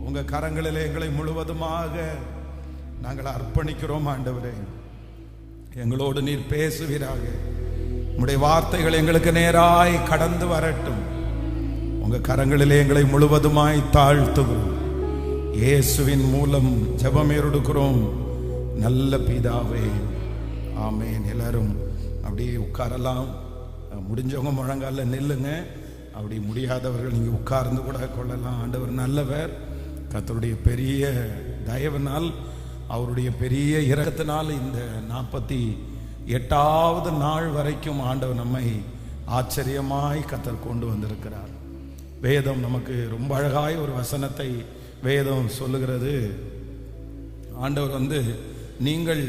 உங்க கரங்களிலே எங்களை முழுவதுமாக நாங்கள் அர்ப்பணிக்கிறோம் ஆண்டவரே. எங்களோடு நீர் பேசுவீராக. உம்முடைய வார்த்தைகள் எங்களுக்கு நேராய் கடந்து வரட்டும். உங்க கரங்களிலே எங்களை முழுவதுமாய் தாழ்த்துகிறோம். இயேசுவின் மூலம் ஜெபம் எடுக்கிறோம் நல்ல பிதாவே, ஆமென். எல்லாரும் அப்படியே உட்காரலாம். முடிஞ்சவங்க முழங்கால நில்லுங்க. அப்படி முடியாதவர்கள் நீங்க உட்கார்ந்து கூட கொள்ளலாம். ஆண்டவர் நல்லவர். கர்த்தருடைய பெரிய தயவினால், அவருடைய பெரிய இரக்கத்தினால் இந்த 48வது நாள் வரைக்கும் ஆண்டவர் நம்மை ஆச்சரியமாய் கர்த்தர் கொண்டு வந்திருக்கிறார். வேதம் நமக்கு ரொம்ப அழகாய் ஒரு வசனத்தை வேதம் சொல்லுகிறது. ஆண்டவர் நாங்கள்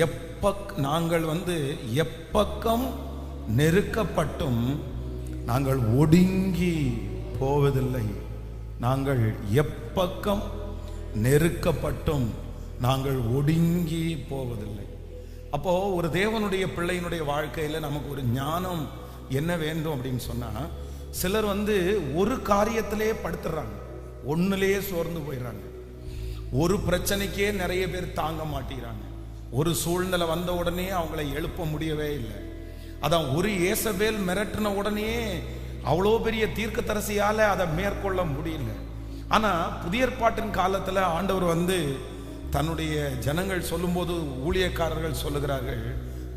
எப்பக்கம் நெருக்கப்பட்டும் நாங்கள் ஒடுங்கி போவதில்லை. நாங்கள் எப்பக்கம் நெருக்கப்பட்டும் நாங்கள் ஒடுங்கி போவதில்லை. அப்போ ஒரு தேவனுடைய பிள்ளையினுடைய வாழ்க்கையில நமக்கு ஒரு ஞானம் என்ன வேண்டும் அப்படின்னு சொன்னா, சிலர் ஒரு காரியத்திலே படுத்துறாங்க, ஒண்ணுலயே சோர்ந்து போயிடறாங்க. ஒரு பிரச்சனைக்கே நிறைய பேர் தாங்க மாட்டேங்கிறாங்க. ஒரு சூழ்நிலை வந்த உடனே அவங்களை எழுப்ப முடியவே இல்லை. அதான் ஒரு ஏசபேல் மிரட்டின உடனே அவ்வளோ பெரிய தீர்க்கதரிசியால அதை மேற்கொள்ள முடியல. ஆனா புதிய ஏற்பாட்டின் காலத்துல ஆண்டவர் தன்னுடைய ஜனங்கள் சொல்லும்போது, ஊழியக்காரர்கள் சொல்லுகிறார்கள்,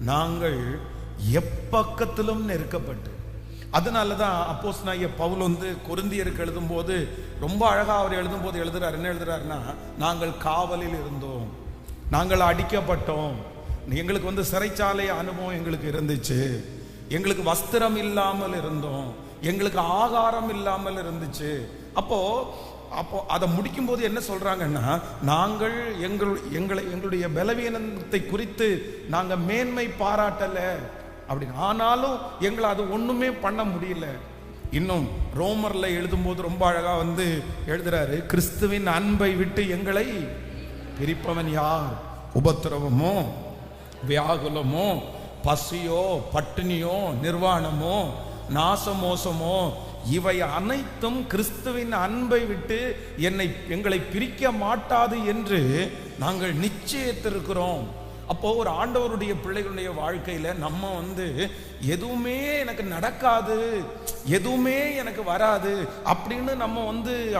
நாங்கள் எப்பக்கத்திலும் நெருக்கப்பட்டு. அதனாலதான் அப்போஸ்தலனாகிய பவுல் கொரிந்தியருக்கு எழுதும் போது ரொம்ப அழகா அவர் எழுதும் போது எழுதுறாரு. என்ன எழுதுறாருன்னா, நாங்கள் காவலில் இருந்தோம், நாங்கள் அடிக்கப்பட்டோம், எங்களுக்கு சிறைச்சாலை அனுபவம் எங்களுக்கு இருந்துச்சு, எங்களுக்கு வஸ்திரம் இல்லாமல் இருந்தோம், எங்களுக்கு ஆகாரம் இல்லாமல் இருந்துச்சு. அப்போ அதை முடிக்கும் போது என்ன சொல்றாங்கன்னா, நாங்கள் எங்களுடைய பலவீனத்தை குறித்து நாங்க மேன்மை பாராட்டல அப்படின்னு. ஆனாலும் எங்களை அது ஒண்ணுமே பண்ண முடியல. இன்னும் ரோமர்ல எழுதும் போது ரொம்ப அழகா எழுதுறாரு, கிறிஸ்துவின் அன்பை விட்டு எங்களை பிரிப்பவன் யார்? உபத்திரவமோ, வியாகுலமோ, பசியோ, பட்டினியோ, நிர்வாணமோ, நாசமோசமோ, இவை அனைத்தும் கிறிஸ்துவின் அன்பை விட்டு எங்களை பிரிக்க மாட்டாது என்று நாங்கள் நிச்சயித்திருக்கிறோம். அப்போ ஒரு ஆண்டவருடைய பிள்ளைகளுடைய வாழ்க்கையில நம்ம எதுவுமே எனக்கு நடக்காது, எதுவுமே எனக்கு வராது அப்படின்னு நம்ம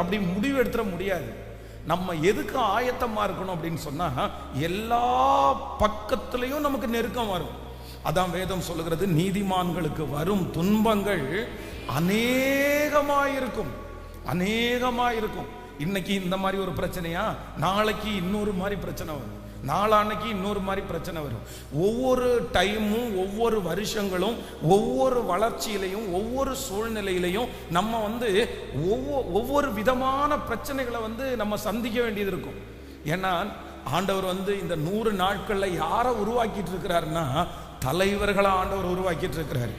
அப்படி முடிவு எடுத்துட முடியாது. நம்ம எதுக்கு ஆயத்தமா இருக்கணும் அப்படின்னு சொன்னா, எல்லா பக்கத்திலையும் நமக்கு நெருக்கம் வரும். அதான் வேதம் சொல்லுகிறது, நீதிமான்களுக்கு வரும் துன்பங்கள் அநேகமாயிருக்கும். இன்னைக்கு இந்த மாதிரி ஒரு பிரச்சனையா, நாளைக்கு இன்னொரு மாதிரி பிரச்சனை வரும், நாளான்னைக்கு இன்னொரு மாதிரி பிரச்சனை வரும். ஒவ்வொரு டைமும், ஒவ்வொரு வருஷங்களும், ஒவ்வொரு வளர்ச்சியிலையும், ஒவ்வொரு சூழ்நிலையிலையும் நம்ம ஒவ்வொரு விதமான பிரச்சனைகளை நம்ம சந்திக்க வேண்டியது இருக்கும். ஏன்னா ஆண்டவர் இந்த 100 நாட்கள்ல யாரை உருவாக்கிட்டு இருக்கிறாருன்னா, தலைவர்களை ஆண்டவர் உருவாக்கிட்டு இருக்கிறாரு,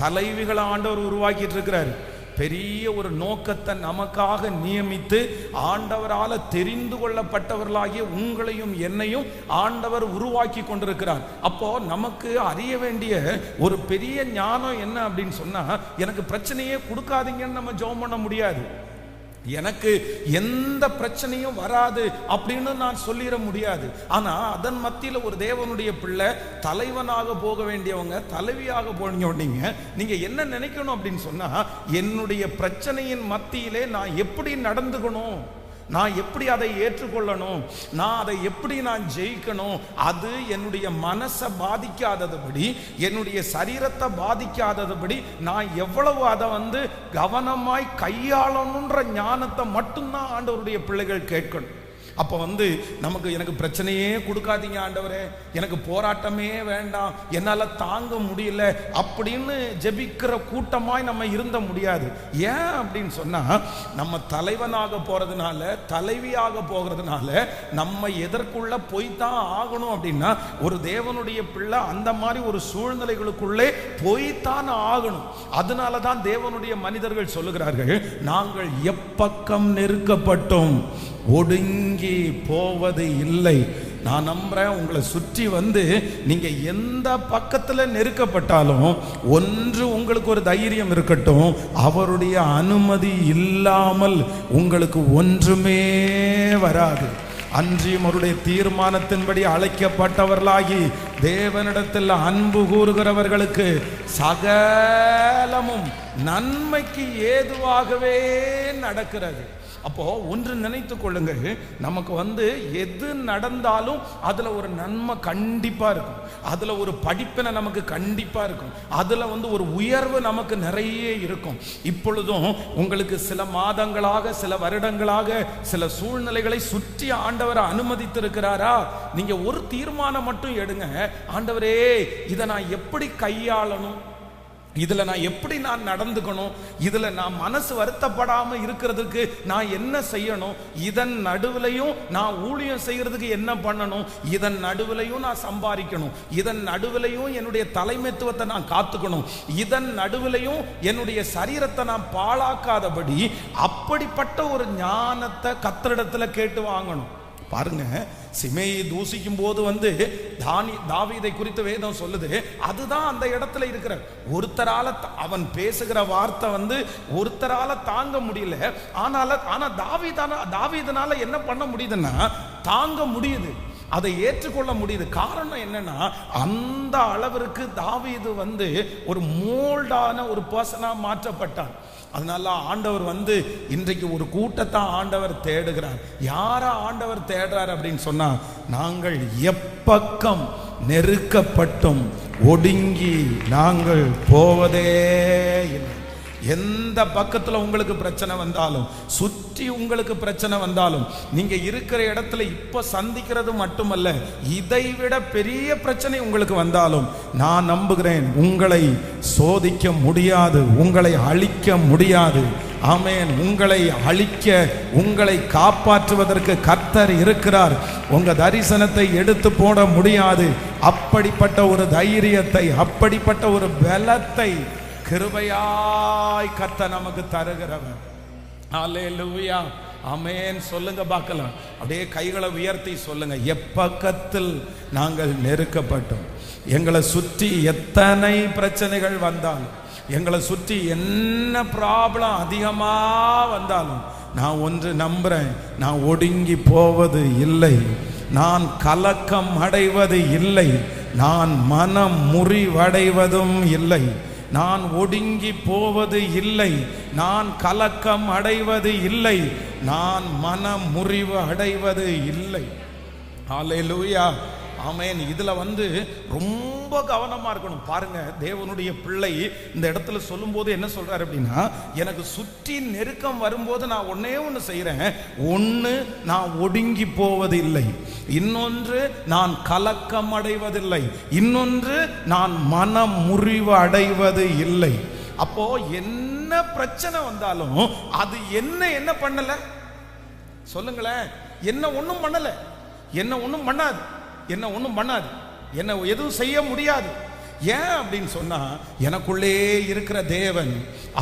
தலைவிகளை ஆண்டவர் உருவாக்கிட்டு இருக்கிறாரு. பெரிய ஒரு நோக்கத்தை நமக்காக நியமித்து ஆண்டவரால தெரிந்து கொள்ளப்பட்டவர்களாகிய உங்களையும் என்னையும் ஆண்டவர் உருவாக்கி கொண்டிருக்கிறார். அப்போ நமக்கு அறிய வேண்டிய ஒரு பெரிய ஞானம் என்ன அப்படின்னு சொன்னா, எனக்கு பிரச்சனையே கொடுக்காதீங்கன்னு நம்ம ஜெபம் பண்ண முடியாது. எனக்கு எந்த பிரச்சனையும் வராது அப்படின்னு நான் சொல்லிட முடியாது. ஆனா அதன் மத்தியில ஒரு தேவனுடைய பிள்ளை தலைவனாக போக வேண்டியவங்க, தலைவியாக போனீங்க, நீங்க என்ன நினைக்கணும் அப்படின்னு சொன்னா, என்னுடைய பிரச்சனையின் மத்தியிலே நான் எப்படி நடந்துக்கணும், நான் எப்படி அதை ஏற்றுக்கொள்ளணும், நான் அதை எப்படி நான் ஜெயிக்கணும், அது என்னுடைய மனசை பாதிக்காதபடி, என்னுடைய சரீரத்தை பாதிக்காதபடி நான் எவ்வளவு அதை கவனமாய் கையாளணுன்ற ஞானத்தை மட்டும்தான் ஆண்டவருடைய பிள்ளைகள் கேட்கணும். அப்போ நமக்கு எனக்கு பிரச்சனையே கொடுக்காதீங்க ஆண்டவரே, எனக்கு போராட்டமே வேண்டாம், என்னால் தாங்க முடியல அப்படின்னு ஜெபிக்கிற கூட்டமாய் நம்ம இருந்த முடியாது. ஏன் அப்படின்னு சொன்னா, நம்ம தலைவனாக போறதுனால, தலைவியாக போகிறதுனால நம்ம எதற்குள்ள போய்தான் ஆகணும் அப்படின்னா, ஒரு தேவனுடைய பிள்ளை அந்த மாதிரி ஒரு சூழ்நிலைகளுக்குள்ளே போய்தான் ஆகணும். அதனால தான் தேவனுடைய மனிதர்கள் சொல்லுகிறார்கள், நாங்கள் எப்பக்கம் நெருக்கப்பட்டோம் ஒடுங்கி போவது இல்லை நான் நம்புறேன் உங்களை சுற்றி வந்து நீங்க எந்த பக்கத்துல நெருக்கப்பட்டாலும் ஒன்று உங்களுக்கு ஒரு தைரியம் இருக்கட்டும், அவருடைய அனுமதி இல்லாமல் உங்களுக்கு ஒன்றுமே வராது. அன்றியும் அவருடைய தீர்மானத்தின்படி அழைக்கப்பட்டவர்களாகி தேவனிடத்தில் அன்பு கூறுகிறவர்களுக்கு சகலமும் நன்மைக்கு ஏதுவாகவே நடக்கிறது. அப்போ ஒன்று நினைத்து கொள்ளுங்கள், நமக்கு வந்து எது நடந்தாலும் அதுல ஒரு நன்மை கண்டிப்பா இருக்கும், அதுல ஒரு படிப்பினை நமக்கு கண்டிப்பா இருக்கும், அதுல வந்து ஒரு உயர்வு நமக்கு நிறைய இருக்கும். இப்பொழுதும் உங்களுக்கு சில மாதங்களாக சில வருடங்களாக சில சூழ்நிலைகளை சுற்றி ஆண்டவர் அனுமதித்திருக்கிறாரா? நீங்க ஒரு தீர்மானம் மட்டும் எடுங்க, ஆண்டவரே இதை நான் எப்படி கையாளணும், இதுல நான் எப்படி நான் நடந்துக்கணும், இதுல நான் மனசு வருத்தப்படாம இருக்கிறதுக்கு நான் என்ன செய்யணும், இதன் நடுவிலையும் நான் ஊழியம் செய்யறதுக்கு என்ன பண்ணணும், இதன் நடுவிலையும் நான் சம்பாதிக்கணும், இதன் நடுவிலையும் என்னுடைய தலைமைத்துவத்தை நான் காத்துக்கணும், இதன் நடுவிலையும் என்னுடைய சரீரத்தை நான் பாழாக்காதபடி அப்படிப்பட்ட ஒரு ஞானத்தை கர்த்தரிடத்துல கேட்டு வாங்கணும். பாருங்க, சிமேயை தூசிக்கும் போது வந்து தாவீதை குறித்து வேதம் சொல்லுது, அதுதான் அந்த இடத்துல இருக்கிற ஒருத்தரால அவன் பேசுகிற வார்த்தை வந்து ஒருத்தரால தாங்க முடியல. ஆனா தாவீதனால என்ன பண்ண முடியுதுன்னா தாங்க முடியுது, அதை ஏற்றுக்கொள்ள முடியுது. காரணம் என்னன்னா, அந்த அளவிற்கு தாவீது வந்து ஒரு மோல்டான ஒரு பர்சனா மாற்றப்பட்டான். அதனால ஆண்டவர் வந்து இன்றைக்கு ஒரு கூட்டத்தை ஆண்டவர் தேடுகிறார். யாரா ஆண்டவர் தேடுறார் அப்படின்னு சொன்னா, நாங்கள் எப்பக்கம் நெருக்கப்பட்டும் ஒடுங்கி நாங்கள் போவதே இல்லை. எந்த பக்கத்துல உங்களுக்கு பிரச்சனை வந்தாலும், சுற்றி உங்களுக்கு பிரச்சனை வந்தாலும், நீங்க இருக்கிற இடத்துல இப்ப சந்திக்கிறது மட்டுமல்ல, இதைவிட பெரிய பிரச்சனை உங்களுக்கு வந்தாலும் நான் நம்புகிறேன் உங்களை சோதிக்க முடியாது, உங்களை அழிக்க முடியாது. ஆமென். உங்களை அழிக்க, உங்களை காப்பாற்றுவதற்கு கர்த்தர் இருக்கிறார். உங்க தரிசனத்தை எடுத்து போட முடியாது. அப்படிப்பட்ட ஒரு தைரியத்தை, அப்படிப்பட்ட ஒரு பலத்தை கிருபையாய் கர்த்தர் நமக்கு தருகிறவர். அல்லேலூயா, ஆமென். சொல்லுங்க பார்க்கலாம், அப்படியே கைகளை உயர்த்தி சொல்லுங்க, எப்பக்கத்தில் நாங்கள் நெருக்கப்பட்டோம், எங்களை சுற்றி எத்தனை பிரச்சனைகள் வந்தாலும், எங்களை சுற்றி என்ன ப்ராப்ளம் அதிகமா வந்தாலும், நான் ஒன்று நம்புறேன், நான் ஒடுங்கி போவது இல்லை, நான் கலக்கம் அடைவது இல்லை, நான் மனம் முறிவடைவதும் இல்லை, நான் ஒடுங்கி போவது இல்லை, நான் கலக்கம் அடைவது இல்லை, நான் மனம் முறிவு அடைவது இல்லை. அல்லேலூயா, ஆமென். இதுல வந்து ரொம்ப கவனமா இருக்கணும். பாருங்க, தேவனுடைய பிள்ளை இந்த இடத்துல சொல்லும் போது என்ன சொல்றாரு அப்படின்னா, எனக்கு சுற்றி நெருக்கம் வரும்போது நான் ஒன்னே ஒன்று செய்யறேன், ஒன்று நான் ஒடுங்கி போவது இல்லை, இன்னொன்று நான் கலக்கம் அடைவதில்லை, இன்னொன்று நான் மனம் முறிவு அடைவது இல்லை. அப்போ என்ன பிரச்சனை வந்தாலும் அது என்ன பண்ணல சொல்லுங்களேன், என்ன ஒண்ணும் பண்ணல, என்ன ஒண்ணும் பண்ணாது, என்ன ஒண்ணும் பண்ணாது, என்ன எதுவும் செய்ய முடியாது. ஏன் அப்படின்னு சொன்னா, எனக்குள்ளே இருக்கிற தேவன்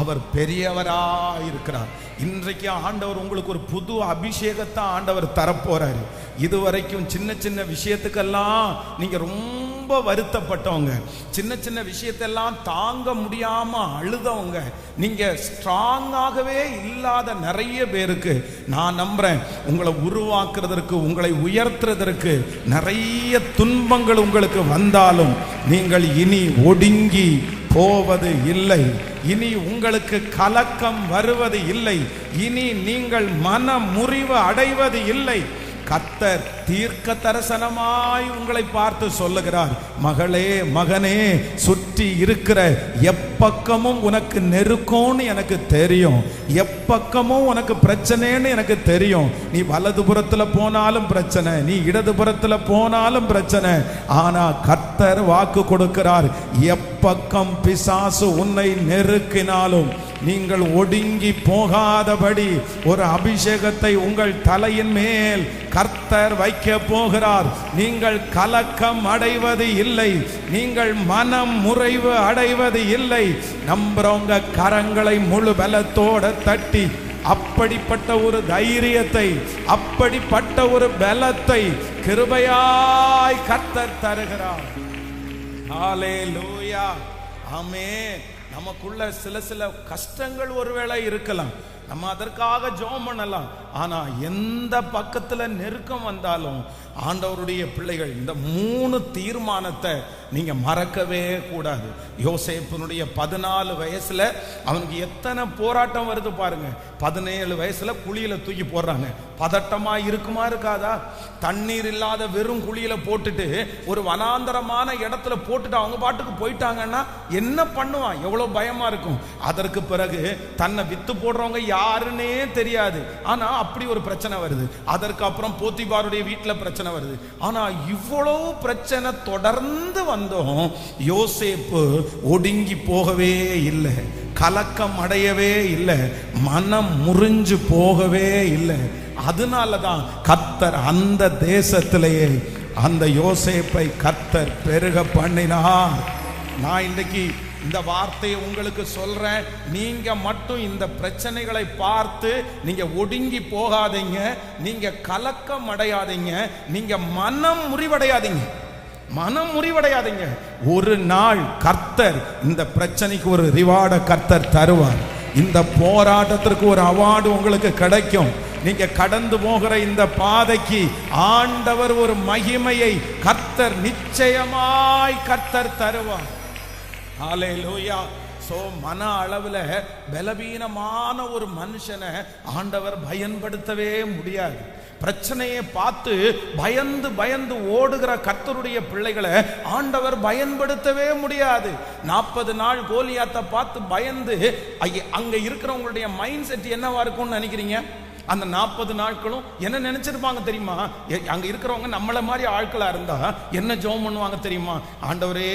அவர் பெரியவரா இருக்கிறார். இன்றைக்கு ஆண்டவர் உங்களுக்கு ஒரு புது அபிஷேகத்தை ஆண்டவர் தரப்போறாரு. இதுவரைக்கும் சின்ன சின்ன விஷயத்துக்கெல்லாம் நீங்க ரொம்ப வருத்தப்பட்டவங்க, சின்ன சின்ன விஷயத்தெல்லாம் தாங்க முடியாம அழுதவங்க, நீங்க ஸ்ட்ராங்காகவே இல்லாத நிறைய பேருக்கு நான் நம்புறேன், உங்களை உருவாக்குறதற்கு, உங்களை உயர்த்துறதற்கு நிறைய துன்பங்கள் உங்களுக்கு வந்தாலும் நீங்கள் இனி ஒடுங்கி போவது இல்லை, இனி உங்களுக்கு கலக்கம் வருவது இல்லை, இனி நீங்கள் மன முறிவு அடைவது இல்லை. கர்த்தர் தீர்க்க தரிசனமாய் உங்களை பார்த்து சொல்லுகிறார், மகளே மகனே, சுற்றி இருக்கிற எப்பக்கமும் உனக்கு நெருக்கம்னு எனக்கு தெரியும், எப்பக்கமும் உனக்கு பிரச்சனைன்னு எனக்கு தெரியும். நீ வலதுபுறத்துல போனாலும் பிரச்சனை, நீ இடதுபுறத்துல போனாலும் பிரச்சனை. ஆனா கர்த்தர் வாக்கு கொடுக்கிறார், எப்பக்கம் பிசாசு உன்னை நெருக்கினாலும் நீங்கள் ஒடுங்கி போகாதபடி ஒரு அபிஷேகத்தை உங்கள் தலையின் மேல் கர்த்தர் வைக்க போகிறார். நீங்கள் கலக்கம் அடைவது இல்லை, நீங்கள் மனம் முறிவு அடைவது இல்லை. நம்புறவங்க கரங்களை முழு பலத்தோட தட்டி அப்படிப்பட்ட ஒரு தைரியத்தை, அப்படிப்பட்ட ஒரு பலத்தை கிருபையாய் கர்த்தர் தருகிறார். ஹல்லேலூயா, ஆமென். நமக்குள்ள சில கஷ்டங்கள் ஒருவேளை இருக்கலாம், நம்ம அதற்காக ஜெபம் பண்ணலாம். ஆனா எந்த பக்கத்துல நெருக்கம் வந்தாலும் ஆண்டவருடைய பிள்ளைகள் இந்த 3 தீர்மானத்தை நீங்க மறக்கவே கூடாது. யோசேப்பினுடைய 14 வயசுல அவனுக்கு எத்தனை போராட்டம் வருது பாருங்க. 17 வயசுல குழியில தூக்கி போடுறாங்க. பதட்டமா இருக்குமா இருக்காதா? தண்ணீர் இல்லாத வெறும் குழியில போட்டுட்டு ஒரு வனாந்தரமான இடத்துல போட்டுட்டு அவங்க பாட்டுக்கு போயிட்டாங்கன்னா என்ன பண்ணுவான்? எவ்வளவு பயமா இருக்கும். அதற்கு பிறகு தன்னை வித்து போடுறவங்க யாருன்னே தெரியாது. ஆனா அப்படி ஒரு பிரச்சனை வருது. அதற்கு அப்புறம் போத்திபாருடைய வீட்டுல பிரச்சனை வருது. ஆனா இவ்வளவு பிரச்சனை தொடர்ந்து வந்தோம், யோசேப்பு ஒடுங்கி போகவே இல்லை, கலக்கம் அடையவே இல்லை, மனம் முறிஞ்சு போகவே இல்லை. அதனாலதான் கர்த்தர் அந்த தேசத்திலேயே அந்த யோசேப்பை கர்த்தர் பெருக பண்ணினார். நான் இன்றைக்கு இந்த வார்த்தையை உங்களுக்கு சொல்றேன். நீங்க மட்டும் இந்த பிரச்சனைகளை பார்த்து நீங்க ஒடுங்கி போகாதீங்க, நீங்க கலக்கம் அடையாதீங்க, நீங்க மனம் முறிவடையாதீங்க, மனம் முறிவடையாதீங்க. ஒரு நாள் கர்த்தர் இந்த பிரச்சனைக்கு ஒரு ரிவார்டை கர்த்தர் தருவார். இந்த போராட்டத்திற்கு ஒரு அவார்டு உங்களுக்கு கிடைக்கும். நீங்க கடந்து போகிற இந்த பாதைக்கு ஆண்டவர் ஒரு மகிமையை கர்த்தர் நிச்சயமாய் கர்த்தர் தருவார். ஹல்லேலூயா. சோ மன அளவுல பலவீனமான ஒரு மனுஷனை ஆண்டவர் பயன்படுத்தவே முடியாது. பிரச்சனையை பார்த்து பயந்து பயந்து ஓடுகிற கர்த்தருடைய பிள்ளைகளை ஆண்டவர் பயன்படுத்தவே முடியாது. 40 நாள் கோலியாத்தை பார்த்து பயந்து அங்க இருக்கிறவங்களுடைய மைண்ட் செட் என்னவா இருக்கும்னு நினைக்கிறீங்க? அந்த 40 நாட்களும் என்ன நினைச்சிருப்பாங்க தெரியுமா? அங்க இருக்கிறவங்க நம்மள மாதிரி ஆட்களா இருந்தா என்ன ஜெபம் பண்ணுவாங்க தெரியுமா? ஆண்டவரே,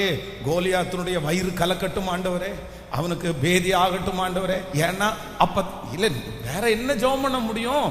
கோலியாத்தினுடைய வயிறு கலக்கட்டும் ஆண்டவரே, அவனுக்கு பேதி ஆகட்டும் ஆண்டவரே. ஏன்னா அப்ப இல்ல வேற என்ன ஜெபம் பண்ண முடியும்?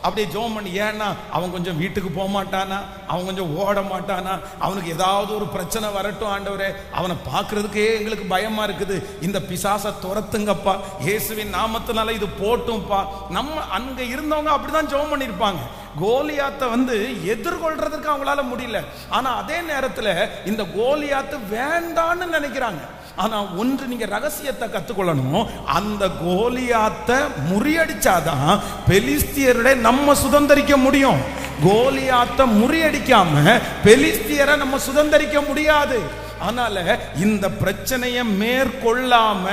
அப்படியே ஜெபம் பண்ணி, ஏன்னா அவன் கொஞ்சம் வீட்டுக்கு போக மாட்டானா, அவன் கொஞ்சம் ஓட மாட்டானா, அவனுக்கு ஏதாவது ஒரு பிரச்சனை வரட்டும் ஆண்டவரே, அவனை பார்க்கறதுக்கே எங்களுக்கு பயமா இருக்குது, இந்த பிசாசை துரத்துங்கப்பா, இயேசுவின் நாமத்தினால இது போட்டும்பா. நம்ம அங்க இருந்தவங்க அப்படிதான் ஜெபம் பண்ணிருப்பாங்க. கோலியாத்தை எதிர்கொள்றதுக்கு அவங்களால முடியல. ஆனா அதே நேரத்துல இந்த கோலியாத்து வேண்டான்னு நினைக்கிறாங்க. ஆனா ஒன்று நீங்க ரகசியத்தை கத்துக்கொள்ளணும். அந்த கோலியாத்தை முறியடிச்சாதான் பெலிஸ்தியரை நம்ம சுதந்தரிக்க முடியும். கோலியாத்தை முறியடிக்காம பெலிஸ்தியரை நம்ம சுதந்தரிக்க முடியாது. அதனால இந்த பிரச்சனையை மேற்கொள்ளாம,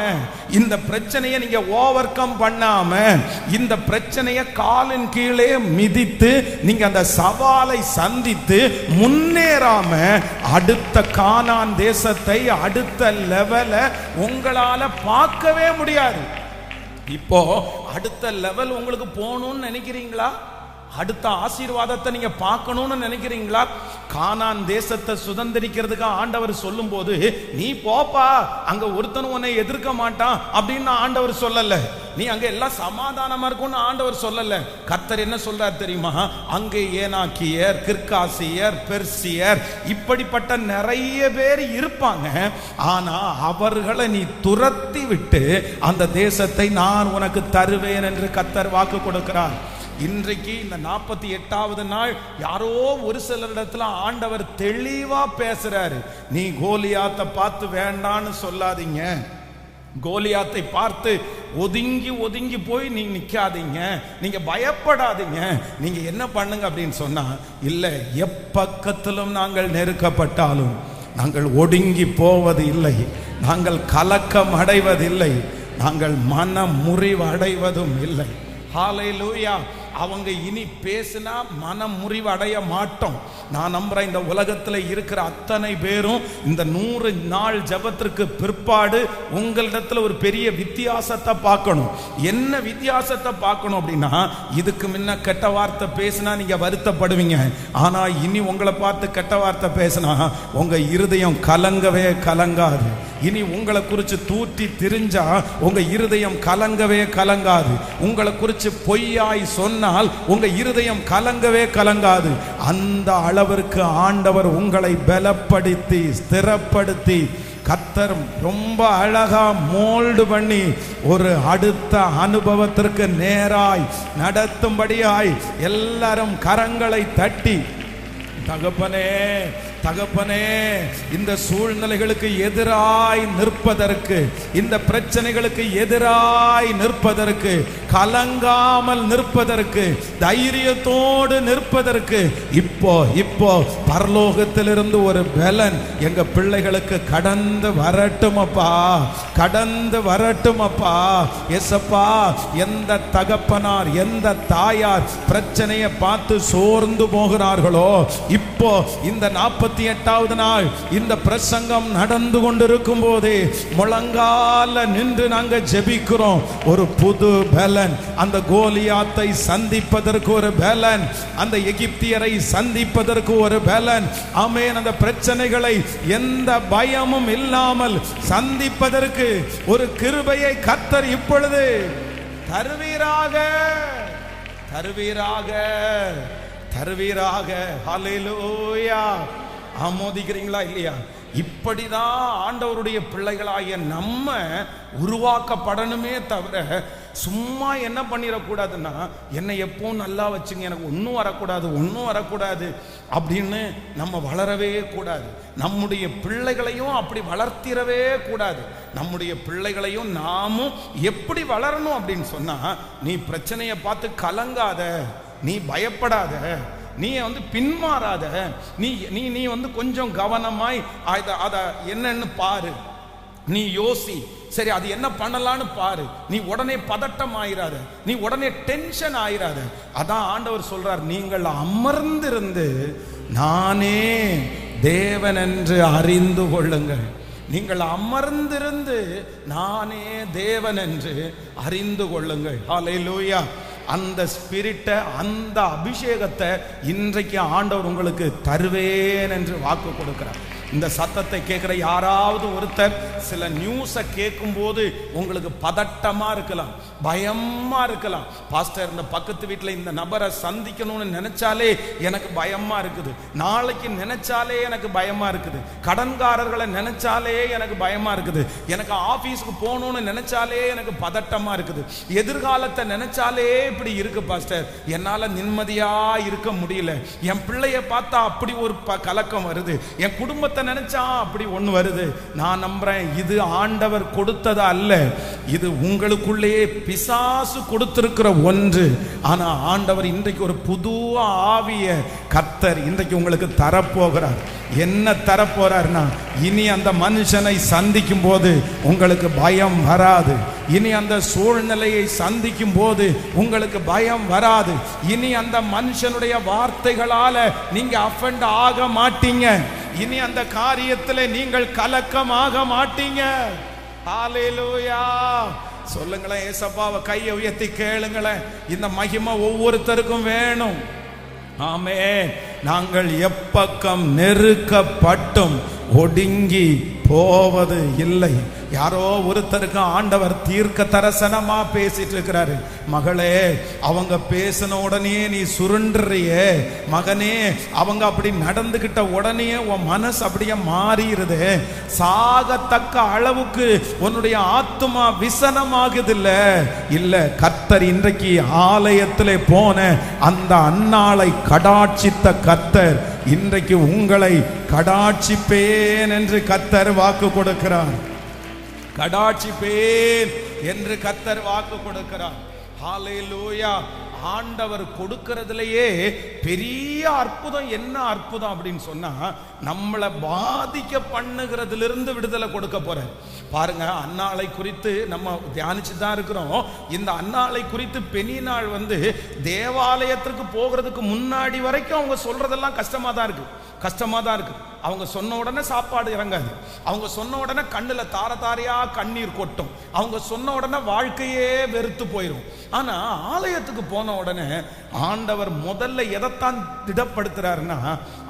இந்த பிரச்சனையை நீங்க ஓவர் கம் பண்ணாம, இந்த பிரச்சனையை காலின் கீழே மிதித்து நீங்க அந்த சவாலை சந்தித்து முன்னேறாம அடுத்த கானான் தேசத்தை, அடுத்த லெவல உங்களால பார்க்கவே முடியாது. இப்போ அடுத்த லெவல் உங்களுக்கு போகணும்னு நினைக்கிறீங்களா? அடுத்த ஆசீர்வாதத்தை நீங்க பார்க்கணும்னு நினைக்கிறீங்களா? கானான் தேசத்தை சுதந்திரிக்கிறதுக்கு ஆண்டவர் சொல்லும் போது நீ போப்பா, அங்க ஒருத்தனும் உன்னை எதிர்க்க மாட்டான் அப்படின்னு ஆண்டவர் சொல்லல. நீ அங்க எல்லாம் சமாதானமா இருக்கும்னு ஆண்டவர் சொல்லல. கர்த்தர் என்ன சொல்றார் தெரியுமா? அங்கே ஏனாக்கியர், கிர்காசியர், பெர்சியர் இப்படிப்பட்ட நிறைய பேர் இருப்பாங்க. ஆனா அவர்களை நீ துரத்தி விட்டு அந்த தேசத்தை நான் உனக்கு தருவேன் என்று கர்த்தர் வாக்கு கொடுக்கிறார். இன்றைக்கு இந்த 48வது நாள் யாரோ ஒரு சிலரிடத்துல ஆண்டவர் தெளிவா பேசுறாரு. நீ கோலியாத்தை பார்த்து வேண்டான்னு சொல்லாதீங்க, கோலியாத்தை பார்த்து ஒதுங்கி ஒதுங்கி போய் நீங்க நிக்காதீங்க, நீங்க பயப்படாதீங்க. நீங்க என்ன பண்ணுங்க அப்படின்னு சொன்னா, இல்ல எப்பக்கத்திலும் நாங்கள் நெருக்கப்பட்டாலும் நாங்கள் ஒடுங்கி போவது இல்லை, நாங்கள் கலக்கம் அடைவதில்லை, நாங்கள் மனம் முறிவு அடைவதும் இல்லை. ஹல்லேலூயா. அவங்க இனி பேசினா மனம் முறிவு அடைய மாட்டோம். நான் நம்புறேன் இந்த உலகத்தில் இருக்கிற அத்தனை பேரும் இந்த 100 நாள் ஜெபத்திற்கு பிற்பாடு உங்களிடத்துல ஒரு பெரிய வித்தியாசத்தை பார்க்கணும். என்ன வித்தியாசத்தை பார்க்கணும் அப்படின்னா, இதுக்கு முன்ன கெட்ட வார்த்தை பேசினா நீங்க வருத்தப்படுவீங்க. ஆனா இனி உங்களை பார்த்து கெட்ட வார்த்தை பேசினா உங்க இருதயம் கலங்கவே கலங்காது. இனி உங்களை குறித்து தூற்றி திரிஞ்சா உங்க இருதயம் கலங்கவே கலங்காது. உங்களை குறித்து பொய்யாய் சொன்னால் உங்க இருதயம் கலங்கவே கலங்காது. அந்த அளவிற்கு ஆண்டவர் உங்களை பலப்படுத்தி ஸ்திரப்படுத்தி கர்த்தர் ரொம்ப அழகா மோல்டு பண்ணி ஒரு அடுத்த அனுபவத்திற்கு நேராய் நடத்தும்படியாய் எல்லாரும் கரங்களை தட்டி, தகப்பனே தகப்பனே, இந்த சூழ்நிலைகளுக்கு எதிராய் நிற்பதற்கு, இந்த பிரச்சனைகளுக்கு எதிராய் நிற்பதற்கு, கலங்காமல் நிற்பதற்கு, தைரியத்தோடு நிற்பதற்கு இப்போ பரலோகத்திலிருந்து ஒரு பலன் எங்க பிள்ளைகளுக்கு கடந்து வரட்டும் அப்பா, கடந்து வரட்டும் அப்பா. எசப்பா, எந்த தகப்பனார் எந்த தாயார் பிரச்சனையை பார்த்து சோர்ந்து போகிறார்களோ, இப்போ இந்த 48வது நாள் இந்த பிரசங்கம் நடந்து கொண்டிருக்கும் போதே முழங்கால நின்று நாங்க ஜெபிக்கிறோம். ஒரு புது பலன், அந்த கோலியாத்தை சந்திப்பதற்கு ஒரு பலன், அந்த எகிப்தியரை சந்திப்பதற்கு ஒரு பலன். ஆமென். அந்த பிரச்சனைகளை எந்த பயமும் இல்லாமல் சந்திப்பதற்கு ஒரு கிருபையை கர்த்தர் இப்பொழுது தருவீராக, தருவீராக, தருவீராக. ஹல்லேலூயா. ஆமோதிக்கிறீங்களா இல்லையா? இப்படிதான் ஆண்டவருடைய பிள்ளைகளாகிய நம்ம உருவாக்கப்படணுமே தவிர சும்மா என்ன பண்ணிடக்கூடாதுன்னா, என்னை எப்பவும் நல்லா வச்சுங்க, எனக்கு ஒன்றும் வரக்கூடாது ஒன்றும் வரக்கூடாது அப்படின்னு நம்ம வளரவே கூடாது. நம்முடைய பிள்ளைகளையும் அப்படி வளர்த்திடவே கூடாது. நம்முடைய பிள்ளைகளையும் நாமும் எப்படி வளரணும் அப்படின்னு சொன்னா, நீ பிரச்சனையை பார்த்து கலங்காத, நீ பயப்படாத, நீ பின்மாறாத, நீ நீ நீ கொஞ்சம் கவனமாய் அத என்னன்னு பாரு, நீ யோசி, சரி அது என்ன பண்ணலான்னு பாரு. நீ உடனே பதட்டம் ஆயிராத, நீ உடனே டென்ஷன் ஆயிராத. அதான் ஆண்டவர் சொல்றார், நீங்கள் அமர்ந்திருந்து நானே தேவன் என்று அறிந்து கொள்ளுங்கள். நீங்கள் அமர்ந்திருந்து நானே தேவன் என்று அறிந்து கொள்ளுங்கள். ஹல்லேலூயா. அந்த ஸ்பிரிட்டை, அந்த அபிஷேகத்தை இன்றைக்கு ஆண்டவர் உங்களுக்கு தருவேன் என்று வாக்கு கொடுக்கிறார். இந்த சத்தத்தை கேட்கிற யாராவது ஒருத்தர் சில நியூஸை கேட்கும் போது உங்களுக்கு பதட்டமா இருக்கலாம், பயமா இருக்கலாம். பாஸ்டர், இந்த பக்கத்து வீட்டில் இந்த நபரை சந்திக்கணும்னு நினைச்சாலே எனக்கு பயமா இருக்குது, நாளைக்கு நினைச்சாலே எனக்கு பயமா இருக்குது, கடன்காரர்களை நினைச்சாலே எனக்கு பயமா இருக்குது, எனக்கு ஆபீஸ்க்கு போகணும்னு நினைச்சாலே எனக்கு பதட்டமா இருக்குது, எதிர்காலத்தை நினைச்சாலே இப்படி இருக்கு பாஸ்டர், என்னால நிம்மதியா இருக்க முடியல, என் பிள்ளைய பார்த்தா அப்படி ஒரு கலக்கம் வருது, என் குடும்பத்தை நினைச்சா அப்படி ஒண்ணு வருது. நான் நம்புறேன், இது ஆண்டவர் கொடுத்தது அல்ல, இது உங்களுக்குள்ளேயே பிசாசு கொடுத்திருக்கிற ஒன்று. ஆனா ஆண்டவர் இன்றைக்கு ஒரு புது ஆவிய கர்த்தர் இன்றைக்கு உங்களுக்கு தரப்போகிறார். என்ன தரப்போறார்னா, இனி அந்த மனுஷனை சந்திக்கும் போது உங்களுக்கு பயம் வராது, இனி அந்த சூழ்நிலையை சந்திக்கும் போது உங்களுக்கு பயம் வராது, இனி அந்த மனுஷனுடைய வார்த்தைகளால நீங்க அஃபெண்ட் ஆக மாட்டீங்க, இனி அந்த காரியத்தில் நீங்கள் கலக்கமாக மாட்டீங்க. ஹல்லேலூயா. சொல்லுங்களேன், ஏசப்பாவை கையை உயர்த்தி கேளுங்களேன். இந்த மகிமை ஒவ்வொருத்தருக்கும் வேணும். ஆமென். நாங்கள் எப்பக்கம் நெருக்கப்பட்டும் ஒடுங்கி போவது இல்லை. யாரோ ஒருத்தருக்கு ஆண்டவர் தீர்க்க தரிசனமா பேசிட்டு இருக்கிறாரு. மகளே, அவங்க பேசின உடனே நீ சுருண்டுறியே, மகனே அவங்க அப்படி நடந்துகிட்ட உடனே உன் மனசு அப்படியே மாறிடுது, சாகத்தக்க அளவுக்கு உன்னுடைய ஆத்துமா விசனமாகுது இல்ல. கர்த்தர் இன்றைக்கு ஆலயத்திலே போன அந்த அன்னாளை கடாட்சித்த கர்த்தர் இன்றைக்கு உங்களை கடாட்சிப்பேன் என்று கர்த்தர் வாக்கு கொடுக்கிறார். கடாட்சிப்பேன் என்று கர்த்தர் வாக்கு கொடுக்கிறார். ஹல்லேலூயா. ஆண்டவர் கொடுக்கிறதுலயே பெரிய அற்புதம் என்ன அற்புதம் அப்படின்னு சொன்னா, நம்மளை பாதிக்க பண்ணுகிறதிலிருந்து விடுதலை கொடுக்க போறார். பாருங்க, அன்னாளை குறித்து நம்ம தியானிச்சு தான் இருக்கிறோம். இந்த அன்னாளை குறித்து பெனினாள் தேவாலயத்திற்கு போகிறதுக்கு முன்னாடி வரைக்கும் அவங்க சொல்றதெல்லாம் கஷ்டமா தான் இருக்கு. அவங்க சொன்ன உடனே சாப்பாடு இறங்காது, அவங்க சொன்ன உடனே கண்ணுல தார தாரையா கண்ணீர் கொட்டும், அவங்க சொன்ன உடனே வாழ்க்கையே வெறுத்து போயிடும். ஆனா ஆலயத்துக்கு போன உடனே ஆண்டவர் முதல்ல எதைத்தான் திடப்படுத்துறாருன்னா,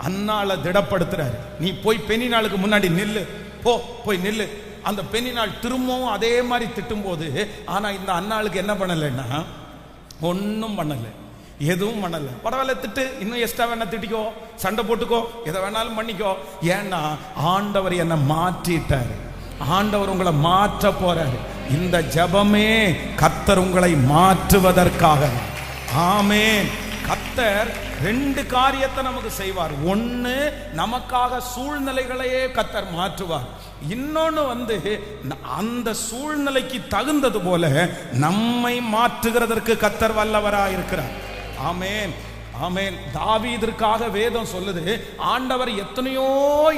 அன்னாளை திடப்படுத்துறாரு. நீ போய் பெனினாளுக்கு முன்னாடி நில்லு, போய் நில்லு. அந்த பெனினாள் திரும்பவும் அதே மாதிரி திட்டும் போது, ஆனா இந்த அன்னாளுக்கு என்ன பண்ணலைன்னா, ஒன்னும் பண்ணல, எதுவும் பண்ணல. பரவாயில்ல, திட்டு, இன்னும் எக்ஸ்ட்ரா வேணா திட்டிக்கோ, சண்டை போட்டுக்கோ, எதை வேணாலும் பண்ணிக்கோ, ஏன்னா ஆண்டவர் என்னை மாற்றிட்டார். ஆண்டவர் உங்களை மாற்ற போறாரு. இந்த ஜெபமே கர்த்தர் உங்களை மாற்றுவதற்காக. ஆமென். கர்த்தர் 2 காரியத்தை நமக்கு செய்வார். ஒன்று, நமக்காக சூழ்நிலைகளையே கர்த்தர் மாற்றுவார். இன்னொன்று அந்த சூழ்நிலைக்கு தகுந்தது போல நம்மை மாற்றுகிறதற்கு கர்த்தர் வல்லவராக இருக்கிறார். ஆமென், ஆமென். தாவீதுக்காக வேதம் சொல்லுது, ஆண்டவர் எத்தனையோ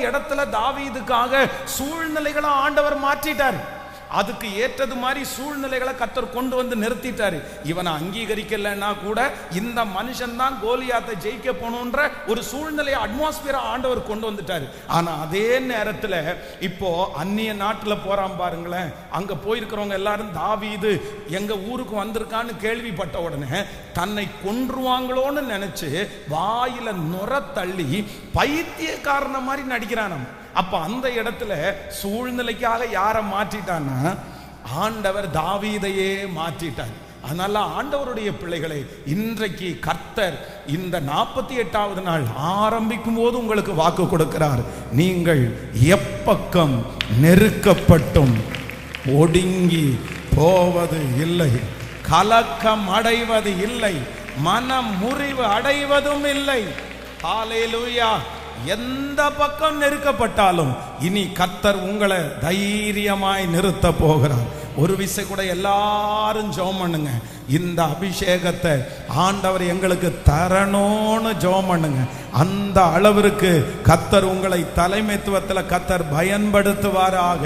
இடத்துல தாவீதுக்காக சூழ்நிலைகளை ஆண்டவர் மாற்றிட்டார். அதுக்கு ஏற்றது மாதிரி சூழ்நிலைகளை கர்த்தர் கொண்டு வந்து நிறுத்திட்டாரு. இவனை அங்கீகரிக்கலன்னா கூட இந்த மனுஷன் தான் கோலியாத்தை ஜெயிக்க போகணுன்ற ஒரு சூழ்நிலையை அட்மாஸ்பியரை ஆண்டவர் கொண்டு வந்துட்டாரு. ஆனா அதே நேரத்தில் இப்போ அந்நிய நாட்டில் போறான் பாருங்களேன். அங்க போயிருக்கிறவங்க எல்லாரும் தாவீது எங்க ஊருக்கு வந்திருக்கான்னு கேள்விப்பட்ட உடனே தன்னை கொன்றுவாங்களோன்னு நினைச்சு வாயில நுர தள்ளி பைத்தியக்காரன மாதிரி நடிக்கிறான். அப்ப அந்த இடத்துல சூழ்நிலைக்காக யாரை மாற்றிட்டான்னா ஆண்டவர் தாவீதையே மாற்றிட்டார். அதனால ஆண்டவருடைய பிள்ளைகளை, இன்றைக்கு கர்த்தர் இந்த 48வது நாள் ஆரம்பிக்கும் போது உங்களுக்கு வாக்கு கொடுக்கிறார். நீங்கள் எப்பக்கம் நெருக்கப்பட்டும் ஒடுங்கி போவது இல்லை, கலக்கம் அடைவது இல்லை, மனம் முறிவு அடைவதும் இல்லை. ஹல்லேலூயா. எந்த பக்கம் நெருக்கப்பட்டாலும் இனி கர்த்தர் உங்களை தைரியமாய் நிறுத்த போகிறார். ஒரு விசை கூட எல்லாரும் ஜெபம் பண்ணுங்க. இந்த அபிஷேகத்தை ஆண்டவர் எங்களுக்கு தரணும்னு ஜெபம் பண்ணுங்க. அந்த அளவிற்கு கர்த்தர் உங்களை தலைமைத்துவத்தில் கர்த்தர் பயன்படுத்துவாராக.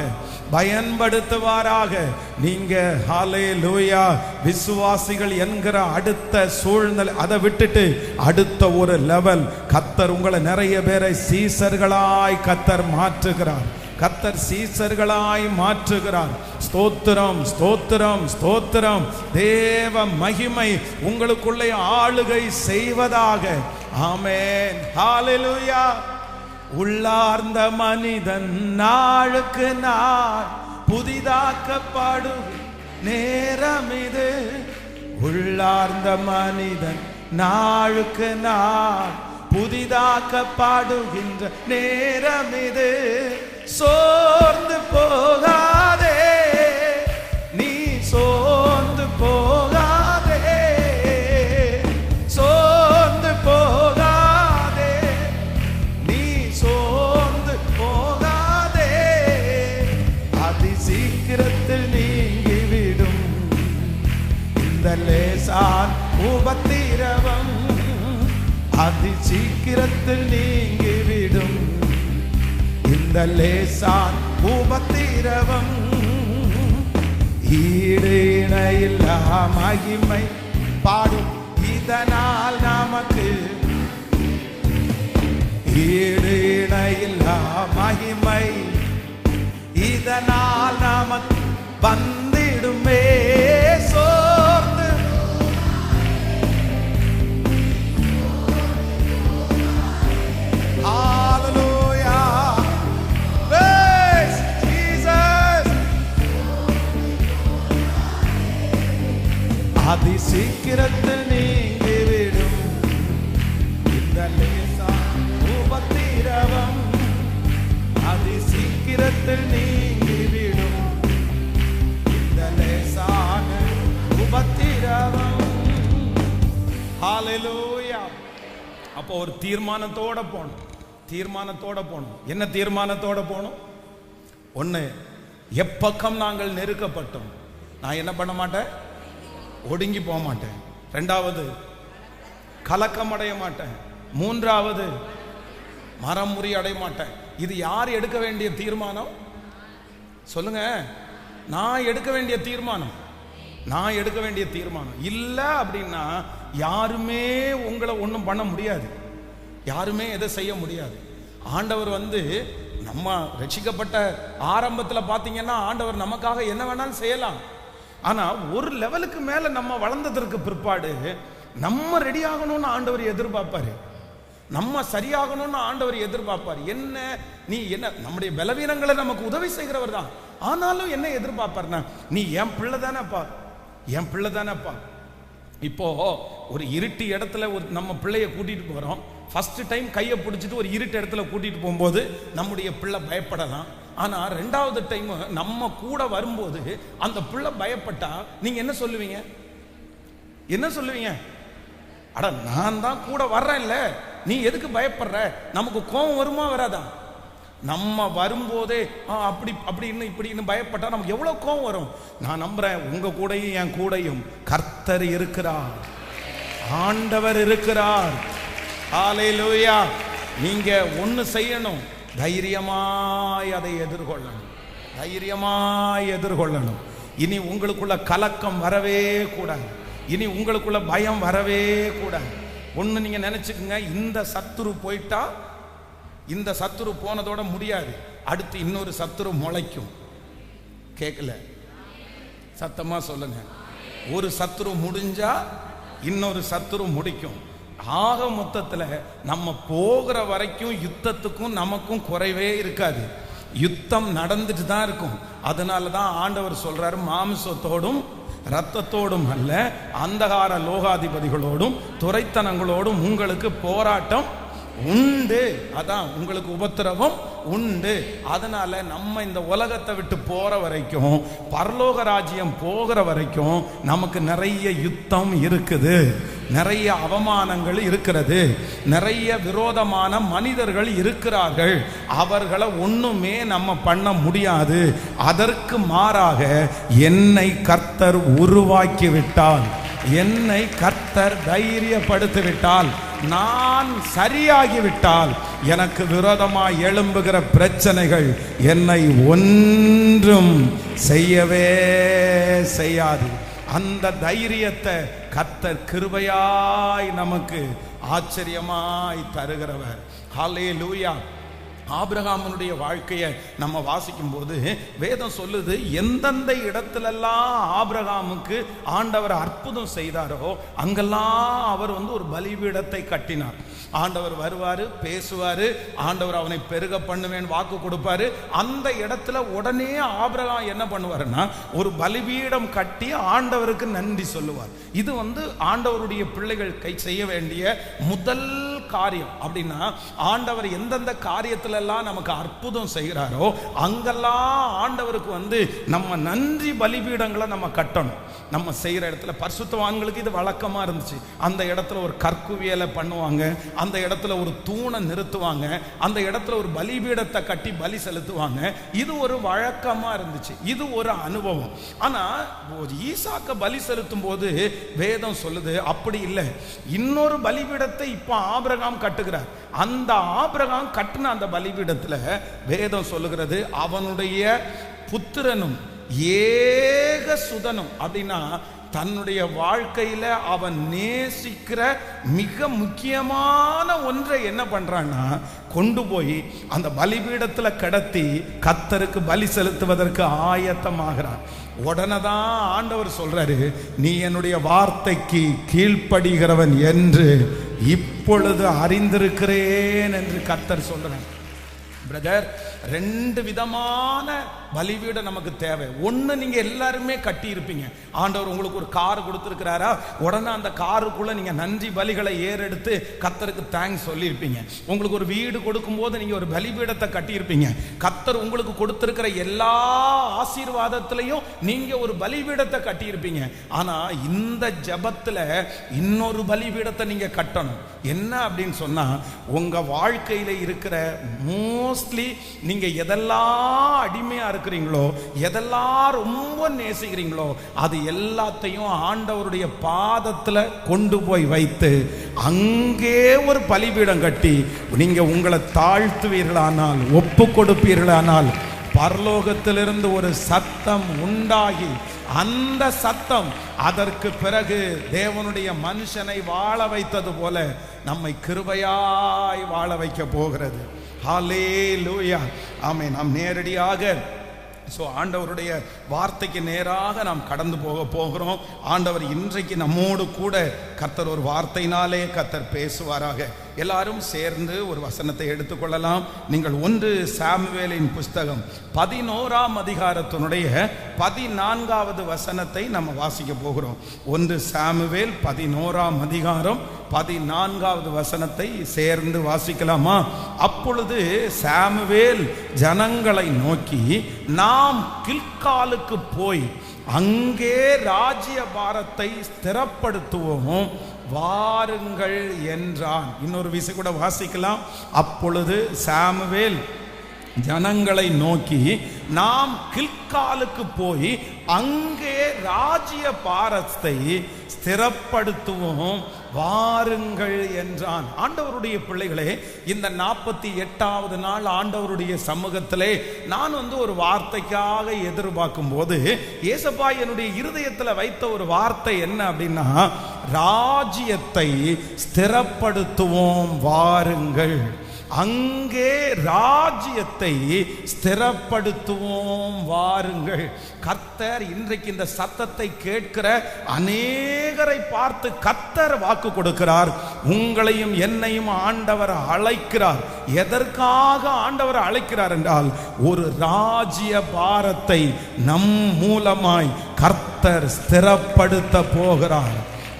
நீங்க ஹல்லேலூயா விசுவாசிகள் என்கிற அடுத்த சூழ்நிலை அதை விட்டுட்டு அடுத்த ஒரு லெவல் கர்த்தர் உங்களை நிறைய பேரை சீசர்களாய் கர்த்தர் மாற்றுகிறார். கர்த்தர் சீசர்களாய் மாற்றுகிறார். ஸ்தோத்திரம், ஸ்தோத்திரம், ஸ்தோத்திரம். தேவ மகிமை உங்களுக்குள்ளே ஆளுகை செய்வதாக. ஆமென், ஹல்லேலூயா. உள்ளார்ந்த மனிதன் நாளுக்கு நாள் புதிதாக்கப்படும் நேரம் இது. உள்ளார்ந்த மனிதன் நாளுக்கு நாள் புதிதாக்கப்படுகின்ற நேரம் இது. சோர்ந்து போகாதே, நீ சோர்ந்து போகாதே, சோர்ந்து போகாதே, நீ சோர்ந்து போகாதே. அதி சீக்கிரத்தில் நீங்கிவிடும் இந்த லேசான் உபத்திரவம். அதி சீக்கிரத்தில் நீங்கிவிடும் இந்த லேசான் உபத்திரவம். ஈடு இணையில்லா மகிமை பாடும் இதனால் நமக்கு. ஈடு இணையில்லா மகிமை இதனால் நமக்கு வந்திடுமே. சோர்ந்து அதி சீக்கிரத்தில் நீங்கிவிடும் இந்த லேசான் உபத்திரவம். அதி சீக்கிரத்தில் நீங்கிவிடும் இந்த லேசான உபத்திரவம். ஹல்லேலூயா. அப்போ ஒரு தீர்மானத்தோட போகணும். தீர்மானத்தோட போகணும். என்ன தீர்மானத்தோட போகணும்? ஒன்று, எப்பக்கம் நாங்கள் நெருக்கப்பட்டோம், நான் என்ன பண்ண மாட்டேன், ஒடுங்கி போக மாட்டேன். ரெண்டாவது, கலக்கம் அடைய மாட்டேன். மூன்றாவது, மரம் முறி அடைய மாட்டேன். இது யார் எடுக்க வேண்டிய தீர்மானம் சொல்லுங்க? நான் எடுக்க வேண்டிய தீர்மானம். நான் எடுக்க வேண்டிய தீர்மானம். இல்லை அப்படின்னா யாருமே உங்களை ஒன்றும் பண்ண முடியாது. யாருமே எதை செய்ய முடியாது. ஆண்டவர் நம்ம ரட்சிக்கப்பட்ட ஆரம்பத்தில் பார்த்தீங்கன்னா ஆண்டவர் நமக்காக என்ன வேணாலும் செய்யலாம். ஆனால் ஒரு லெவலுக்கு மேலே நம்ம வளர்ந்ததற்கு பிற்பாடு நம்ம ரெடி ஆகணும்னு ஆண்டவர் எதிர்பார்ப்பாரு. நம்ம சரியாகணும்னு ஆண்டவர் எதிர்பார்ப்பார். என்ன நீ என்ன நம்முடைய பலவீனங்களை நமக்கு உதவி செய்கிறவர் தான். ஆனாலும் என்ன எதிர்பார்ப்பார்னா, நீ என் பிள்ளை தானேப்பா, என் பிள்ளை தானேப்பா, இப்போ ஒரு இருட்டு இடத்துல ஒரு நம்ம பிள்ளைய கூட்டிட்டு போறோம். ஃபர்ஸ்ட் டைம் கையை பிடிச்சிட்டு ஒரு இருட்டு இடத்துல கூட்டிட்டு போகும்போது நம்முடைய பிள்ளை பயப்படலாம். ஆனா ரெண்டாவது டைம் நம்ம கூட வரும்போது அந்த பிள்ளை பயப்பட்டா நீங்க என்ன சொல்லுவீங்க? என்ன சொல்லுவீங்க? அட நான் தான் கூட வர்றேன், இல்ல நீ எதுக்கு பயப்படுற? நமக்கு கோபம் வருமா வராதா? நம்ம வரும்போதே அப்படி அப்படின்னு இப்படின்னு பயப்பட்டா நமக்கு எவ்வளவு கோபம் வரும். நான் நம்புறேன் உங்க கூடயும் என் கூடயும் கர்த்தர் இருக்கிறார், ஆண்டவர் இருக்கிறார். ஹல்லேலூயா. நீங்க ஒண்ணு செய்யணும், தைரியமாய் அதை எதிர்கொள்ளணும், தைரியமாய் எதிர்கொள்ளணும். இனி உங்களுக்குள்ள கலக்கம் வரவே கூடாது, இனி உங்களுக்குள்ள பயம் வரவே கூடாது. ஒண்ணு நீங்க நினைச்சுக்குங்க, இந்த சத்துரு போயிட்டா, இந்த சத்துரு போனதோட முடியாது, அடுத்து இன்னொரு சத்துரு முளைக்கும். கேட்கல? சத்தமா சொல்லுங்க. ஒரு சத்துரு முடிஞ்சா இன்னொரு சத்துரு முடிக்கும். ஆக மொத்தத்துல நம்ம போகிற வரைக்கும் யுத்தத்துக்கும் நமக்கும் குறைவே இருக்காது. யுத்தம் நடந்துட்டு தான் இருக்கும். அதனாலதான் ஆண்டவர் சொல்றாரு, மாமிசத்தோடும் இரத்தத்தோடும் அல்ல, அந்தகார லோகாதிபதிகளோடும் துரைத்தனங்களோடும் உங்களுக்கு போராட்டம் உண்டு. அதான் உங்களுக்கு உபத்திரவம் உண்டு. அதனால நம்ம இந்த உலகத்தை விட்டு போற வரைக்கும், பரலோக ராஜ்யம் போகிற வரைக்கும் நமக்கு நிறைய யுத்தம் இருக்குது, நிறைய அவமானங்கள் இருக்கிறது, நிறைய விரோதமான மனிதர்கள் இருக்கிறார்கள். அவர்களை ஒண்ணுமே நம்ம பண்ண முடியாது. அதற்கு மாறாக என்னை கர்த்தர் உருவாக்கி விட்டால், என்னை கர்த்தர் தைரியப்படுத்திவிட்டால், நான் சரியாகிவிட்டால், எனக்கு விரோதமாய் எழும்புகிற பிரச்சனைகள் என்னை ஒன்றும் செய்யவே செய்யாது. அந்த தைரியத்தை கர்த்தர் கிருபையாய் நமக்கு ஆச்சரியமாய் தருகிறவர். ஹல்லேலூயா. ஆபிரகாமனுடைய வாழ்க்கையை நம்ம வாசிக்கும் போது வேதம் சொல்லுது, எந்தெந்த இடத்துலெல்லாம் ஆபிரகாமுக்கு ஆண்டவர் அற்புதம் செய்தாரோ அங்கெல்லாம் அவர் ஒரு பலிபீடத்தை கட்டினார். ஆண்டவர் வருவாரு, பேசுவாரு, ஆண்டவர் அவனை பெருக பண்ணுவேன் வாக்கு கொடுப்பாரு. அந்த இடத்துல உடனே ஆபிரகாம் என்ன பண்ணுவாருன்னா ஒரு பலிபீடம் கட்டி ஆண்டவருக்கு நன்றி சொல்லுவார். இது ஆண்டவருடைய பிள்ளைகள் செய்ய வேண்டிய முதல் காரியம். அப்படின்னா ஆண்டவர் எந்தெந்த காரியத்துல எல்லாம் நமக்கு அற்புதம் செய்கிறாரோ அங்கெல்லாம் ஆண்டவருக்கு நம்ம நன்றி பலிபீடங்களை நம்ம கட்டணும். நம்ம செய்யற இடத்துல பரிசுத்தவான்களுக்கு இது வழக்கமா இருந்துச்சு. அந்த இடத்துல ஒரு கற்குவியலை பண்ணுவாங்க, அந்த இடத்துல ஒரு தூணை நிறுத்துவாங்க, அந்த இடத்துல ஒரு பலிபீடத்தை கட்டி பலி செலுத்துவாங்க. இது ஒரு வழக்கமா இருந்துச்சு, இது ஒரு அனுபவம். ஆனா ஈசாக்க பலி செலுத்தும் போது வேதம் சொல்லுது அப்படி இல்லை. இன்னொரு பலிபீடத்தை இப்ப ஆபிரகாம் கட்டுகிறார். அந்த ஆபிரகாம் கட்டின அந்த பலிபீடத்துல வேதம் சொல்லுகிறது, அவனுடைய புத்திரனும் ஏக சுதனும். அப்படின்னா தன்னுடைய வாழ்க்கையில அவன் நேசிக்கிற மிக முக்கியமான ஒன்றை என்ன பண்றான்னா கொண்டு போய் அந்த பலிபீடத்துல கடத்தி கர்த்தருக்கு பலி செலுத்துவதற்கு ஆயத்தமாகிறான். உடனே தான் ஆண்டவர் சொல்றாரு, நீ என்னுடைய வார்த்தைக்கு கீழ்ப்படுகிறவன் என்று இப்பொழுது அறிந்திருக்கிறேன் என்று கர்த்தர் சொல்றேன். பிரதர், ரெண்டு விதமான பலிபீடம் நமக்கு தேவை. ஒன்று, நீங்க எல்லாருமே கட்டி இருப்பீங்க. ஆண்டவர் உங்களுக்கு ஒரு கார் கொடுத்துருக்கிறாரா, உடனே அந்த காருக்குள்ள நீங்க நன்றி பலிகளை ஏறெடுத்து கர்த்தருக்கு தேங்க்ஸ் சொல்லியிருப்பீங்க. உங்களுக்கு ஒரு வீடு கொடுக்கும் போது நீங்க ஒரு பலிபீடத்தை கட்டியிருப்பீங்க. கர்த்தர் உங்களுக்கு கொடுத்திருக்கிற எல்லா ஆசீர்வாதத்திலையும் நீங்க ஒரு பலிபீடத்தை கட்டியிருப்பீங்க. ஆனா இந்த ஜெபத்துல இன்னொரு பலிபீடத்தை நீங்க கட்டணும். என்ன அப்படின்னு சொன்னா, உங்க வாழ்க்கையில இருக்கிற மோஸ்ட்லி நீங்க எதெல்லாம் அடிமையா இருக்கிறீங்களோ, எதெல்லாம் ரொம்ப நேசிக்கிறீங்களோ, அது எல்லாத்தையும் ஆண்டவருடைய பாதத்துல கொண்டு போய் வைத்து அங்கே ஒரு பலிபீடம் கட்டி நீங்க உங்களை தாழ்த்துவீர்களானால், ஒப்பு கொடுப்பீர்களானால், பரலோகத்திலிருந்து ஒரு சத்தம் உண்டாகி அந்த சத்தம் அதற்கு பிறகு தேவனுடைய மனுஷனை வாழ வைத்தது போல நம்மை கிருபையாய் வாழ வைக்க போகிறது. ஹல்லேலூயா. ஆமென். நாம் நேரடியாக ஆண்டவருடைய வார்த்தைக்கு நேராக நாம் கடந்து போகிறோம். ஆண்டவர் இன்றைக்கு நம்மோடு கூட கர்த்தர் ஒரு வார்த்தையினாலே கர்த்தர் பேசுவாராக. எல்லாரும் சேர்ந்து ஒரு வசனத்தை எடுத்துக்கொள்ளலாம். நீங்கள் 1 சாமுவேலின் புஸ்தகம் 11ஆம் அதிகாரத்தினுடைய 14வது வசனத்தை நம்ம வாசிக்க போகிறோம். 1 சாமுவேல் 11ஆம் அதிகாரம் 14வது வசனத்தை சேர்ந்து வாசிக்கலாமா? அப்பொழுது சாமுவேல் ஜனங்களை நோக்கி, நாம் கில்காலுக்கு போய் அங்கே ராஜ்ய பாரத்தை ஸ்திரப்படுத்துவோம், வாருங்கள் என்றான். இன்னொரு விஷயம் கூட வாசிக்கலாம். அப்பொழுது சாமுவேல் ஜனங்களை நோக்கி, நாம் கில்காலுக்கு போய் அங்கே ராஜ்ய பாரத்தை ஸ்திரப்படுத்துவோம், வாருங்கள் என்றான். ஆண்டவருடைய பிள்ளைகளே, இந்த 48வது நாள் ஆண்டவருடைய சமூகத்திலே நான் ஒரு வார்த்தைக்காக எதிர்பார்க்கும் போது ஏசப்பா என்னுடைய இருதயத்தில் வைத்த ஒரு வார்த்தை என்ன அப்படின்னா, ராஜ்யத்தை ஸ்திரப்படுத்துவோம், வாருங்கள். அங்கே ராஜ்யத்தை ஸ்திரப்படுத்துவோம், வாருங்கள். கர்த்தர் இன்றைக்கு இந்த சத்தத்தை கேட்கிற அநேகரை பார்த்து கர்த்தர் வாக்கு கொடுக்கிறார். உங்களையும் என்னையும் ஆண்டவர் அழைக்கிறார். எதற்காக ஆண்டவர் அழைக்கிறார் என்றால், ஒரு ராஜ்ய பாரத்தை நம் மூலமாய் கர்த்தர் ஸ்திரப்படுத்த போகிறார்.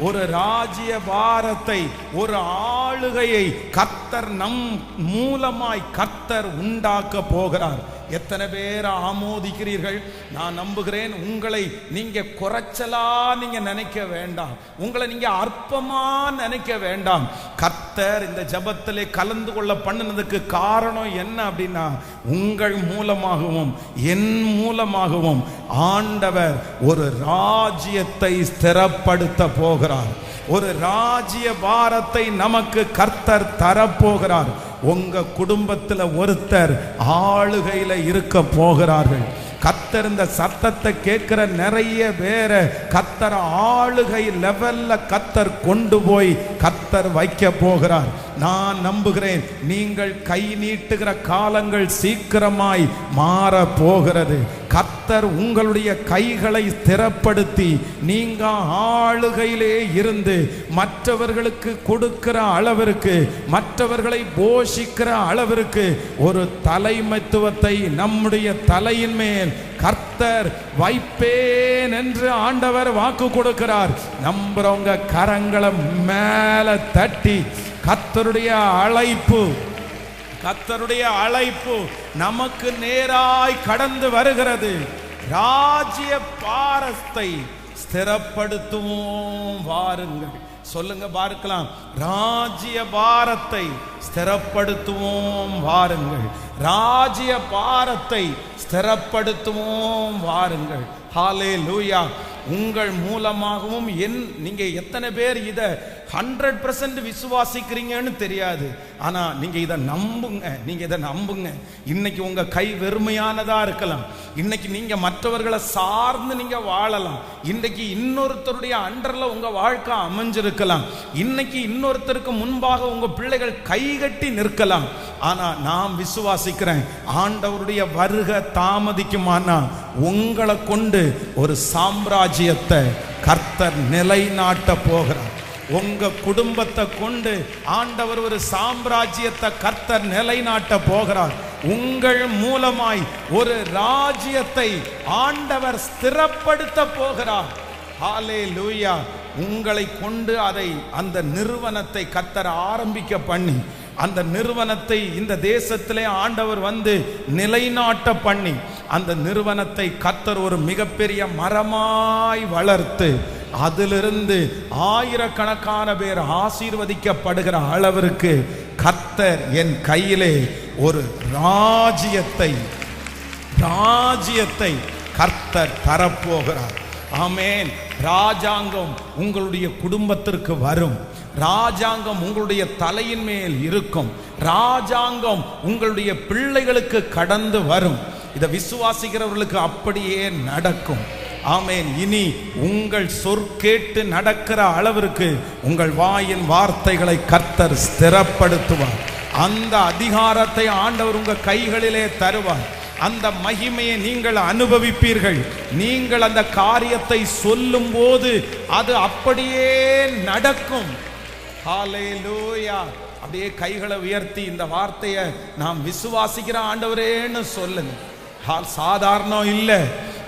ஒரு ராஜ்ய பாரத்தை, ஒரு ஆளுகையை கர்த்தர் நம் மூலமாய் கர்த்தர் உண்டாக்க போகிறார். எத்தனை பேர் ஆமோதிக்கிறீர்கள்? நான் நம்புகிறேன். உங்களை நீங்க குறைச்சலா நீங்க நினைக்க வேண்டாம், உங்களை நீங்க அற்பமா நினைக்க வேண்டாம். கர்த்தர் இந்த ஜெபத்திலே கலந்து கொள்ள பண்ணினதுக்கு காரணம் என்ன அப்படின்னா, உங்கள் மூலமாகவும் என் மூலமாகவும் ஆண்டவர் ஒரு ராஜ்யத்தை ஸ்திரப்படுத்த போகிறார். ஒரு ராஜ்ய பாரத்தை நமக்கு கர்த்தர் தரப்போகிறார். உங்க குடும்பத்தில் ஒருத்தர் ஆளுகையில இருக்க போகிறார்கள். கர்த்தர் இந்த சத்தத்தை கேட்கிற நிறைய பேரை கர்த்தர் ஆளுகை லெவல்ல கர்த்தர் கொண்டு போய் கர்த்தர் வைக்க போகிறார். நான் நம்புகிறேன், நீங்கள் கை நீட்டுகிற காலங்கள் சீக்கிரமாய் மாற போகிறது. கர்த்தர் உங்களுடைய கைகளை ஸ்திரப்படுத்தி நீங்க ஆளுகையிலே இருந்து மற்றவர்களுக்கு கொடுக்கிற அளவிற்கு, மற்றவர்களை போஷிக்கிற அளவிற்கு ஒரு தலைமைத்துவத்தை நம்முடைய தலையின் மேல் கர்த்தர் வைப்பேன் என்று ஆண்டவர் வாக்கு கொடுக்கிறார். நம்புறவங்க கரங்களை மேல தட்டி, கர்த்தருடைய அழைப்பு, கர்த்தருடைய அழைப்பு நமக்கு நேராய் கடந்து வருகிறது. ராஜ்ய பாரத்தை ஸ்திரப்படுத்துவோம், வாருங்கள். சொல்லுங்க பார்க்கலாம். ராஜ்ய பாரத்தை ஸ்திரப்படுத்துவோம், வாருங்கள். ராஜ்ய பாரத்தை ஸ்திரப்படுத்துவோம், வாருங்கள். ஹல்லேலூயா. உங்கள் மூலமாகவும் நீங்க எத்தனை பேர் இதை 100% விசுவாசிக்கிறீங்கன்னு தெரியாது. ஆனா நீங்க இதை நம்புங்க, நீங்க இதை நம்புங்க. இன்னைக்கு உங்க கை வெறுமையானதா இருக்கலாம். இன்னைக்கு நீங்க மற்றவர்களை சார்ந்து நீங்க வாழலாம். இன்னைக்கு இன்னொருத்தருடைய அண்டர்ல உங்க வாழ்க்கை அமைஞ்சிருக்கலாம். இன்னைக்கு இன்னொருத்தருக்கு முன்பாக உங்க பிள்ளைகள் கைகட்டி நிற்கலாம். ஆனா நான் விசுவாசிக்கிறேன், ஆண்டவருடைய வருகை தாமதிக்குமானா உங்களை கொண்டு ஒரு சாம்ராஜ்யத்தை கர்த்தர் நிலைநாட்ட போகிறார். உங்க குடும்பத்தை கொண்டு ஆண்டவர் ஒரு சாம்ராஜ்யத்தை கர்த்தர் நிலைநாட்ட போகிறார். உங்கள் மூலமாய் ஒரு ராஜ்யத்தை ஆண்டவர் ஸ்திரப்படுத்த போகிறார். ஹல்லேலூயா. உங்களை கொண்டு அந்த நிறுவனத்தை கர்த்தர் ஆரம்பிக்க பண்ணி, அந்த நிறுவனத்தை இந்த தேசத்திலே ஆண்டவர் நிலைநாட்ட பண்ணி, அந்த நிறுவனத்தை கர்த்தர் ஒரு மிகப்பெரிய மரமாய் வளர்த்து அதிலிருந்து ஆயிரக்கணக்கான பேர் ஆசீர்வதிக்கப்படுகிற அளவிற்கு கர்த்தர் என் கையிலே ஒரு ராஜ்யத்தை கர்த்தர் தரப்போகிறார். ஆமென். ராஜாங்கம் உங்களுடைய குடும்பத்திற்கு வரும். ராஜாங்கம் உங்களுடைய தலையின் மேல் இருக்கும். ராஜாங்கம் உங்களுடைய பிள்ளைகளுக்கு கடந்து வரும். இதை விசுவாசிக்கிறவர்களுக்கு அப்படியே நடக்கும். ஆமென். இனி உங்கள் சொற்கேட்டு நடக்கிற அளவிற்கு உங்கள் வாயின் வார்த்தைகளை கர்த்தர் ஸ்திரப்படுத்துவார். அந்த அதிகாரத்தை ஆண்டவர் உங்க கைகளிலே தருவார். அந்த மகிமையை நீங்கள் அனுபவிப்பீர்கள். நீங்கள் அந்த காரியத்தை சொல்லும் போது அது அப்படியே நடக்கும். ஹல்லேலூயா. அப்படியே கைகளை உயர்த்தி இந்த வார்த்தையை நாம் விசுவாசிக்கிற ஆண்டவரேன்னு சொல்லுங்க. சாதாரணம் இல்லை.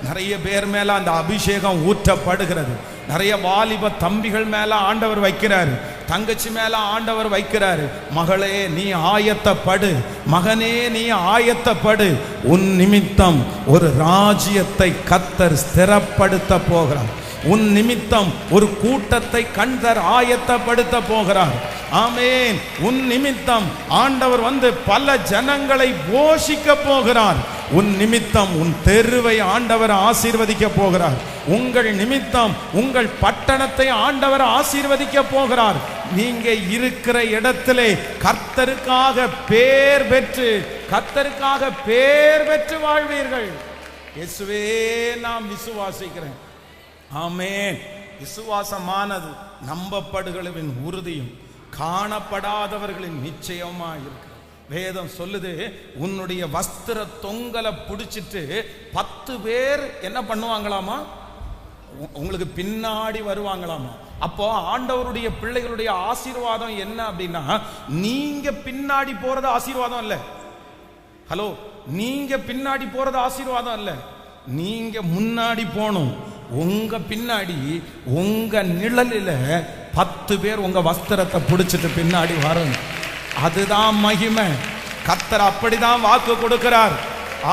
நிறைய பேர் மேல அந்த அபிஷேகம் ஊற்றப்படுகிறது. நிறைய வாலிப தம்பிகள் மேல ஆண்டவர் வைக்கிறாரு, தங்கச்சி மேல ஆண்டவர் வைக்கிறாரு. மகளே நீ ஆயத்தப்படு, மகனே நீ ஆயத்தப்படு. உன் நிமித்தம் ஒரு ராஜ்யத்தை கர்த்தர் ஸ்திரப்படுத்த போகிறார். உன் நிமித்தம் ஒரு கூட்டத்தை கர்த்தர் ஆயத்தப்படுத்த போகிறார். ஆமென். உன் நிமித்தம் ஆண்டவர் வந்து பல ஜனங்களை போஷிக்க போகிறார். உன் நிமித்தம் உன் தெருவை ஆண்டவர் ஆசீர்வதிக்க போகிறார். உங்கள் நிமித்தம் உங்கள் பட்டணத்தை ஆண்டவர் ஆசீர்வதிக்க போகிறார். நீங்க இருக்கிற இடத்திலே கர்த்தருக்காக பேர் பெற்று, கர்த்தருக்காக பேர் பெற்று வாழ்வீர்கள். இயேசுவே நாம் விசுவாசிக்கிறேன். ஆமென். விசுவாசமானது நம்பப்படுகளின் உறுதியும் காணப்படாதவர்களின் நிச்சயமா இருக்கு. வேதம் சொல்லுது, உன்னுடைய வஸ்திர தொங்கலை பிடிச்சிட்டு 10 பேர் என்ன பண்ணுவாங்களாமா? உங்களுக்கு பின்னாடி வருவாங்களாமா. அப்போ ஆண்டவருடைய பிள்ளைகளுடைய ஆசீர்வாதம் என்ன அப்படின்னா, நீங்க பின்னாடி போறது ஆசீர்வாதம் இல்ல. ஹலோ, நீங்க பின்னாடி போறது ஆசீர்வாதம் இல்ல. நீங்க முன்னாடி போகணும். உங்க பின்னாடி உங்க நிழலில 10 பேர் உங்க வஸ்திரத்தை பிடிச்சிட்டு பின்னாடி வரணும். அதுதான் மகிமை. கர்த்தர் அப்படிதான் வாக்கு கொடுக்கிறார்.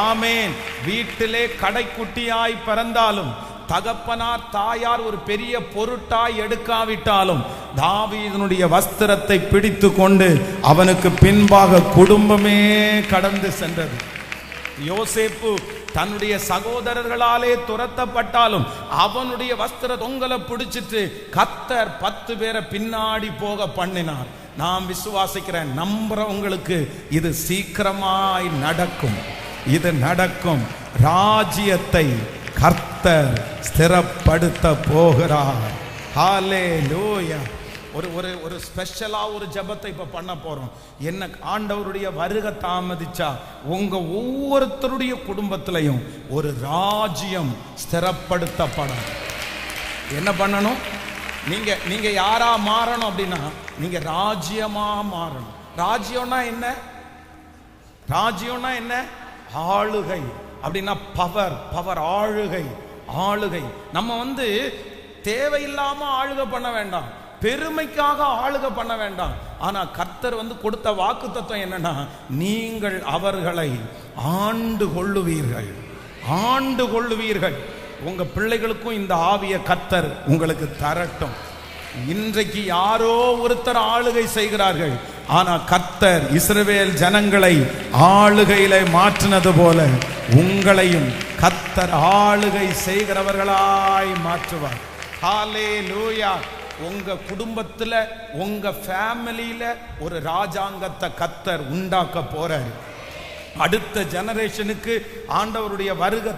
ஆமென். வீட்டிலே கடைக்குட்டியாய் பிறந்தாலும், தகப்பனார் தாயார் ஒரு பெரிய பொருட்டாய் எடுக்காவிட்டாலும், தாவீதுனுடைய வஸ்திரத்தை பிடித்து கொண்டு அவனுக்கு பின்பாக குடும்பமே கடந்து சென்றது. யோசேப்பு தன்னுடைய சகோதரர்களாலே துரத்தப்பட்டாலும் அவனுடைய வஸ்திர தொங்கலை பிடிச்சிட்டு கர்த்தர் 10 பேரை பின்னாடி போக பண்ணினார். நான் விசுவாசிக்கிறேன், நம்புறவங்களுக்கு இது சீக்கிரமாய் நடக்கும். இது நடக்கும். ராஜ்யத்தை கர்த்தர் ஸ்திரப்படுத்த போகிறார். ஹல்லேலூயா. ஒரு ஸ்பெஷலா ஒரு ஜெபத்தை இப்ப பண்ண போறோம். என்ன ஆண்டவருடைய வருகை தாமதிச்சா உங்க ஒவ்வொருத்தருடைய குடும்பத்திலையும் ஒரு ராஜ்யம் ஸ்திரப்படுத்தப்படும். என்ன பண்ணணும்? நீங்க யாரா மாறணும் அப்படின்னா, நீங்க ராஜ்யமா மாறணும். ராஜ்யம்னா என்ன? ராஜ்யம்னா என்ன? ஆளுகை அப்படின்னா பவர், ஆளுகை. நம்ம தேவையில்லாம ஆளுகை பண்ண வேண்டாம், பெருமைக்காக ஆளுகை பண்ண வேண்டாம். ஆனா கர்த்தர் கொடுத்த வாக்குத்தத்தம் என்னன்னா, நீங்கள் அவர்களை ஆண்டு கொள்ளுவீர்கள். உங்க பிள்ளைகளுக்கும் இந்த ஆவிய கர்த்தர் உங்களுக்கு தரட்டும். இன்றைக்கு யாரோ ஒருத்தர் ஆளுகை செய்கிறார்கள். ஆனா கர்த்தர் இஸ்ரவேல் ஜனங்களை ஆளுகையில மாற்றினது போல உங்களையும் கர்த்தர் ஆளுகை செய்கிறவர்களாய் மாற்றுவார். ஹல்லேலூயா. உங்க குடும்பத்துல, உங்க ஃபேமிலியில ஒரு ராஜாங்கத்தை கர்த்தர் உண்டாக்க போறார். அடுத்த ஜெனரேஷனுக்கு ஆண்டவருடைய வருகை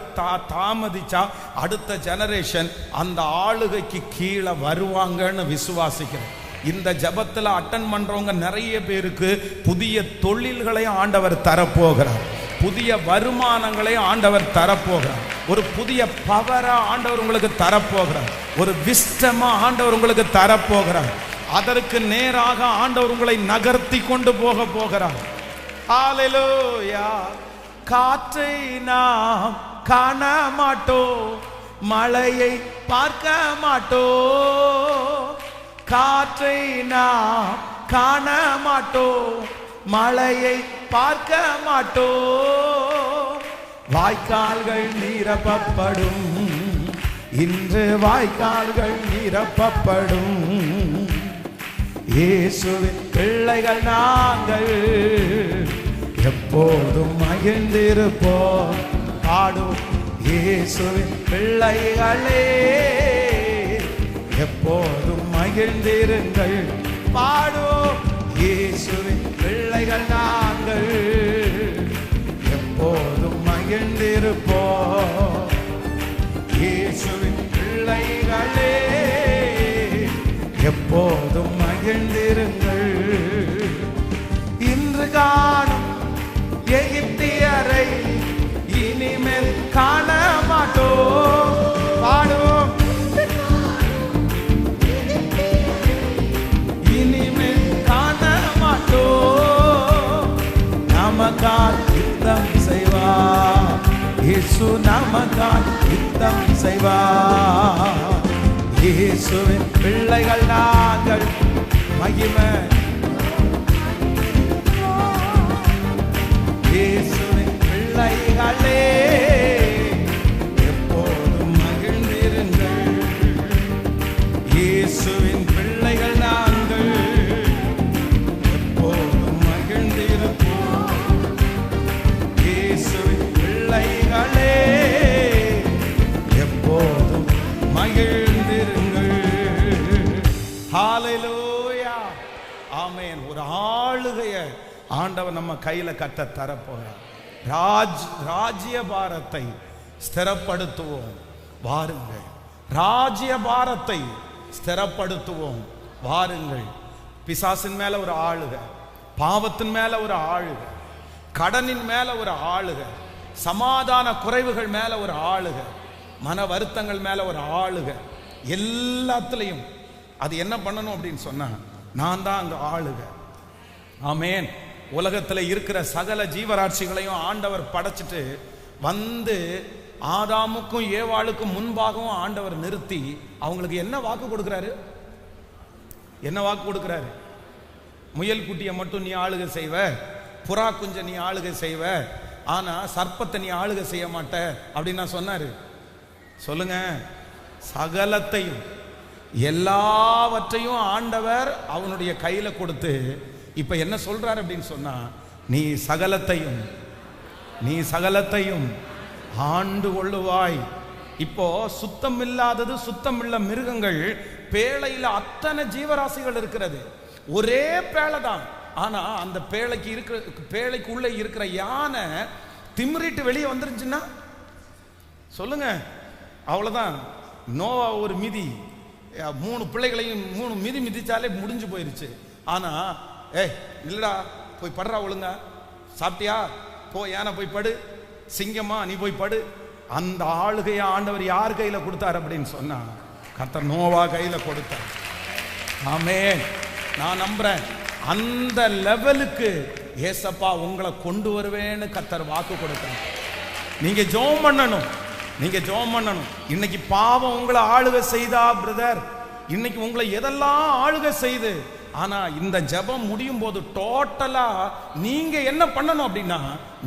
தாமதிச்சா அடுத்த ஜெனரேஷன் அந்த ஆளுகைக்கு கீழே வருவாங்கன்னு விசுவாசிக்கிறேன். இந்த ஜெபத்தில் அட்டன் பண்றவங்க நிறைய பேருக்கு புதிய தொழில்களை ஆண்டவர் தரப்போகிறார். புதிய வருமானங்களை ஆண்டவர் தரப்போகிறார். ஒரு புதிய பவரா ஆண்டவர் உங்களுக்கு தரப்போகிறார். ஒரு விஸ்டமா ஆண்டவர் உங்களுக்கு தரப்போகிறார். அதற்கு நேராக ஆண்டவர் உங்களை நகர்த்தி கொண்டு போகிறார். ஹல்லேலூயா. காற்றை நாம் காண மாட்டோம், மழையை பார்க்க மாட்டோம். காற்றை நாம் காண மாட்டோம், மழையை பார்க்க மாட்டோம். வாய்க்கால்கள் நிரப்பப்படும், இன்று வாய்க்கால்கள் நிரப்பப்படும். இயேசுவின் பிள்ளைகள் நாங்கள் எப்போதும் மகிழ்ந்திருப்போம். பாடும் இயேசுவின் பிள்ளைகளே, எப்போதும் மகிழ்ந்திருங்கள். பாடும் இயேசுவின் பிள்ளைகள் நாங்கள் எப்போதும் மகிழ்ந்திருப்போம். இயேசுவின் பிள்ளைகளே, எப்போதும் மகிழ்ந்திருங்கள். இன்று காணும் எகிப்தியரை காண மாட்டோம். பாடுவோம். இனிமேல் காண மாட்டோம். நமக்காய் யுத்தம் செய்வார் இயேசு, நமக்காய் யுத்தம் செய்வார். இயேசுவின் பிள்ளைகள் நாங்கள், மகிமை இயேசுவின் பிள்ளைகளே, எப்போதும் மகிழ்ந்திருங்கள். இயேசுவின் பிள்ளைகள் நாங்கள், எப்போதும் மகிழ்ந்திருப்போம். இயேசுவின் பிள்ளைகளே, எப்போதும் மகிழ்ந்திருங்கள். ஹல்லேலூயா, ஆமென். ஒரு ஆளுகைய ஆண்டவர் நம்ம கையில கட்ட தரப்போகிறார். ராஜ்ய பாரத்தை ஸ்திரப்படுத்துவோம் வாருங்கள். ராஜ்ய பாரத்தை ஸ்திரப்படுத்துவோம் வாருங்கள். பிசாசின் மேல ஒரு ஆளுகை, பாவத்தின் மேல ஒரு ஆளுகை, கடனின் மேல ஒரு ஆளுகை, சமாதான குறைவுகள் மேல ஒரு ஆளுகை, மன வருத்தங்கள் மேல ஒரு ஆளுகை, எல்லாத்துலயும் அது என்ன பண்ணணும் அப்படின்னு சொன்னா, நான் தான் அங்க ஆளுகை. ஆமென். உலகத்தில் இருக்கிற சகல ஜீவராட்சிகளையும் ஆண்டவர் படைச்சிட்டு வந்து ஆதாமுக்கும் ஏவாளுக்கும் முன்பாகவும் ஆண்டவர் நிறுத்தி அவங்களுக்கு என்ன வாக்கு கொடுக்கிறாரு? என்ன வாக்கு கொடுக்கிறாரு? முயல் குட்டியை மட்டும் நீ ஆளுகை செய்வ, புறா குஞ்ச நீ ஆளுகை செய்வ, ஆனா சர்ப்பத்தை நீ ஆளுகை செய்ய மாட்ட அப்படின்னு நான் சொன்னாரு. சொல்லுங்க. சகலத்தையும் எல்லாவற்றையும் ஆண்டவர் அவனுடைய கையில கொடுத்து இப்ப என்ன சொல்றாரு அப்படின்னு சொன்னா, நீ சகலத்தையும் ஆண்டு கொள்ளுவாய். இப்போ சுத்தம் இல்லாதது சுத்தம் இல்ல மிருகங்கள், பேழையில அத்தனை ஜீவராசிகள் இருக்கிறது. ஒரே பேழை தான். ஆனா அந்த பேழைக்குள்ள இருக்கிற யானை திமிரிட்டு வெளியே வந்துருச்சுன்னா சொல்லுங்க, அவ்வளவுதான். நோவா ஒரு மிதி, 3 பிள்ளைகளையும் 3 மிதி மிதிச்சாலே முடிஞ்சு போயிருச்சு. ஆனா இல்லடா, போய் படுறா, ஒழுங்கா சாப்பிட்டியா, போ யானை போய் படு, சிங்கமா நீ போய் படு. அந்த ஆளுகையை ஆண்டவர் யார் கையில கொடுத்தார் அப்படின்னு சொன்னா, கர்த்தர் நோவா கையில கொடுத்தார். ஆமென். நான் நம்புறேன் அந்த லெவலுக்கு ஏசப்பா உங்களை கொண்டு வருவேன்னு கர்த்தர் வாக்கு கொடுத்தார். நீங்க ஜெபம் பண்ணணும், நீங்க ஜெபம் பண்ணணும். இன்னைக்கு பாவம் உங்களை ஆளுகை செய்தா பிரதர், இன்னைக்கு உங்களை எதெல்லாம் ஆளுகை செய்து, ஆனா இந்த ஜெபம் முடியும் போது டோட்டலா நீங்க என்ன பண்ணணும் அப்படின்னா,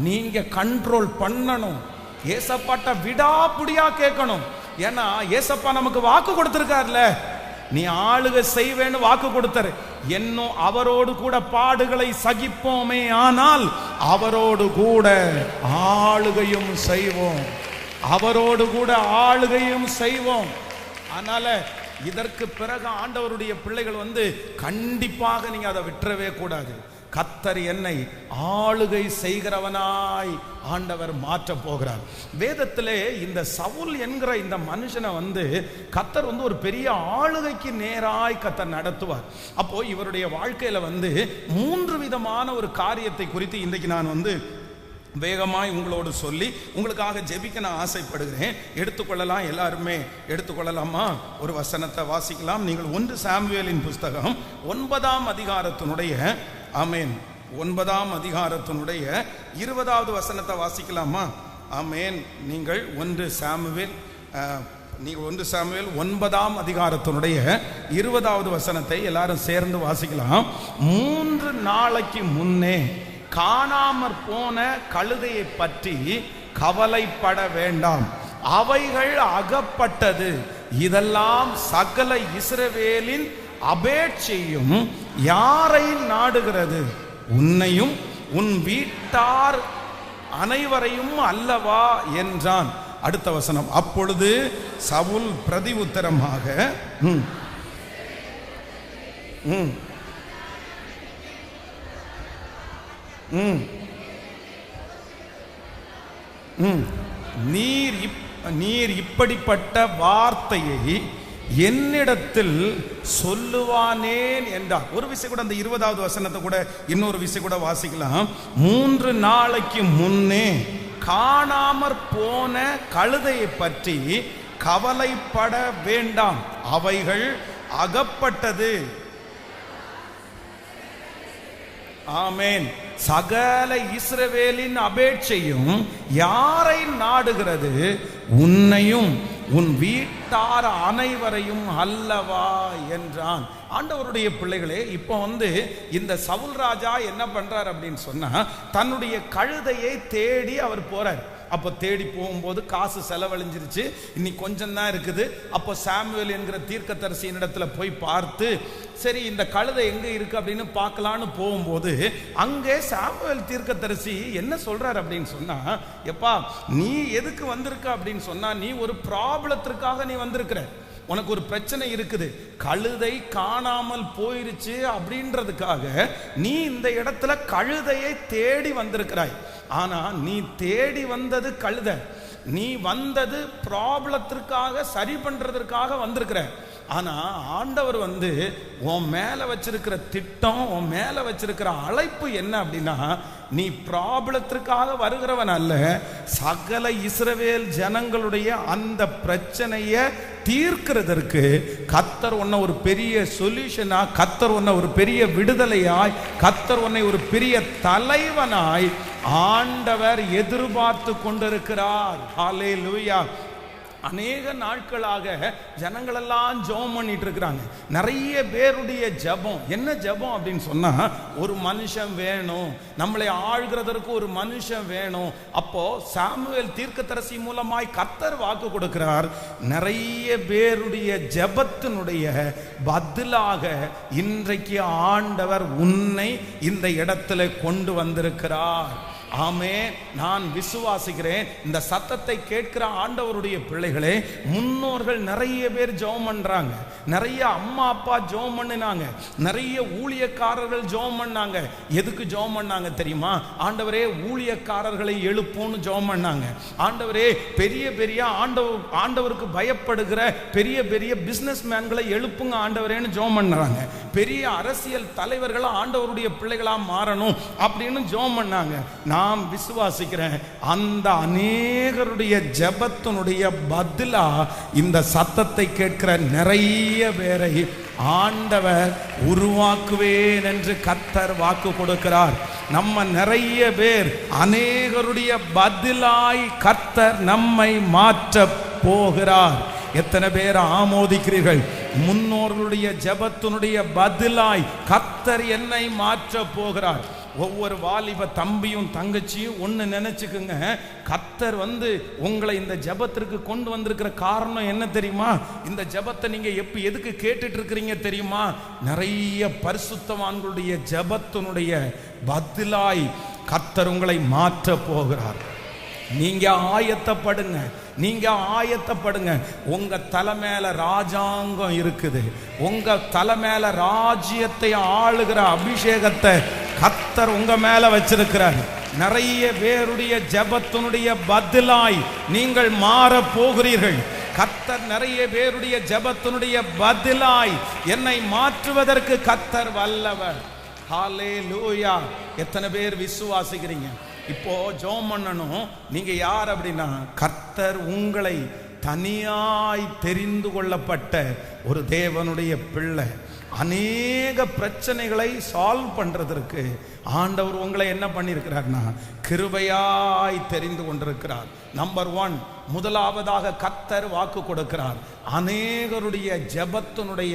நீங்க கண்ட்ரோல் பண்ணணும். ஏசப்பாட்ட விடாப்புடியா கேட்கணும். ஏன்னா ஏசப்பா நமக்கு வாக்கு கொடுத்திருக்காருல, நீ ஆளுகை செய்வேன்னு வாக்கு கொடுத்தாரு. இன்னும் அவரோடு கூட பாடுகளை சகிப்போமே, ஆனால் அவரோடு கூட ஆளுகையும் செய்வோம், அவரோடு கூட ஆளுகையும் செய்வோம். அதனால இதற்கு பிறகு ஆண்டவருடைய பிள்ளைகள் கண்டிப்பாக நீங்க அதை விட்டுறவே கூடாது. கர்த்தர் என்னை ஆளுகை செய்கிறவனாய் ஆண்டவர் மாற்ற போகிறார். வேதத்திலே இந்த சவுல் என்கிற இந்த மனுஷனை கர்த்தர் ஒரு பெரிய ஆளுகைக்கு நேராய் கர்த்தர் நடத்துவார். அப்போ இவருடைய வாழ்க்கையில 3 விதமான ஒரு காரியத்தை குறித்து இன்றைக்கு நான் வேகமாய் உங்களோடு சொல்லி உங்களுக்காக ஜெபிக்க நான் ஆசைப்படுகிறேன். எடுத்துக்கொள்ளலாம், எல்லாருமே எடுத்துக்கொள்ளலாமா? ஒரு வசனத்தை வாசிக்கலாம். நீங்கள் 1 சாமுவேலின் புஸ்தகம் 9ஆம் அதிகாரத்தினுடைய, ஆமென், 9ஆம் அதிகாரத்தினுடைய 20வது வசனத்தை வாசிக்கலாமா? ஆமென். நீங்கள் 1 சாமுவேல் 9ஆம் அதிகாரத்தினுடைய 20வது வசனத்தை எல்லாரும் சேர்ந்து வாசிக்கலாம். 3 நாளைக்கு முன்னே காணாமற் போன கழுதையை பற்றி கவலைப்பட வேண்டாம், அவைகள் அகப்பட்டது. இதெல்லாம் சகல இஸ்ரவேலின் அபேட்சையும் யாரை நாடுகிறது? உன்னையும் உன் வீட்டார் அனைவரையும் அல்லவா என்றான். அடுத்த வசனம். அப்பொழுது சவுல் பிரதி உத்தரமாக நீர் இப்படிப்பட்ட வார்த்தையை என்னிடத்தில் சொல்லுவானேன் என்றார். ஒரு விஷயம் கூட அந்த 20வது வசனத்தை கூட இன்னொரு விஷயம் கூட வாசிக்கலாம். 3 நாளைக்கு முன்னே காணாமற் போன கழுதையை பற்றி கவலைப்பட வேண்டாம், அவைகள் அகப்பட்டது. ஆமென். சகல இஸ்ரவேலின் அபேட்சையும் யாரை நாடுகிறது? உன்னையும் உன் வீட்டார் அனைவரையும் அல்லவா என்றான். ஆண்டவருடைய பிள்ளைகளே, இப்போ இந்த சவுல் ராஜா என்ன பண்றார் அப்படின்னு சொன்னா, தன்னுடைய கழுதையை தேடி அவர் போறார். அப்போ தேடி போகும்போது காசு செலவழிஞ்சிருச்சு, இன்னைக்கு கொஞ்சம் தான் இருக்குது. அப்போ சாமுவேல் என்கிற தீர்க்கதரிசியின் இடத்துல போய் பார்த்து, சரி இந்த கழுதை எங்க இருக்கு அப்படின்னு பார்க்கலான்னு போகும்போது அங்கே சாமுவேல் தீர்க்கதரிசி என்ன சொல்றார் அப்படின்னு சொன்னா, எப்பா நீ எதுக்கு வந்திருக்க அப்படின்னு சொன்னா, நீ ஒரு ப்ராப்ளத்திற்காக நீ வந்திருக்கிற. உனக்கு ஒரு பிரச்சனை இருக்குது, கழுதை காணாமல் போயிருச்சு அப்படின்றதுக்காக நீ இந்த இடத்துல கழுதையை தேடி வந்திருக்கிறாய். ஆனா நீ தேடி வந்தது கழுதை, நீ வந்தது ப்ராப்ளத்திற்காக, சரி பண்றதற்காக வந்திருக்கிற. ஆனா ஆண்டவர் உன் மேல வச்சிருக்கிற திட்டம், உன் மேல வச்சிருக்கிற அழைப்பு என்ன அப்படின்னா, நீ ப்ராப்ளத்திற்காக வருகிறவன் அல்ல, சகல இஸ்ரவேல் ஜனங்களுடைய அந்த பிரச்சனையை தீர்க்கிறதற்கு கர்த்தர் உன்னை ஒரு பெரிய சொல்யூஷனா, கர்த்தர் உன்னை ஒரு பெரிய விடுதலையாய், கர்த்தர் உன்னை ஒரு பெரிய தலைவனாய் ஆண்டவர் எதிர்பார்த்து கொண்டிருக்கிறார். ஹல்லேலூயா. அநேக நாட்களாக ஜனங்களெல்லாம் ஜெபம் பண்ணிட்டு இருக்கிறாங்க. நிறைய பேருடைய ஜெபம் என்ன ஜெபம் அப்படின்னு சொன்னா, ஒரு மனுஷன் வேணும், நம்மளை ஆள்கிறதற்கு ஒரு மனுஷன் வேணும். அப்போ சாமுவேல் தீர்க்கதரிசி மூலமாய் கர்த்தர் வாக்கு கொடுக்கிறார். நிறைய பேருடைய ஜெபத்தினுடைய பதிலாக இன்றைக்கு ஆண்டவர் உன்னை இந்த இடத்துல கொண்டு வந்திருக்கிறார். ஆமென். நான் விசுவாசிக்கிறேன். இந்த சத்தத்தை கேட்கிற ஆண்டவருடைய பிள்ளைகளே, முன்னோர்கள் நிறைய பேர் ஜெபம் பண்றாங்க, நிறைய அம்மா அப்பா ஜெபம் பண்ணினாங்க, நிறைய ஊழியக்காரர்கள் ஜெபம் பண்ணாங்க. எதுக்கு ஜெபம் பண்ணாங்க தெரியுமா? ஆண்டவரே ஊழியக்காரர்களை எழுப்புன்னு ஜெபம் பண்ணாங்க. ஆண்டவரே பெரிய பெரிய ஆண்டவருக்கு பயப்படுகிற பெரிய பெரிய பிசினஸ் மேன்களை எழுப்புங்க ஆண்டவரேன்னு ஜெபம் பண்றாங்க. பெரிய அரசியல் தலைவர்கள் ஆண்டவருடைய பிள்ளைகளா மாறணும் அப்படின்னு ஜெபம் பண்ணாங்க. நான் விசுவாசிக்கிறேன், அந்த அநேகருடைய ஜெபத்தினுடைய பதிலா இந்த சத்தத்தை கேட்கிற நிறைய பேரை ஆண்டவர் உருவாக்குவேன் என்று கர்த்தர் வாக்கு கொடுக்கிறார். நம்ம நிறைய பேர் அநேகருடைய பதிலாய் கர்த்தர் நம்மை மாற்ற போகிறார். எத்தனை பேர் ஆமோதிக்கிறீர்கள்? முன்னோர்களுடைய ஜெபத்தினுடைய பதிலாய் கர்த்தர் என்னை மாற்ற போகிறார். ஒவ்வொரு வாலிப தம்பியும் தங்கச்சியும் ஒன்று நினைச்சுக்குங்க, கர்த்தர் உங்களை இந்த ஜெபத்திற்கு கொண்டு வந்திருக்கிற காரணம் என்ன தெரியுமா? இந்த ஜெபத்தை நீங்க எதுக்கு கேட்டுட்டு இருக்கிறீங்க தெரியுமா? நிறைய பரிசுத்தவான்களுடைய ஜெபத்தினுடைய பதிலாய் கர்த்தர் உங்களை மாற்ற போகிறார். நீங்க ஆயத்தப்படுங்க, நீங்க ஆயத்தப்படுங்க. உங்க தலை மேல ராஜாங்கம் இருக்குது, உங்க தலை மேல ராஜ்யத்தை ஆளுகிற அபிஷேகத்தை கர்த்தர் உங்க மேல வச்சிருக்கிறார். நிறைய பேருடைய ஜெபத்தினுடைய பதிலாய் நீங்கள் மாற போகிறீர்கள். கர்த்தர் நிறைய பேருடைய ஜெபத்தினுடைய பதிலாய் என்னை மாற்றுவதற்கு கர்த்தர் வல்லவர். ஹல்லேலூயா. எத்தனை பேர் விசுவாசிக்கிறீங்க? இப்போ ஜெபம் பண்ணணும். நீங்க யார் அப்படின்னா, கர்த்தர் உங்களை தனியாய் தெரிந்து கொள்ளப்பட்ட ஒரு தேவனுடைய பிள்ளை. அநேக பிரச்சனைகளை சால்வ் பண்றதற்கு ஆண்டவர் உங்களை என்ன பண்ணியிருக்கிறார்னா, கிருபையாய் தெரிந்து கொண்டிருக்கிறார். நம்பர் 1, முதலாவதாக கர்த்தர் வாக்கு கொடுக்கிறார், அநேகருடைய ஜெபத்தினுடைய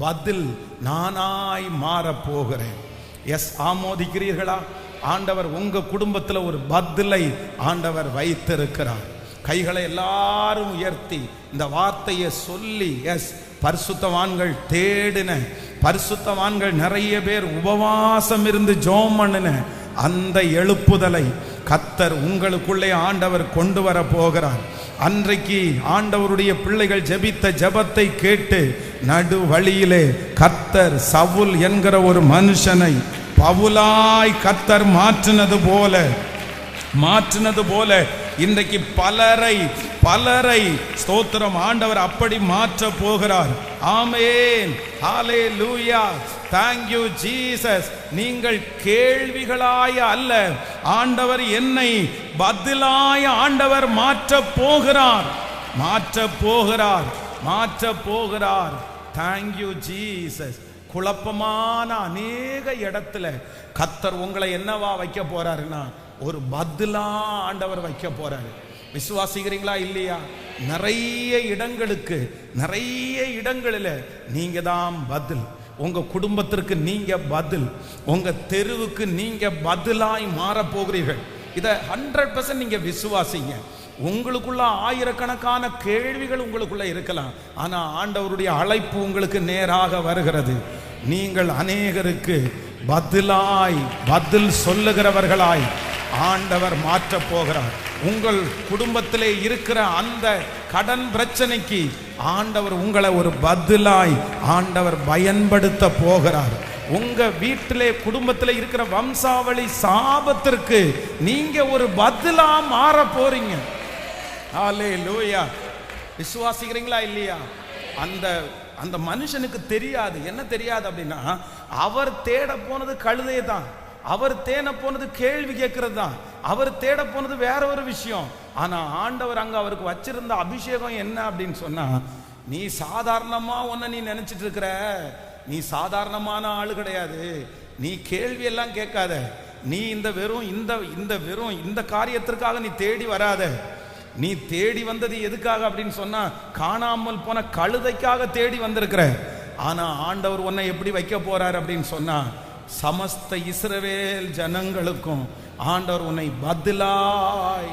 பதில் நானாய் மாற போகிறேன். எஸ், ஆமோதிக்கிறீர்களா? ஆண்டவர் உங்க குடும்பத்தில் ஒரு பதிலை ஆண்டவர் வைத்திருக்கிறார். கைகளை எல்லாரும் உயர்த்தி இந்த வார்த்தையை சொல்லி, எஸ், பரிசுத்தவான்கள் தேடின, பரிசுத்தவான்கள் நிறைய பேர் உபவாசம் இருந்து ஜெபம் பண்ணின அந்த எழுப்புதலை கர்த்தர் உங்களுக்குள்ளே ஆண்டவர் கொண்டு வர போகிறார். அன்றைக்கு ஆண்டவருடைய பிள்ளைகள் ஜெபித்த ஜெபத்தை கேட்டு நடு வழியிலே கர்த்தர் சவுல் என்கிற ஒரு மனுஷனை பவுலாய் கர்த்தர் மாற்றினது போல இன்றைக்கு பலரை ஸ்தோத்திரம் ஆண்டவர் அப்படி மாற்ற போகிறார். ஆமென். ஹல்லேலூயா. Thank you Jesus. நீங்கள் கேள்விகளாய அல்ல, ஆண்டவர் என்னை பதிலாய ஆண்டவர் மாற்ற போகிறார், மாற்ற போகிறார், மாற்ற போகிறார். Thank you Jesus. குழப்பமான அநேக இடத்துல கர்த்தர் உங்களை என்னவா வைக்க போறாருன்னா ஒரு பதிலா ஆண்டவர் வைக்க போறாரு. விசுவாசிக்கிறீங்களா இல்லையா? நிறைய இடங்களுக்கு, நிறைய இடங்களில் நீங்க தான் பதில். உங்க குடும்பத்திற்கு நீங்க பதில், உங்க தெருவுக்கு நீங்க பதிலாய் மாற போகிறீர்கள். இதை 100% நீங்க விசுவாசிங்க. உங்களுக்குள்ள ஆயிரக்கணக்கான கேள்விகள் உங்களுக்குள்ள இருக்கலாம், ஆனா ஆண்டவருடைய அழைப்பு உங்களுக்கு நேராக வருகிறது. நீங்கள் அநேகருக்கு பதிலாய் பதில் சொல்லுகிறவர்களாய் ஆண்டவர் மாற்ற போகிறார். உங்கள் குடும்பத்திலே இருக்கிற அந்த கடன் பிரச்சனைக்கு ஆண்டவர் உங்களை ஒரு பதிலாய் ஆண்டவர் பயன்படுத்த போகிறார். உங்க வீட்டிலே குடும்பத்திலே இருக்கிற வம்சாவளி சாபத்திற்கு நீங்க ஒரு பதிலா மாற போறீங்க. ஹல்லேலூயா. விசுவாசிக்கிறீங்களா இல்லையா? அந்த அந்த மனுஷனுக்கு தெரியாது, என்ன தெரியாது அப்படின்னா, அவர் தேட போனது கழுதையை தான், அவர் தேட போனது கேள்வி கேட்கறது தான், அவர் தேட போனது வேற ஒரு விஷயம். ஆனா ஆண்டவர் அங்க அவருக்கு வச்சிருந்த அபிஷேகம் என்ன அப்படின்னு சொன்னா, நீ சாதாரணமா உன்னை நீ நினைச்சிட்டு இருக்கிற, நீ சாதாரணமான ஆளு கிடையாது, நீ கேள்வி எல்லாம் கேட்காத, நீ இந்த காரியத்திற்காக நீ தேடி வராத, நீ தேடி வந்தது எதுக்காக அப்படின்னு சொன்னா காணாமல் போன கழுதைக்காக தேடி வந்திருக்கிற. ஆனா ஆண்டவர் உன்னை எப்படி வைக்க போறார் அப்படின்னு சொன்னா, சமஸ்த இஸ்ரவேல் ஜனங்களுக்கும் ஆண்டவர் உன்னை பதிலாய்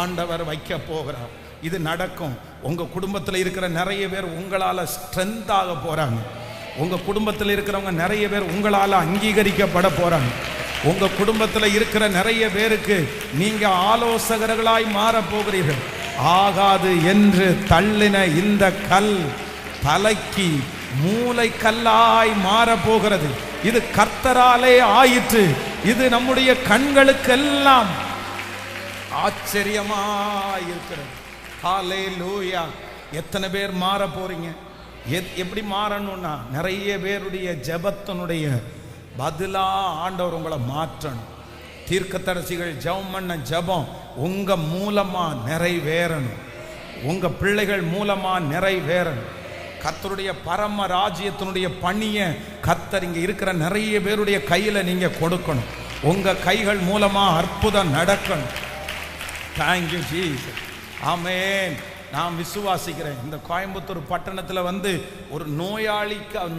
ஆண்டவர் வைக்க போகிறார். இது நடக்கும். உங்க குடும்பத்தில் இருக்கிற நிறைய பேர் உங்களால ஸ்ட்ரென்த் ஆக போறாங்க. உங்க குடும்பத்தில் இருக்கிறவங்க நிறைய பேர் உங்களால அங்கீகரிக்கப்பட போறாங்க. உங்க குடும்பத்தில் இருக்கிற நிறைய பேருக்கு நீங்க ஆலோசகர்களாய் மாற போகிறீர்கள். ஆகாது என்று தள்ளின இந்த கல் தலைக்கு மூளை கல்லாய் மாற போகிறது. இது கர்த்தராலே ஆயிற்று. இது நம்முடைய கண்களுக்கெல்லாம் ஆச்சரியமாய் இருக்கிறது. ஹல்லேலூயா. எத்தனை பேர் மாற போறீங்க? எப்படி மாறணும்னா, நிறைய பேருடைய ஜெபத்தினுடைய பதிலா ஆண்டவர் உங்களை மாற்றணும். தீர்க்கதரிசிகள் ஜெபம் பண்ண ஜெபம் உங்க மூலமா நிறைவேறணும், உங்க பிள்ளைகள் மூலமா நிறைவேறணும். கர்த்தருடைய பரம ராஜ்யத்தினுடைய பணியை கர்த்தர் இங்க இருக்கிற நிறைய பேருடைய கையில நீங்க கொடுக்கணும். உங்க கைகள் மூலமா அற்புதம் நடக்கணும். Thank you Jesus. ஆமென். நான் விசுவாசிக்கிறேன். இந்த கோயம்புத்தூர் பட்டணத்தில் ஒரு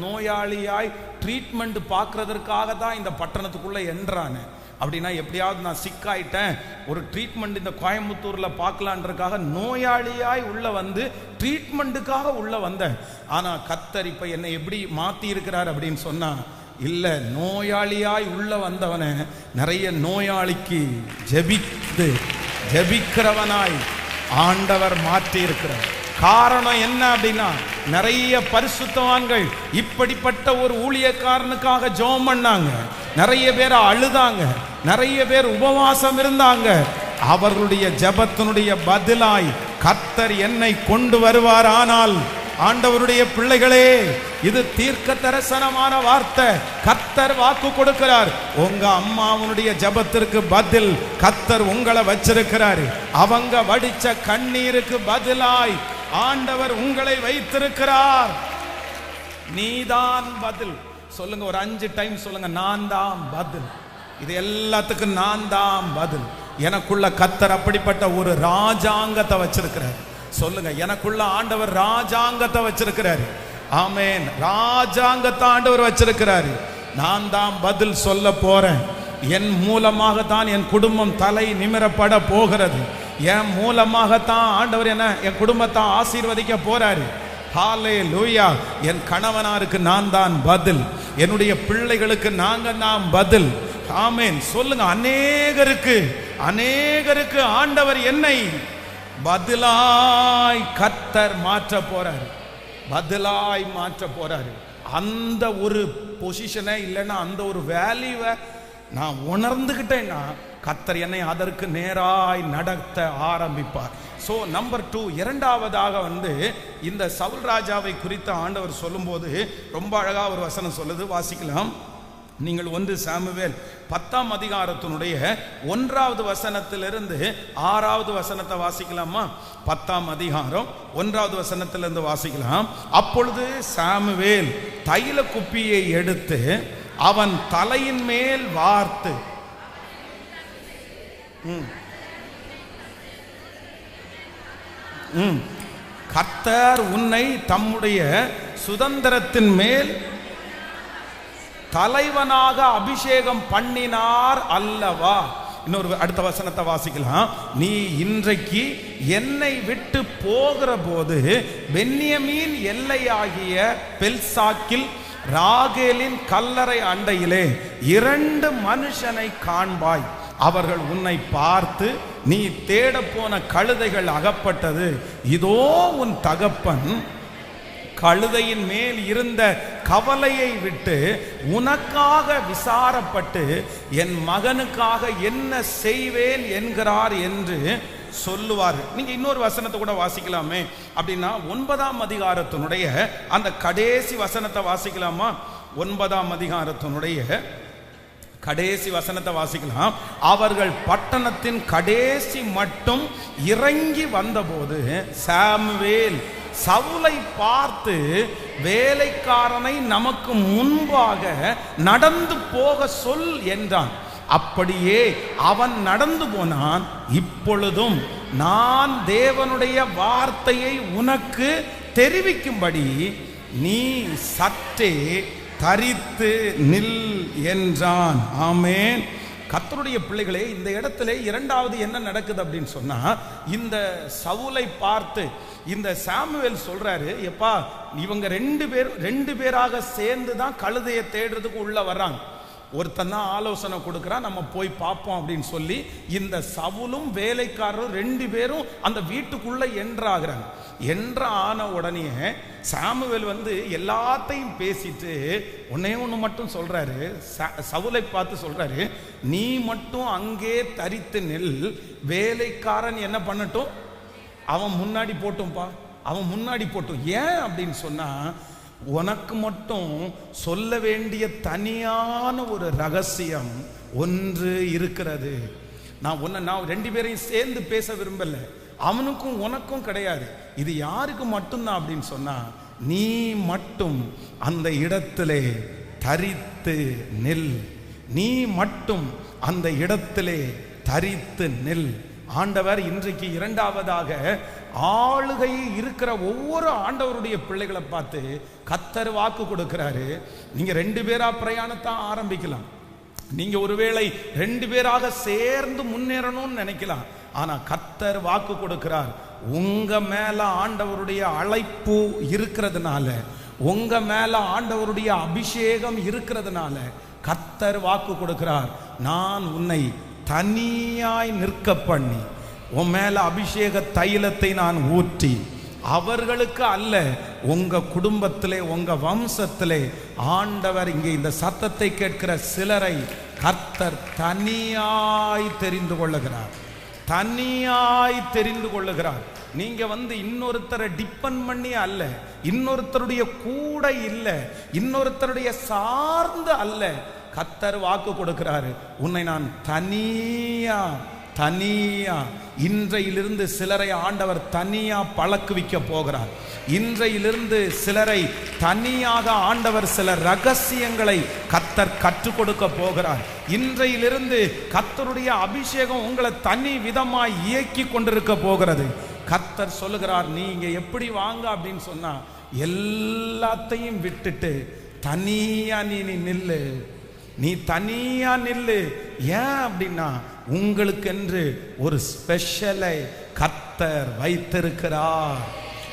நோயாளியாய் ட்ரீட்மெண்ட் பார்க்கறதற்காக தான் இந்த பட்டணத்துக்குள்ள என்றானே. அப்படின்னா எப்படியாவது நான் சிக்காயிட்டேன், ஒரு ட்ரீட்மெண்ட் இந்த கோயம்புத்தூரில் பார்க்கலான்றதுக்காக நோயாளியாய் உள்ள ட்ரீட்மெண்ட்டுக்காக உள்ள வந்தேன். ஆனால் கர்த்தர் இப்போ என்னை எப்படி மாற்றி இருக்கிறார் அப்படின்னு சொன்னா, இல்லை, நோயாளியாய் உள்ள வந்தவனை நிறைய நோயாளிக்கு ஜெபிக்கிறவனாய் ஆண்டவர் மாற்றி இருக்கிறார். காரணம் என்ன அப்படின்னா, நிறைய பரிசுத்தவான்கள் இப்படிப்பட்ட ஒரு ஊழியக்காரனுக்காக ஜெபம் பண்ணாங்க, நிறைய பேர் அழுதாங்க, நிறைய பேர் உபவாசம் இருந்தாங்க. அவர்களுடைய ஜெபத்தினுடைய பதிலாய் கர்த்தர் என்னை கொண்டு வருவார். ஆனால் ஆண்டவருடைய பிள்ளைகளே, இது தீர்க்க தரிசனமான வார்த்தை. கர்த்தர் வாக்கு கொடுக்கிறார். உங்க அம்மாவுடைய ஜெபத்திற்கு பதில் கர்த்தர் உங்களை வச்சிருக்கிறார். அவங்க வடிச்ச கண்ணீருக்கு பதிலாய் ஆண்டவர் உங்களை வைத்திருக்கிறார். நீதான் பதில். சொல்லுங்க, ஒரு 5 டைம் சொல்லுங்க, நான் தான் பதில். இது எல்லாத்துக்கும் நான் தான் பதில். எனக்குள்ள கர்த்தர் அப்படிப்பட்ட ஒரு ராஜாங்கத்தை வச்சிருக்கிறார். சொல்லுங்க, எனக்குள்ள ஆண்டவர் ராஜாங்கத்தை வச்சிருக்கிறாரு. ஆமென். ராஜாங்கத்தை ஆண்டவர் வச்சிருக்கிறாரு. நான் தான் பதில் சொல்ல போறேன். என் மூலமாகத்தான் என் குடும்பம் தலை நிமிரப்பட போகிறது. என் மூலமாகத்தான் ஆண்டவர் என் குடும்பத்தை ஆசீர்வதிக்க போறாரு. ஹல்லேலூயா. என் கணவனாருக்கு நான் தான் பதில், என்னுடைய பிள்ளைகளுக்கு நான் பதில். ஆமென். சொல்லுங்க, அநேகருக்கு ஆண்டவர் என்னை பதிலாய் கர்த்தர் மாற்ற போறாரு, பதிலாய் மாற்ற போறாரு. அந்த ஒரு பொசிஷனை இல்லைன்னா அந்த ஒரு வேல்யூவை நான் உணர்ந்துகிட்டேன்னா கர்த்தர் என்னை அதற்கு நேராய் நடத்த ஆரம்பிப்பார். ஸோ நம்பர் 2, இரண்டாவதாக வந்து இந்த சவுல் ராஜாவை குறித்த ஆண்டவர் சொல்லும்போது ரொம்ப அழகாக ஒரு வசனம் சொல்லுது, வாசிக்கலாம். நீங்கள் 1 சாமுவேல் 10ஆம் அதிகாரத்தினுடைய 1வது வசனத்திலிருந்து 6வது வசனத்தை வாசிக்கலாமா? 10ஆம் அதிகாரம் 1வது வசனத்திலிருந்து வாசிக்கலாம். அப்பொழுது சாமுவேல் தைல குப்பியை எடுத்து அவன் தலையின் மேல் வார்த்து, கர்த்தர் உன்னை தம்முடைய சுதந்திரத்தின் மேல் தலைவனாக அபிஷேகம் பண்ணினார் அல்லவா? இன்னொரு அடுத்த வசனத்தை வாசிக்கலாம். நீ இன்றைக்கு என்னை விட்டு போகிற போது பென்யமீன் எல்லையாகிய பெல்சாக்கில் ராகேலின் கல்லறை அண்டையிலே 2 மனுஷனை காண்பாய். அவர்கள் உன்னை பார்த்து, நீ தேட போன கழுதைகள் அகப்பட்டது, இதோ உன் தகப்பன் கழுதையின் மேல் இருந்த கவலையை விட்டு உனக்காக விசாரப்பட்டு என் மகனுக்காக என்ன செய்வேன் என்கிறார் என்று சொல்லுவார். நீங்க இன்னொரு வசனத்தை கூட வாசிக்கலாமே. அப்படின்னா 9ஆம் அதிகாரத்தினுடைய அந்த கடைசி வசனத்தை வாசிக்கலாமா? 9ஆம் அதிகாரத்தினுடைய கடைசி வசனத்தை வாசிக்கலாம். அவர்கள் பட்டணத்தின் கடைசி மட்டும் இறங்கி வந்தபோது சாமுவேல் சவுலை பார்த்து, வேலைக்காரனை நமக்கு முன்பாக நடந்து போக சொல் என்றான். அப்படியே அவன் நடந்து போனான். இப்பொழுதும் நான் தேவனுடைய வார்த்தையை உனக்கு தெரிவிக்கும்படி நீ சற்றே தரித்து நில் என்றான். ஆமென். கர்த்தருடைய பிள்ளைகளே, இந்த இடத்துல இரண்டாவது என்ன நடக்குது அப்படின்னு சொன்னா, இந்த சவுலை பார்த்து இந்த சாமுவேல் சொல்றாரு, எப்பா இவங்க 2 பேராக சேர்ந்து தான் கழுதையை தேடுறதுக்கு உள்ள வர்றாங்க. ஒருத்தன் தான் ஆலோசனை கொடுக்குறான், நம்ம போய் பார்ப்போம் அப்படின்னு சொல்லி இந்த சவுலும் வேலைக்காரரும் 2 பேரும் அந்த வீட்டுக்குள்ள என்ட்ராகிறாங்க. என்ற ஆன உடனே சாமுவேல் வந்து எல்லாத்தையும் பேசிட்டு ஒன்று மட்டும் சொல்றாரு. சவுலை பார்த்து சொல்றாரு, நீ மட்டும் அங்கே தரித்து நெல், வேலைக்காரன் என்ன பண்ணட்டும், அவன் முன்னாடி போட்டும்பா, அவன் முன்னாடி போட்டும். ஏன் அப்படின்னு சொன்னா, உனக்கு மட்டும் சொல்ல வேண்டிய தனியான ஒரு ரகசியம் ஒன்று இருக்கிறது. நான் 2 பேரையும் சேர்ந்து பேச விரும்பல, அவனுக்கும் உனக்கும் கிடையாது. இது யாருக்கு மட்டும்தான் அப்படின்னு சொன்னா, நீ மட்டும் அந்த இடத்திலே தரித்து நெல், நீ மட்டும் அந்த இடத்திலே தரித்து நெல். ஆண்டவர் இன்றைக்கு இரண்டாவதாக ஆளுகை இருக்கிற ஒவ்வொரு ஆண்டவருடைய பிள்ளைகளை பார்த்து கர்த்தர் வாக்கு கொடுக்கிறாரு. நீங்க 2 பேரா பிரயாணத்தை ஆரம்பிக்கலாம், நீங்க ஒருவேளை 2 பேராக சேர்ந்து முன்னேறணும்னு நினைக்கலாம். ஆனா கர்த்தர் வாக்கு கொடுக்கிறார், உங்க மேல ஆண்டவருடைய அழைப்பு இருக்கிறதுனால, உங்க மேல ஆண்டவருடைய அபிஷேகம் இருக்கிறதுனால கர்த்தர் வாக்கு கொடுக்கிறார், நான் உன்னை தனியாய் நிற்க பண்ணி உன் மேல அபிஷேக தைலத்தை நான் ஊற்றி, அவர்களுக்கு அல்ல, உங்க குடும்பத்திலே உங்க வம்சத்திலே ஆண்டவர் இங்கே இந்த சத்தத்தை கேட்கிற சிலரை கர்த்தர் தனியாய் தெரிந்து கொள்ளுகிறார், தனியாய் தெரிந்து கொள்ளுகிறார். நீங்க வந்து இன்னொருத்தரை டிபெண்ட் பண்ணி அல்ல, இன்னொருத்தருடைய கூட இல்லை, இன்னொருத்தருடைய சார்ந்து அல்ல. கர்த்தர் வாக்கு கொடுக்கிறாரு, உன்னை நான் தனியா இன்றையிலிருந்து சிலரை ஆண்டவர் தனியா பழக்குவிக்க போகிறார். இன்றையிலிருந்து சிலரை தனியாக ஆண்டவர் சில ரகசியங்களை கர்த்தர் கற்றுக் கொடுக்க போகிறார். இன்றையிலிருந்து கர்த்தருடைய அபிஷேகம் உங்களை தனி விதமாய் இயக்கி கொண்டிருக்க போகிறது. கர்த்தர் சொல்லுகிறார், நீங்க எப்படி வாங்க அப்படின்னு சொன்னா, எல்லாத்தையும் விட்டுட்டு தனியா நீ நில்லு, நீ தனியா நில்லு. ஏன் அப்படின்னா, உங்களுக்கென்று ஒரு ஸ்பெஷலை கர்த்தர் வைத்திருக்கிறார்.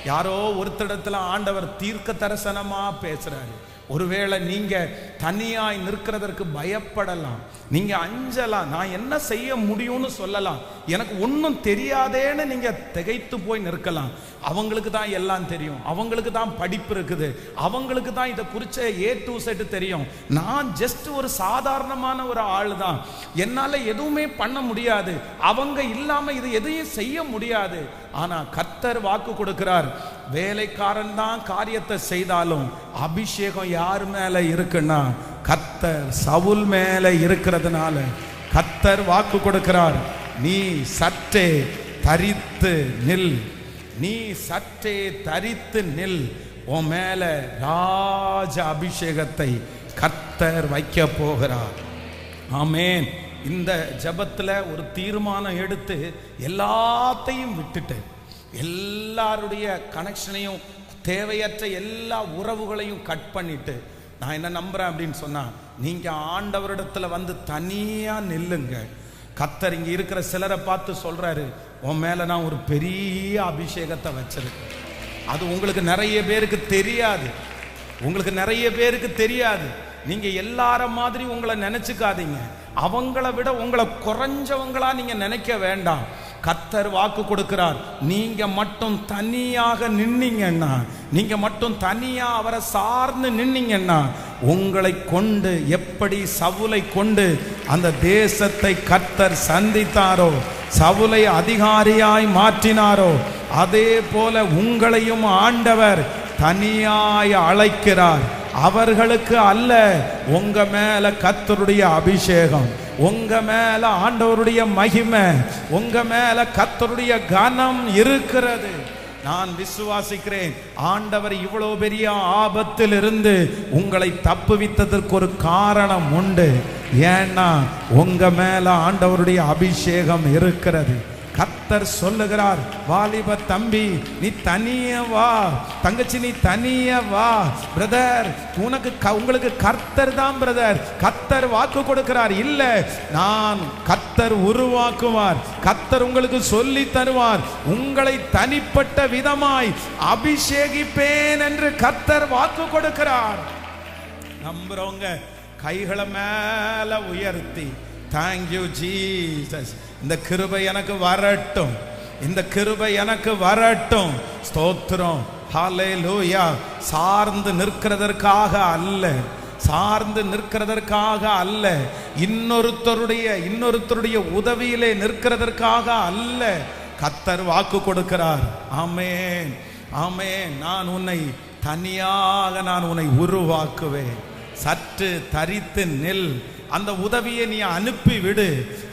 யாரோ ஒருத்தரிடத்துல ஆண்டவர் தீர்க்க தரிசனமா பேசுறாரு. ஒருவேளை நீங்க தனியாய் நிற்கிறதற்கு பயப்படலாம், நீங்க அஞ்சலாம், நான் என்ன செய்ய முடியும்னு சொல்லலாம். எனக்கு ஒன்றும் தெரியாதேன்னு நீங்க திகைத்து போய் நிற்கலாம். அவங்களுக்கு தான் எல்லாம் தெரியும், அவங்களுக்கு தான் படிப்பு இருக்குது, அவங்களுக்கு தான் இதை குறிச்ச A to Z தெரியும். நான் ஜஸ்ட் ஒரு சாதாரணமான ஒரு ஆள் தான், என்னால எதுவுமே பண்ண முடியாது, அவங்க இல்லாம இது எதையும் செய்ய முடியாது. ஆனா கர்த்தர் வாக்கு கொடுக்கிறார், வேலைக்காரன் தான் காரியத்தை செய்தாலும் அபிஷேகம் யார் மேல இருக்குன்னா கர்த்தர் சவுல் மேல இருக்கிறதுனால கர்த்தர் வாக்கு கொடுக்கிறார், நீ சற்றே தரித்து நில், நீ சற்றே தரித்து நில், உன் மேல ராஜ அபிஷேகத்தை கர்த்தர் வைக்க போகிறார். ஆமென். இந்த ஜெபத்துல ஒரு தீர்மானம் எடுத்து எல்லாத்தையும் விட்டுட்டு எல்லாருடைய கனெக்ஷனையும் தேவையற்ற எல்லா உறவுகளையும் கட் பண்ணிட்டு நான் என்ன நம்புறேன் அப்படின்னு சொன்னா, நீங்க ஆண்டவரிடத்துல வந்து தனியா நில்லுங்க. கர்த்தர் இங்க இருக்கிற சிலரை பார்த்து சொல்றாரு, உன் மேல நான் ஒரு பெரிய அபிஷேகத்தை வச்சிருக்கேன். அது உங்களுக்கு நிறைய பேருக்கு தெரியாது, உங்களுக்கு நிறைய பேருக்கு தெரியாது. நீங்க எல்லார மாதிரி உங்களை நினைச்சுக்காதீங்க, அவங்கள விட உங்களை குறைஞ்சவங்களா நீங்க நினைக்க வேண்டாம். கர்த்தர் வாக்கு கொடுக்கிறார், நீங்க மட்டும் தனியாக நின்னீங்கன்னா, நீங்க மட்டும் தனியா அவரை சார்ந்து நின்னீங்கன்னா, உங்களை கொண்டு எப்படி சவுலை கொண்டு அந்த தேசத்தை கர்த்தர் சந்தித்தாரோ, சவுலை அதிகாரியாய் மாற்றினாரோ, அதே போல உங்களையும் ஆண்டவர் தனியாய் அழைக்கிறார். அவர்களுக்கு அல்ல, உங்க மேல கர்த்தருடைய அபிஷேகம், உங்க மேல ஆண்டவருடைய மகிமை, உங்க மேல கர்த்தருடைய கனம் இருக்கிறது. நான் விசுவாசிக்கிறேன், ஆண்டவர் இவ்வளவு பெரிய ஆபத்தில் இருந்து உங்களை தப்புவித்ததற்கு ஒரு காரணம் உண்டு. ஏன்னா உங்க மேல ஆண்டவருடைய அபிஷேகம் இருக்கிறது. கர்த்தர் சொல்லுகிறார், வாலிப தம்பி நீ தனிய வா, தங்கச்சி நீ தனிய வா. பிரதர் உங்களுக்கு கர்த்தர் தான் பிரதர். கர்த்தர் வாக்கு கொடுக்கிறார், இல்ல நான் கர்த்தர் உருவாக்குவார், கர்த்தர் உங்களுக்கு சொல்லி தருவார், உங்களை தனிப்பட்ட விதமாய் அபிஷேகிப்பேன் என்று கர்த்தர் வாக்கு கொடுக்கிறார். நம்புறவங்க கைகளை மேல உயர்த்தி தேங்க்யூ ஜீசஸ், இந்த கிருபை எனக்கு வரட்டும், இந்த கிருபை எனக்கு வரட்டும். ஸ்தோத்திரம், ஹல்லேலூயா. சார்ந்து நிற்கிறதற்காக அல்ல, சார்ந்து நிற்கிறதற்காக அல்ல, இன்னொருத்தருடைய உதவியிலே நிற்கிறதற்காக அல்ல. கர்த்தர் வாக்கு கொடுக்கிறார். ஆமென், ஆமென். நான் உன்னை தனியாக நான் உன்னை உருவாக்குவேன், சற்று தரித்து நில். அந்த உதவியை நீ அனுப்பி விடு,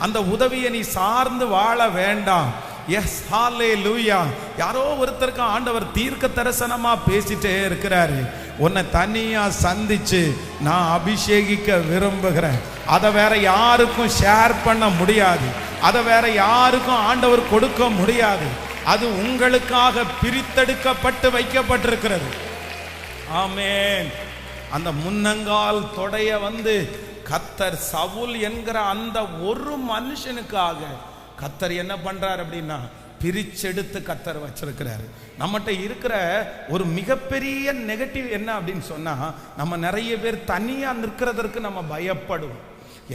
அந்த உதவியை நீ சார்ந்து வாழ வேண்டாம். எஸ், ஹல்லேலூயா. யாரோ ஒருத்தருக்கு ஆண்டவர் தீர்க்க தரிசனமா பேசிட்டே இருக்கிறாரு, உன்னை தனியா சந்திச்சு நான் அபிஷேகிக்க விரும்புகிறேன். அதை வேற யாருக்கும் ஷேர் பண்ண முடியாது, அதை வேற யாருக்கும் ஆண்டவர் கொடுக்க முடியாது. அது உங்களுக்காக பிரித்தெடுக்கப்பட்டு வைக்கப்பட்டிருக்கிறது. ஆமென். அந்த முன்னங்கால் தொடைய வந்து கர்த்தர் சவுல் என்கிற அந்த ஒரு மனுஷனுக்காக கர்த்தர் என்ன பண்றார் அப்படின்னா பிரிச்செடுத்து கர்த்தர் வச்சிருக்கிறாரு. நம்மகிட்ட இருக்கிற ஒரு மிகப்பெரிய நெகட்டிவ் என்ன அப்படின்னு சொன்னா, நம்ம நிறைய பேர் தனியா நிற்கிறதற்கு நம்ம பயப்படுவோம்.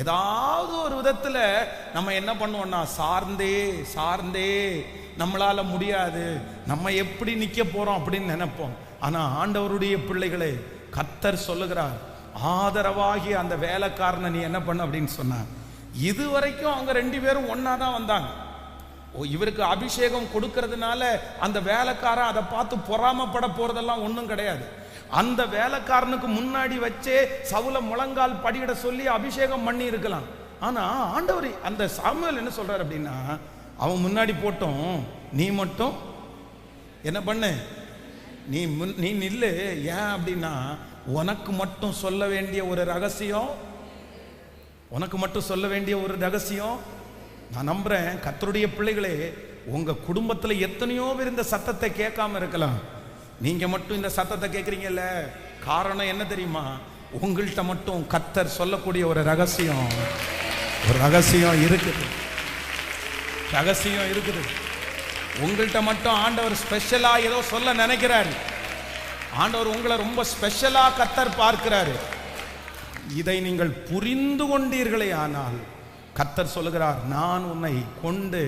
ஏதாவது ஒரு விதத்துல நம்ம என்ன பண்ணுவோம்னா சார்ந்தே சார்ந்தே நம்மளால முடியாது, நம்ம எப்படி நிக்க போறோம் அப்படின்னு நினைப்போம். ஆனா ஆண்டவருடைய பிள்ளைகளே, கர்த்தர் சொல்லுகிறார், ஆதரவாகி அந்த வேலைக்காரனை நீ என்ன பண்ண அப்படின்னு சொன்ன. இதுவரைக்கும் அவங்க ரெண்டு பேரும் ஒன்னாதான் வந்தாங்க. இவருக்கு அபிஷேகம் கொடுக்கறதுனால அந்த வேலைக்காரன் அதை பார்த்து பொறாமப்பட போறதெல்லாம் ஒன்றும் கிடையாது. அந்த வேலைக்காரனுக்கு முன்னாடி வச்சே சவுல முழங்கால் படியிட சொல்லி அபிஷேகம் பண்ணி இருக்கலாம். ஆனா ஆண்டவர் அந்த சாமுவேல் என்ன சொல்றாரு அப்படின்னா, அவன் முன்னாடி போட்டோம், நீ மட்டும் என்ன பண்ணு, நீ நில்லு. ஏன் அப்படின்னா உனக்கு மட்டும் சொல்ல வேண்டிய ஒரு ரகசியம், உனக்கு மட்டும் சொல்ல வேண்டிய ஒரு ரகசியம். நான் நம்புறேன் கர்த்தருடைய பிள்ளைகளே, உங்க குடும்பத்துல எத்தனையோ பேர் இந்த சத்தத்தை கேட்காம இருக்கலாம், நீங்க மட்டும் இந்த சத்தத்தை கேட்கறீங்கல்ல, காரணம் என்ன தெரியுமா? உங்கள்கிட்ட மட்டும் கர்த்தர் சொல்லக்கூடிய ஒரு ரகசியம், ஒரு ரகசியம் இருக்குது, ரகசியம் இருக்குது. உங்கள்கிட்ட மட்டும் ஆண்டவர் ஸ்பெஷலா ஏதோ சொல்ல நினைக்கிறாரு. ஆண்டவர் உங்களை ரொம்ப ஸ்பெஷலா கர்த்தர் பார்க்கிறாரு. இதை நீங்கள் புரிந்து கொண்டீர்களே ஆனால் கர்த்தர் சொல்லுகிறார், நான் உன்னை கொண்டு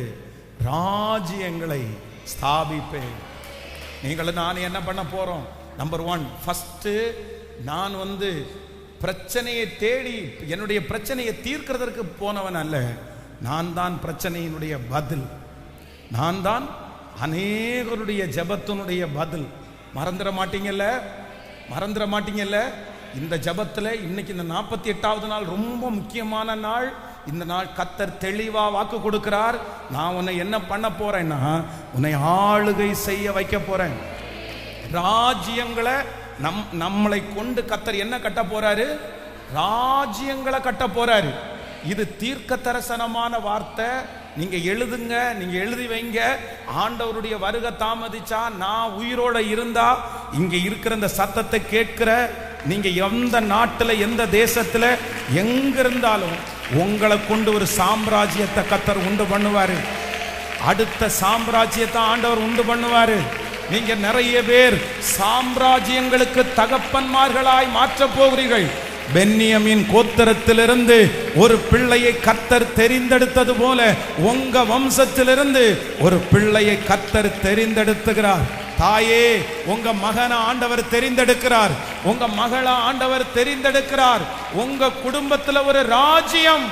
ராஜ்யங்களை ஸ்தாபிப்பேன். நீங்களும் நான் என்ன பண்ண போறோம்? நம்பர் 1, ஃபர்ஸ்ட் நான் பிரச்சனையை தேடி என்னுடைய பிரச்சனையை தீர்க்கிறதற்கு போனவன் அல்ல. நான் தான் பிரச்சனையினுடைய பதில். நான் தான் அநேகருடைய ஜெபத்தினுடைய பதில். மறந்துட மாட்டீங்கல்ல. இந்த ஜெபத்தில் இன்னைக்கு இந்த 48வது நாள் ரொம்ப முக்கியமான நாள். இந்த நாள் கர்த்தர் தெளிவா வாக்கு கொடுக்கிறார். நான் உன்னை என்ன பண்ண போறேன்னா, உன்னை ஆளுகை செய்ய வைக்க போறேன். ராஜ்யங்களை நம்மளை கொண்டு கர்த்தர் என்ன கட்ட போறாரு? ராஜ்யங்களை கட்ட போறாரு. இது தீர்க்க தரிசனமான வார்த்தை. நீங்க எழுதுங்க, நீங்க எழுதி வைங்க. ஆண்டவருடைய வருகை தாமதிச்சா, நான் உயிரோட இருந்தா இங்க இருக்கிற இந்த சத்தத்தை கேட்கிற நீங்க எந்த நாட்டுல எந்த தேசத்துல எங்க இருந்தாலும் உங்களை கொண்டு ஒரு சாம்ராஜ்யத்தை கர்த்தர் உண்டு பண்ணுவாரு. அடுத்த சாம்ராஜ்யத்தை ஆண்டவர் உண்டு பண்ணுவாரு. நீங்க நிறைய பேர் சாம்ராஜ்யங்களுக்கு தகப்பன்மார்களாய் மாற்ற போகிறீர்கள். பென்னியமின் கோத்திரத்திலிருந்து ஒரு பிள்ளையை கர்த்தர் தெரிந்தெடுத்தது போல உங்க வம்சத்திலிருந்து ஒரு பிள்ளையை கர்த்தர் தெரிந்தெடுத்துகிறார். தாயே, உங்க மகனை ஆண்டவர் தெரிந்தெடுக்கிறார். உங்க மகளை ஆண்டவர் தெரிந்தெடுக்கிறார். உங்க குடும்பத்தில் ஒரு ராஜ்யம்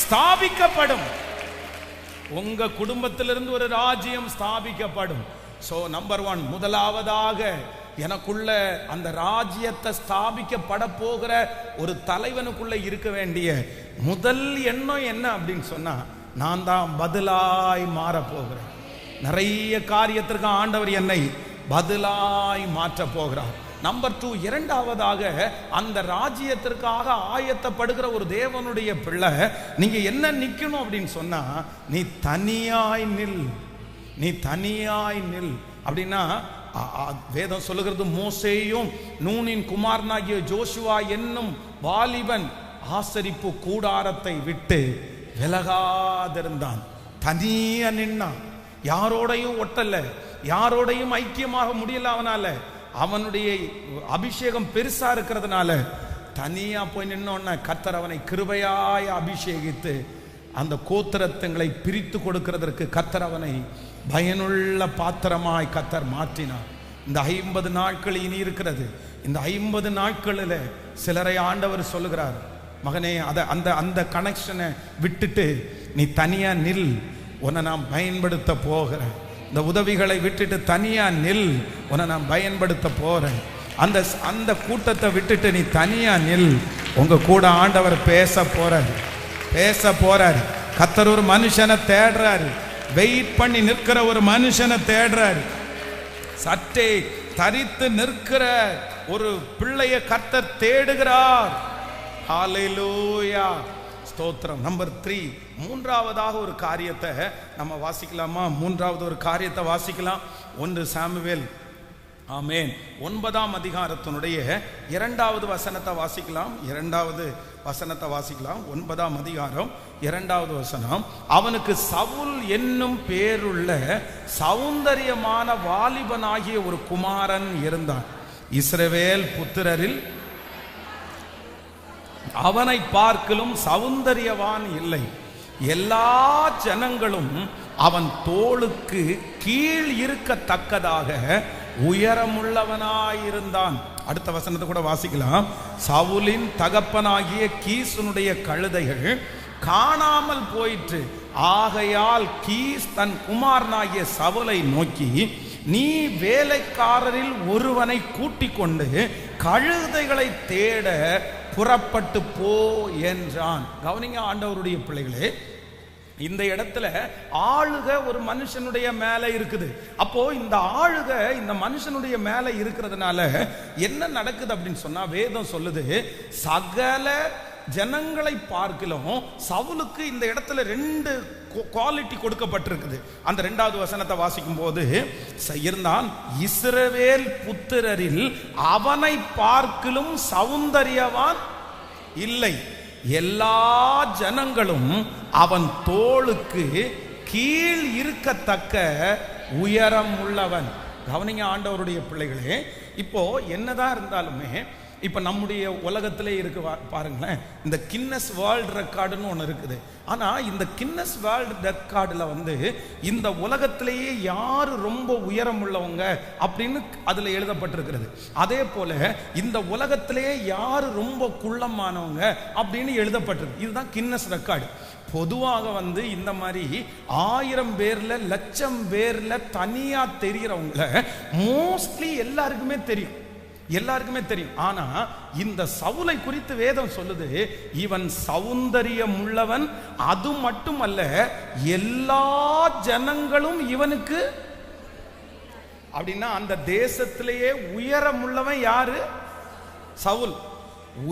ஸ்தாபிக்கப்படும். உங்க குடும்பத்திலிருந்து ஒரு ராஜ்யம் ஸ்தாபிக்கப்படும். சோ நம்பர் 1, முதலாவதாக எனக்குள்ள அந்த ராஜ்யத்தை ஸ்தாபிக்கப்பட போகிற ஒரு தலைவனுக்குள்ள இருக்க வேண்டிய முதல் எண்ணம் என்ன அப்படின்னு சொன்னா, நான் தான் பதிலாய் மாற போகிறேன். நிறைய காரியத்திற்கு ஆண்டவர் என்னை பதிலாய் மாற்ற போகிறார். நம்பர் 2, இரண்டாவதாக அந்த ராஜ்யத்திற்காக ஆயத்தப்படுகிற ஒரு தேவனுடைய பிள்ளை நீங்க என்ன நிக்கணும் அப்படின்னு சொன்னா, நீ தனியாய் நில் அப்படின்னா, வேதம் சொல்லுகிறது, மோசேயும் நூனின் குமாரனாகிய ஜோஷுவா என்னும் வாலிபன் ஆசரிப்பு கூடாரத்தை விட்டு விலகாதிருந்தான். தனியா நின்னான். யாரோடையும் ஒட்டல, யாரோடையும் ஐக்கியமாக முடியல. அவனுடைய அபிஷேகம் பெருசா இருக்கிறதுனால தனியா போய் நின்னோன்ன கர்த்தர் அவனை கிருபையாய் அபிஷேகித்து அந்த கோத்திரத்தங்களை பிரித்து கொடுக்கிறதற்கு கர்த்தர் அவனை பயனுள்ள பாத்திரமாய் கர்த்தர் மாற்றினார். இந்த 50 நாட்கள் இனி இருக்கிறது. இந்த 50 நாட்களில் சிலரை ஆண்டவர் சொல்லுகிறார், மகனே, அந்த கனெக்ஷனை விட்டுட்டு நீ தனியா நில், உன்னை நான் பயன்படுத்த போகிறேன். இந்த உதவிகளை விட்டுட்டு தனியா நில், உன்னை நான் பயன்படுத்த போறேன். அந்த கூட்டத்தை விட்டுட்டு நீ தனியா நில், உங்க கூட ஆண்டவர் பேச போறாரு. கர்த்தர் ஒரு மனுஷனை தேடுறாரு. வெயிட் பண்ணி நிற்கிற ஒரு மனுஷனை தேடுறாரு. சற்றே தரித்து நிற்கிற ஒரு பிள்ளையை கர்த்தர் தேடுகிறார். ஹல்லேலூயா, ஸ்தோத்திரம். நம்பர் 3, மூன்றாவதாக ஒரு காரியத்தை நம்ம வாசிக்கலாமா? மூன்றாவது ஒரு காரியத்தை வாசிக்கலாம். 1 சாமுவேல், ஆமென், 9ஆம் அதிகாரத்தினுடைய 2வது வசனத்தை வாசிக்கலாம். 2வது வசனத்தை வாசிக்கலாம். 9ஆம் அதிகாரம் 2வது வசனம். அவனுக்கு சவுல் என்னும் பேருள்ள சௌந்தரியமான வாலிபனாகிய ஒரு குமாரன் இருந்தான். இஸ்ரவேல் புத்திரரில் அவனை பார்க்கலும் சௌந்தரியவான் இல்லை. எல்லா ஜனங்களும் அவன் தோளுக்கு கீழ் இருக்கத்தக்கதாக உயரமுள்ளவனாயிருந்தான். அடுத்த வசனத்தை கூட வாசிக்கலாம். சவுலின் தகப்பனாகிய கீசுனுடைய கழுதைகள் காணாமல் போயிற்று. ஆகையால் கீஸ் தன் குமாரனாகிய சவுலை நோக்கி, நீ வேலைக்காரரில் ஒருவனை கூட்டிக் கொண்டு கழுதைகளை தேட புறப்பட்டு போ என்றான். கவனிங்க ஆண்டவருடைய பிள்ளைகளே, இந்த இடத்துல ஆளுக ஒரு மனுஷனுடைய மேல இருக்குது. அப்போ இந்த ஆளுக இந்த மனுஷனுடைய மேல இருக்கிறதுனால என்ன நடக்குது அப்படின்னு சொன்னா, வேதம் சொல்லுது, சகல ஜனங்களை பார்க்கலாம் சவுலுக்கு இந்த இடத்துல 2 குவாலிட்டி கொடுக்கப்பட்டிருக்குது. அந்த 2வது வசனத்தை வாசிக்கும் போது இருந்தான், இஸ்ரவேல் புத்திரரில் அவனை பார்க்கலும் சௌந்தரியவான் இல்லை. எல்லா ஜனங்களும் அவன் தோளுக்கு கீழ் இருக்கத்தக்க உயரம் உள்ளவன். கவனிங்க ஆண்டவருடைய பிள்ளைகளே, இப்போ என்னதான் இருந்தாலுமே இப்போ நம்முடைய உலகத்திலே இருக்கு பாருங்களேன், இந்த கின்னஸ் வேர்ல்டு ரெக்கார்டுன்னு ஒன்று இருக்குது. ஆனால் இந்த கின்னஸ் வேர்ல்டு ரெக்கார்டில் வந்து இந்த உலகத்திலேயே யார் ரொம்ப உயரம் உள்ளவங்க அப்படின்னு அதில் எழுதப்பட்டிருக்கிறது. அதே போல இந்த உலகத்திலேயே யார் ரொம்ப குள்ளமானவங்க அப்படின்னு எழுதப்பட்டிருக்கு. இதுதான் கின்னஸ் ரெக்கார்டு. பொதுவாக வந்து இந்த மாதிரி 1000 பேர்ல 1,00,000 பேர்ல தனியா தெரிகிறவங்கள மோஸ்ட்லி எல்லாருக்குமே தெரியும். ஆனா இந்த சவுலை குறித்து வேதம் சொல்லுது, இவன் சௌந்தரியம் உள்ளவன், அது மட்டுமல்ல எல்லா ஜனங்களும் இவனுக்கு. அப்படின்னா அந்த தேசத்திலேயே உயரமுள்ளவன் யாரு? சவுல்.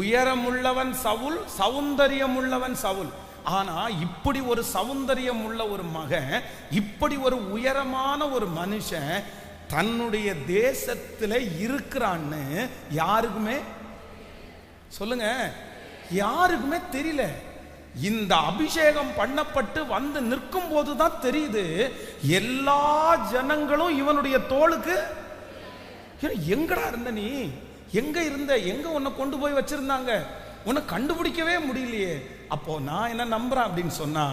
உயரமுள்ளவன் சவுல், சௌந்தரியம் உள்ளவன் சவுல். ஆனா இப்படி ஒரு சௌந்தரியம் உள்ள ஒரு மகன், இப்படி ஒரு உயரமான ஒரு மனுஷன் தன்னுடைய தேசத்துல இருக்கிறான்னு யாருக்குமே, சொல்லுங்க, யாருக்குமே தெரியல. இந்த அபிஷேகம் பண்ணப்பட்டு வந்து நிற்கும் போதுதான் தெரியுது, எல்லா ஜனங்களும் இவனுடைய தோளுக்கு. எங்கடா இருந்த நீ? எங்க இருந்த? எங்க உன்னை கொண்டு போய் வச்சிருந்தாங்க? உன்னை கண்டுபிடிக்கவே முடியலையே. அப்போ நான் என்ன நம்புறேன் அப்படின்னு சொன்னா,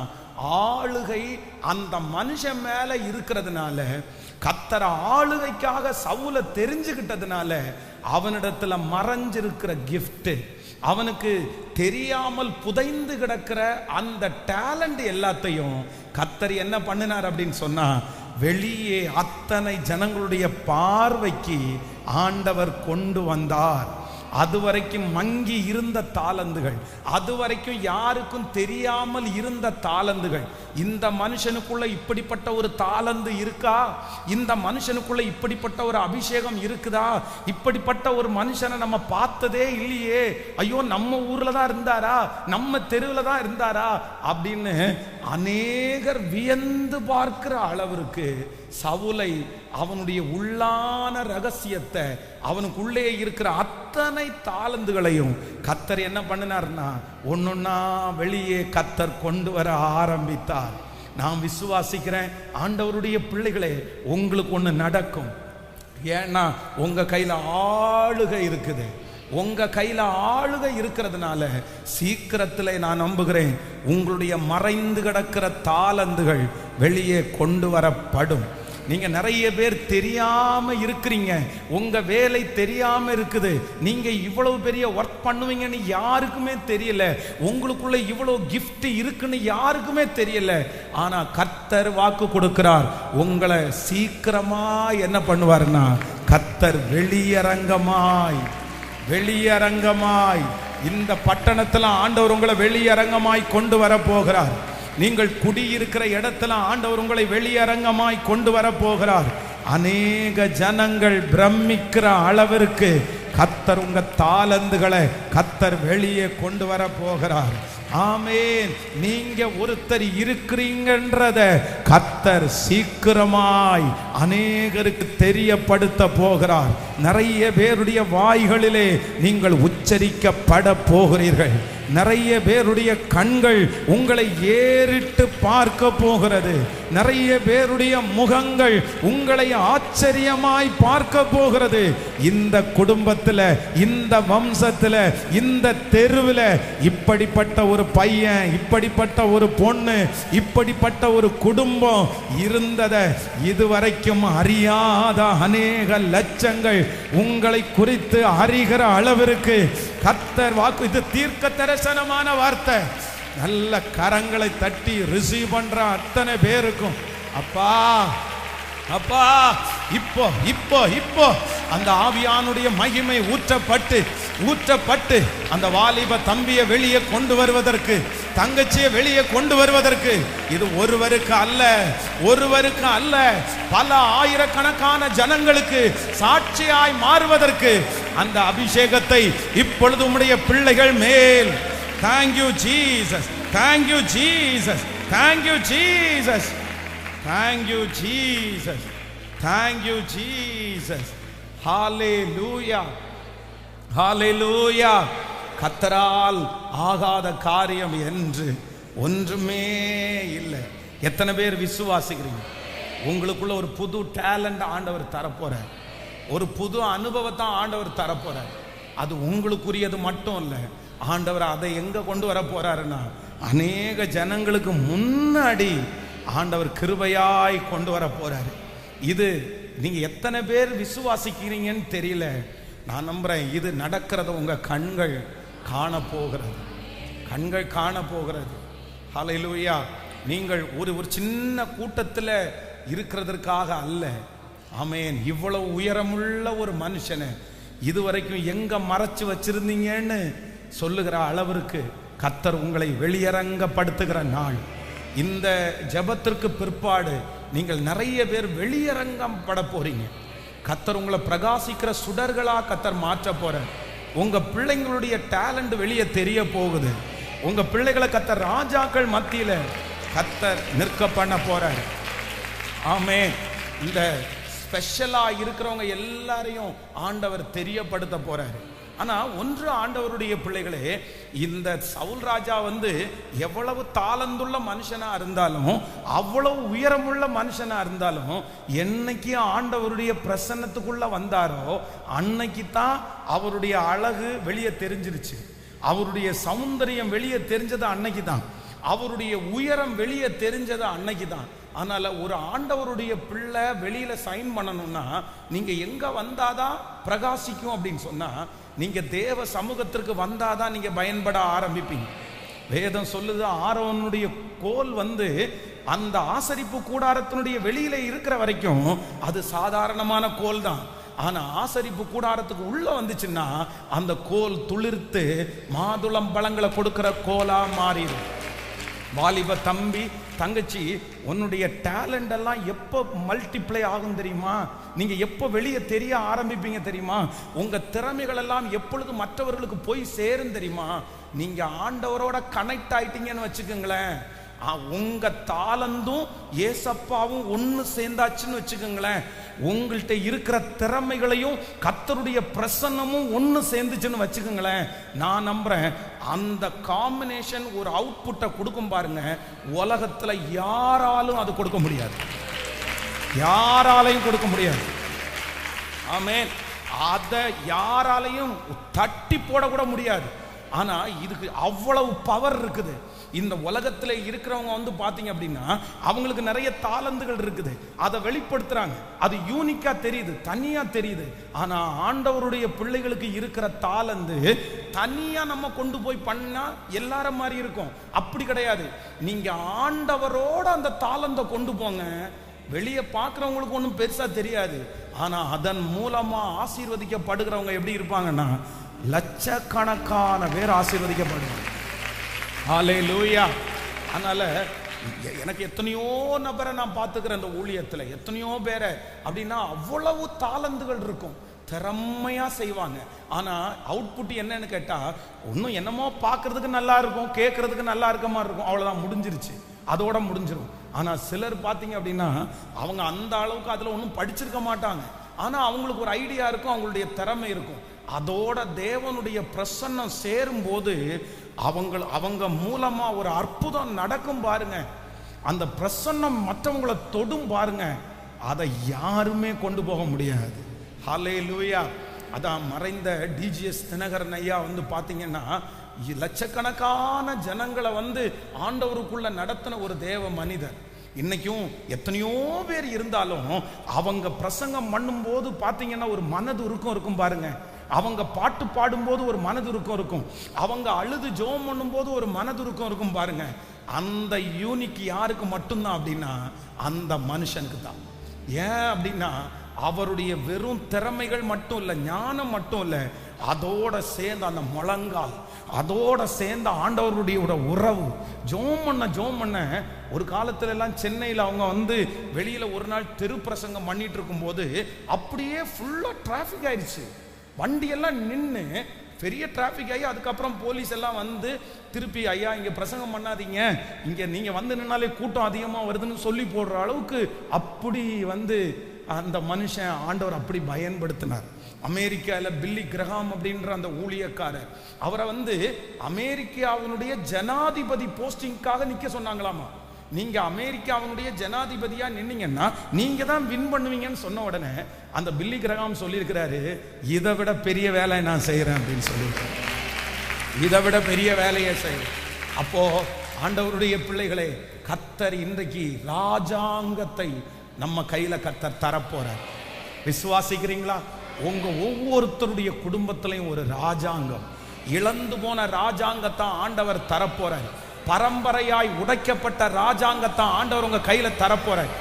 ஆளுகை அந்த மனுஷன் மேல இருக்கிறதுனால, கர்த்தர் ஆளுகைக்காக சவுலை தெரிஞ்சுக்கிட்டதுனால, அவனிடத்துல மறைஞ்சிருக்கிற கிஃப்ட், அவனுக்கு தெரியாமல் புதைந்து கிடக்கிற அந்த டேலண்ட் எல்லாத்தையும் கர்த்தர் என்ன பண்ணினார் அப்படின்னு சொன்னா, வெளியே அத்தனை ஜனங்களுடைய பார்வைக்கு ஆண்டவர் கொண்டு வந்தார். அதுவரைக்கும் மங்கி இருந்த தாளந்துகள், அதுவரைக்கும் யாருக்கும் தெரியாமல் இருந்த தாளந்துகள், இந்த மனுஷனுக்குள்ள இப்படிப்பட்ட ஒரு தாளந்து இருக்கா? இந்த மனுஷனுக்குள்ள இப்படிப்பட்ட ஒரு அபிஷேகம் இருக்குதா? இப்படிப்பட்ட ஒரு மனுஷனை நம்ம பார்த்ததே இல்லையே, ஐயோ நம்ம ஊர்ல தான் இருந்தாரா, நம்ம தெருவில் தான் இருந்தாரா அப்படின்னு அநேகர் வியந்து பார்க்கிற அளவிற்கு சவுலை, அவனுடைய உள்ளான ரகசியத்தை, அவனுக்குள்ளே இருக்கிற அத்தனை தாளந்துகளையும் கர்த்தர் என்ன பண்ணினார்னா ஒன்னொன்னா வெளியே கர்த்தர் கொண்டு வர ஆரம்பித்தார். நான் விசுவாசிக்கிறேன் ஆண்டவருடைய பிள்ளைகளே, உங்களுக்கு ஒன்று நடக்கும். ஏன்னா உங்க கையில ஆளுகை இருக்குது. உங்க கையில ஆளுகை இருக்கிறதுனால சீக்கிரத்தில் நான் நம்புகிறேன் உங்களுடைய மறைந்து கிடக்கிற தாளந்துகள் வெளியே கொண்டு வரப்படும். நீங்க நிறைய பேர் தெரியாம இருக்கிறீங்க, உங்க வேலை தெரியாம இருக்குது, நீங்க இவ்வளவு பெரிய ஒர்க் பண்ணுவீங்கன்னு யாருக்குமே தெரியல, உங்களுக்குள்ள இவ்வளவு கிஃப்ட் இருக்குன்னு யாருக்குமே தெரியல. ஆனா கர்த்தர் வாக்கு கொடுக்கிறார், உங்களை சீக்கிரமா என்ன பண்ணுவார்னா, கர்த்தர் வெளியரங்கமாய் இந்த பட்டணத்துல ஆண்டவர் உங்களை வெளியரங்கமாய் கொண்டு வர போகிறார். நீங்கள் குடியிருக்கிற இடத்துல ஆண்டவர் உங்களை வெளியரங்கமாய் கொண்டு வர போகிறார். அநேக ஜனங்கள் பிரமிக்கிற அளவிற்கு கர்த்தர் உங்க தாளந்துகளை கர்த்தர் வெளியே கொண்டு வர போகிறார். ஆமென். நீங்க ஒருத்தர் இருக்கிறீங்கன்றத கர்த்தர் சீக்கிரமாய் அநேகருக்கு தெரியப்படுத்த போகிறார். நிறைய பேருடைய வாய்களிலே நீங்கள் உச்சரிக்கப்பட போகிறீர்கள். நிறைய பேருடைய கண்கள் உங்களை ஏறிட்டு பார்க்க போகிறது. நிறைய பேருடைய முகங்கள் உங்களை ஆச்சரியமாய் பார்க்க போகிறது. இந்த குடும்பத்தில், இந்த வம்சத்தில், இந்த தெருவில் இப்படிப்பட்ட ஒரு பையன், இப்படிப்பட்ட ஒரு பொண்ணு, இப்படிப்பட்ட ஒரு குடும்பம் இருந்ததை இதுவரைக்கும் அறியாத அநேக லட்சங்கள் உங்களை குறித்து அறிகிற அளவிற்கு கர்த்தர் வாக்கு. இது தீர்க்க தரிசனமான வார்த்தை. நல்ல கரங்களை தட்டி ரிசீவ் பண்ற அத்தனை பேருக்கும் அப்பா அப்பா இப்போ இப்போ இப்போ அந்த ஆவியானுடைய மகிமை ஊற்றப்பட்டு அந்த வாலிப தம்பியை வெளியே கொண்டு வருவதற்கு, தங்கச்சியை வெளியே கொண்டு வருவதற்கு, இது ஒருவருக்கு அல்ல பல ஆயிரக்கணக்கான ஜனங்களுக்கு சாட்சியாய் மாறுவதற்கு அந்த அபிஷேகத்தை இப்பொழுது உம்முடைய பிள்ளைகள் மேல். Thank you Jesus, thank you Jesus, thank you Jesus, thank you Jesus, thank you Jesus. Hallelujah, hallelujah. கர்த்தரால் ஆகாத காரியம் என்று ஒன்றுமே இல்லை. எத்தனை பேர் விசுவாசிக்கிறீங்க? உங்களுக்குள்ள ஒரு புது டேலண்ட் ஆண்டவர் தரப்போறார், ஒரு புது அனுபவத்தை ஆண்டவர் தரப்போறார். அது உங்களுக்குரியது மட்டும் இல்லை. ஆண்டவர் அதை எங்க கொண்டு வர போறாருன்னா, அநேக ஜனங்களுக்கு முன்னாடி ஆண்டவர் கிருபையாய் கொண்டு வர போறாரு. இது நீங்க எத்தனை பேர் விசுவாசிக்கிறீங்கன்னு தெரியல. நான் நம்புறேன் இது நடக்கிறத உங்க கண்கள் காண போகிறது, கண்கள் காண போகிறது. ஹல்லேலூயா. நீங்கள் ஒரு சின்ன கூட்டத்தில் இருக்கிறதற்காக அல்ல. ஆமென். இவ்வளவு உயரமுள்ள ஒரு மனுஷனை இதுவரைக்கும் எங்க மறைச்சு வச்சிருந்தீங்கன்னு சொல்லுகிற அளவிற்கு கர்த்தர் உங்களை வெளியரங்கப்படுத்துகிற நாள். இந்த ஜெபத்திற்கு பிற்பாடு நீங்கள் நிறைய பேர் வெளியரங்கம் பட போறீங்க. கர்த்தர் உங்களை பிரகாசிக்கிற சுடர்களா கர்த்தர் மாற்ற போறார். உங்க பிள்ளைங்களுடைய டேலண்ட் வெளியே தெரிய போகுது. உங்க பிள்ளைகளை கர்த்தர் ராஜாக்கள் மத்தியில கர்த்தர் நிற்க பண்ண போறார். ஆமென். இந்த ஸ்பெஷலா இருக்கிறவங்க எல்லாரையும் ஆண்டவர் தெரியப்படுத்த போறாரு. ஆனா ஒன்று ஆண்டவருடைய பிள்ளைகளே, இந்த சவுல் ராஜா எவ்வளவு தாளந்துள்ள மனுஷனா இருந்தாலும், அவ்வளவு உயரமுள்ள மனுஷனா இருந்தாலும், என்னைக்கு ஆண்டவருடைய பிரசன்னத்துக்குள்ள வந்தாரோ அன்னைக்கு தான் அவருடைய அழகு வெளியே தெரிஞ்சிருச்சு. அவருடைய சௌந்தரியம் வெளியே தெரிஞ்சது அன்னைக்கு தான். அவருடைய உயரம் வெளியே தெரிஞ்சது அன்னைக்கு தான். அதனால ஒரு ஆண்டவருடைய பிள்ளை வெளியில சைன் பண்ணணும்னா நீங்க எங்க வந்தாதான் பிரகாசிக்கும் அப்படின்னு சொன்னா, நீங்க தேவ சமூகத்திற்கு வந்தாதான் நீங்க பயன்பட ஆரம்பிப்பீங்க. வேதம் சொல்லுது, ஆரோனுடைய கோல் அந்த ஆசரிப்பு கூடாரத்தினுடைய வெளியில இருக்கிற வரைக்கும் அது சாதாரணமான கோல் தான். ஆனா ஆசரிப்பு கூடாரத்துக்கு உள்ள வந்துச்சுன்னா அந்த கோல் துளிர்த்து மாதுளம் பழங்களை கொடுக்கிற கோலா மாறிடும். வாலிப தம்பி தங்கச்சி, உன்னுடைய டேலண்ட் எல்லாம் எப்போ மல்டிப்ளை ஆகும் தெரியுமா? நீங்க எப்போ வெளியே தெரிய ஆரம்பிப்பீங்க தெரியுமா? உங்க திறமைகள் எல்லாம் எப்பொழுது மற்றவர்களுக்கு போய் சேரும் தெரியுமா? நீங்க ஆண்டவரோட கனெக்ட் ஆயிட்டீங்கன்னு வச்சுக்கோங்களேன், உங்க தாளந்தும் ஏசப்பாவும் ஒன்று சேர்ந்தாச்சுன்னு வச்சுக்கோங்களேன், உங்கள்கிட்ட இருக்கிற திறமைகளையும் கர்த்தருடைய பிரசன்னமும் ஒன்று சேர்ந்துச்சுன்னு வச்சுக்கோங்களேன், நான் நம்புறேன் அந்த காம்பினேஷன் ஒரு அவுட்புட்டை கொடுக்கும் பாருங்க, உலகத்துல யாராலும் அது கொடுக்க முடியாது, யாராலையும் கொடுக்க முடியாது. ஆமென். அதை யாராலையும் தட்டி போட கூட முடியாது. ஆனா இதுக்கு அவ்வளவு பவர் இருக்குது. இந்த உலகத்துல இருக்கிறவங்க பாத்தீங்க அப்படின்னா அவங்களுக்கு நிறைய தாளந்துகள் இருக்குது, அதை வெளிப்படுத்துறாங்க, அது யூனிக்கா தெரியுது, தனியா தெரியுது. ஆனா ஆண்டவருடைய பிள்ளைகளுக்கு இருக்கிற தாளந்து தனியா நம்ம கொண்டு போய் பண்ணா எல்லார மாதிரி இருக்கும். அப்படி கிடையாது. நீங்க ஆண்டவரோட அந்த தாளந்தை கொண்டு போங்க, வெளியே பார்க்குறவங்களுக்கு ஒன்றும் பெருசா தெரியாது. ஆனா அதன் மூலமா ஆசீர்வதிக்கப்படுகிறவங்க எப்படி இருப்பாங்கன்னா, லட்சக்கணக்கான பேர் ஆசீர்வதிக்கப்படுவாங்க. ஹல்லேலூயா. அதனால எனக்கு எத்தனையோ நபரை நான் பார்த்துக்கிறேன் இந்த ஊழியத்துல, எத்தனையோ பேரை அப்படின்னா அவ்வளவு தாளந்துகள் இருக்கும், திறமையா செய்வாங்க. ஆனா அவுட்புட் என்னன்னு கேட்டா, ஒன்றும் என்னமோ பார்க்கறதுக்கு நல்லா இருக்கும், கேட்கறதுக்கு நல்லா இருக்க மாதிரி இருக்கும், அவ்வளவுதான், முடிஞ்சிருச்சு, அதோட முடிஞ்சிடும். ஆனா சிலர் பார்த்தீங்க அப்படின்னா அவங்க அந்த அளவுக்கு அதுல ஒன்றும் படிச்சிருக்க மாட்டாங்க, ஆனா அவங்களுக்கு ஒரு ஐடியா இருக்கும், அவங்களுடைய திறமை இருக்கும். அதோட தேவனுடைய பிரசன்னம் சேரும் போது அவங்க மூலமா ஒரு அற்புதம் நடக்கும் பாருங்க. அந்த பிரசன்னம் மற்றவங்களை தொடும் பாருங்க, அதை யாருமே கொண்டு போக முடியாது. ஹல்லேலூயா. அதான் மறைந்த டிஜிஎஸ் தினகரன் ஐயா பாத்தீங்கன்னா லட்சக்கணக்கான ஜனங்களை ஆண்டவருக்குள்ள நடத்தின ஒரு தேவ மனிதர். இன்னைக்கும் எத்தனையோ பேர் இருந்தாலும் அவங்க பிரசங்கம் பண்ணும்போது பாத்தீங்கன்னா ஒரு மனது இருக்கும் பாருங்க, அவங்க பாட்டு பாடும்போது ஒரு மனது இருக்கும், அவங்க அழுது ஜெபம் பண்ணும்போது ஒரு மனது இருக்கும் பாருங்க. அந்த யூனிக் யாருக்கு மட்டும்தான் அப்படின்னா அந்த மனுஷனுக்கு தான். ஏன் அப்படின்னா அவருடைய வெறும் திறமைகள் மட்டும் இல்லை, ஞானம் மட்டும் இல்லை, அதோட சேர்ந்த அந்த முழங்கால், அதோட சேர்ந்த ஆண்டவருடைய உறவு, ஜோம் பண்ண ஒரு காலத்துல எல்லாம் சென்னையில் அவங்க வெளியில ஒரு நாள் தெரு பிரசங்கம் பண்ணிட்டு இருக்கும் போது அப்படியே ஃபுல்லா டிராபிக் ஆயிடுச்சு, வண்டியெல்லாம் நின்று பெரிய டிராபிக் ஆகி அதுக்கப்புறம் போலீஸ் எல்லாம் திருப்பி ஐயா இங்க பிரசங்கம் பண்ணாதீங்க, இங்க நீங்க நின்னாலே கூட்டம் அதிகமா வருதுன்னு சொல்லி போடுற அளவுக்கு அப்படி அந்த மனுஷன் ஆண்டவர் அப்படி பயன்படுத்தினார். அமெரிக்காவில் பில்லி கிரஹாம் அப்படின்ற அந்த ஊழியக்காரர், அவரை அமெரிக்காவினுடைய ஜனாதிபதி போஸ்டிங்காக நிக்க சொன்னாங்களாமா. நீங்க அமெரிக்காவுடைய ஜனாதிபதியா நின்னீங்கன்னா நீங்க தான் வின் பண்ணுவீங்கன்னு சொன்ன உடனே அந்த பில்லி கிரகாம் சொல்லியிருக்கிறாரு, இதை விட பெரிய வேலையை நான் செய்யறேன் அப்படின்னு சொல்லியிருக்கேன். இதை விட பெரிய வேலையை செய்யறேன். அப்போ ஆண்டவருடைய பிள்ளைகளே, கர்த்தர் இன்றைக்கு ராஜாங்கத்தை நம்ம கையில கர்த்தர் தரப்போறார். விசுவாசிக்கிறீங்களா? உங்க ஒவ்வொருத்தருடைய குடும்பத்திலையும் ஒரு ராஜாங்கம், இழந்து போன ராஜாங்கத்தை ஆண்டவர் தரப்போறார். பரம்பரையாய் உடைக்கப்பட்ட ராஜாங்கத்தை ஆண்டவர் உங்க கையில தரப்போறார்.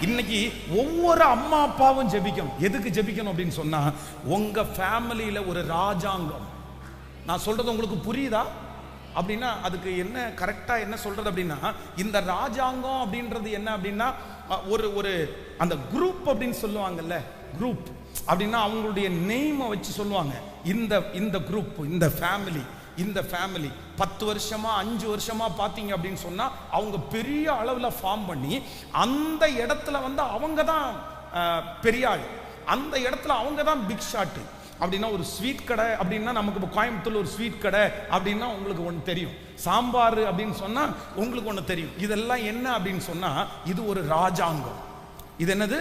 இன்னைக்கு ஒவ்வொரு அம்மா அப்பாவும் ஜெபிக்கணும். எதுக்கு ஜெபிக்கணும் அப்படின்னு சொன்னா, உங்க ஃபேமிலியில ஒரு ராஜாங்கம். நான் சொல்றது உங்களுக்கு புரியுதா? அப்படின்னா அதுக்கு என்ன கரெக்டா என்ன சொல்றது அப்படின்னா, இந்த ராஜாங்கம் அப்படின்றது என்ன அப்படின்னா, ஒரு அந்த குரூப் அப்படின்னு சொல்லுவாங்கல்ல, குரூப் அப்படின்னா அவங்களுடைய நேமை வச்சு சொல்லுவாங்க. இந்த குரூப், இந்த ஃபேமிலி, இந்த ஃபேமிலி 10 வருஷமா 5 வருஷமா பார்த்தீங்க அப்படின்னு சொன்னா அவங்க பெரிய அளவில் ஃபார்ம் பண்ணி அந்த இடத்துல அவங்க தான் பெரிய ஆள், அந்த இடத்துல அவங்க தான் பிக் ஷாட்டு. அப்படின்னா ஒரு ஸ்வீட் கடை அப்படின்னா, நமக்கு இப்போ கோயம்புத்தூர்ல ஒரு ஸ்வீட் கடை அப்படின்னா உங்களுக்கு ஒன்று தெரியும், சாம்பார் அப்படின்னு சொன்னா உங்களுக்கு ஒன்று தெரியும். இதெல்லாம் என்ன அப்படின்னு சொன்னா, இது ஒரு ராஜாங்கம். இது என்னது?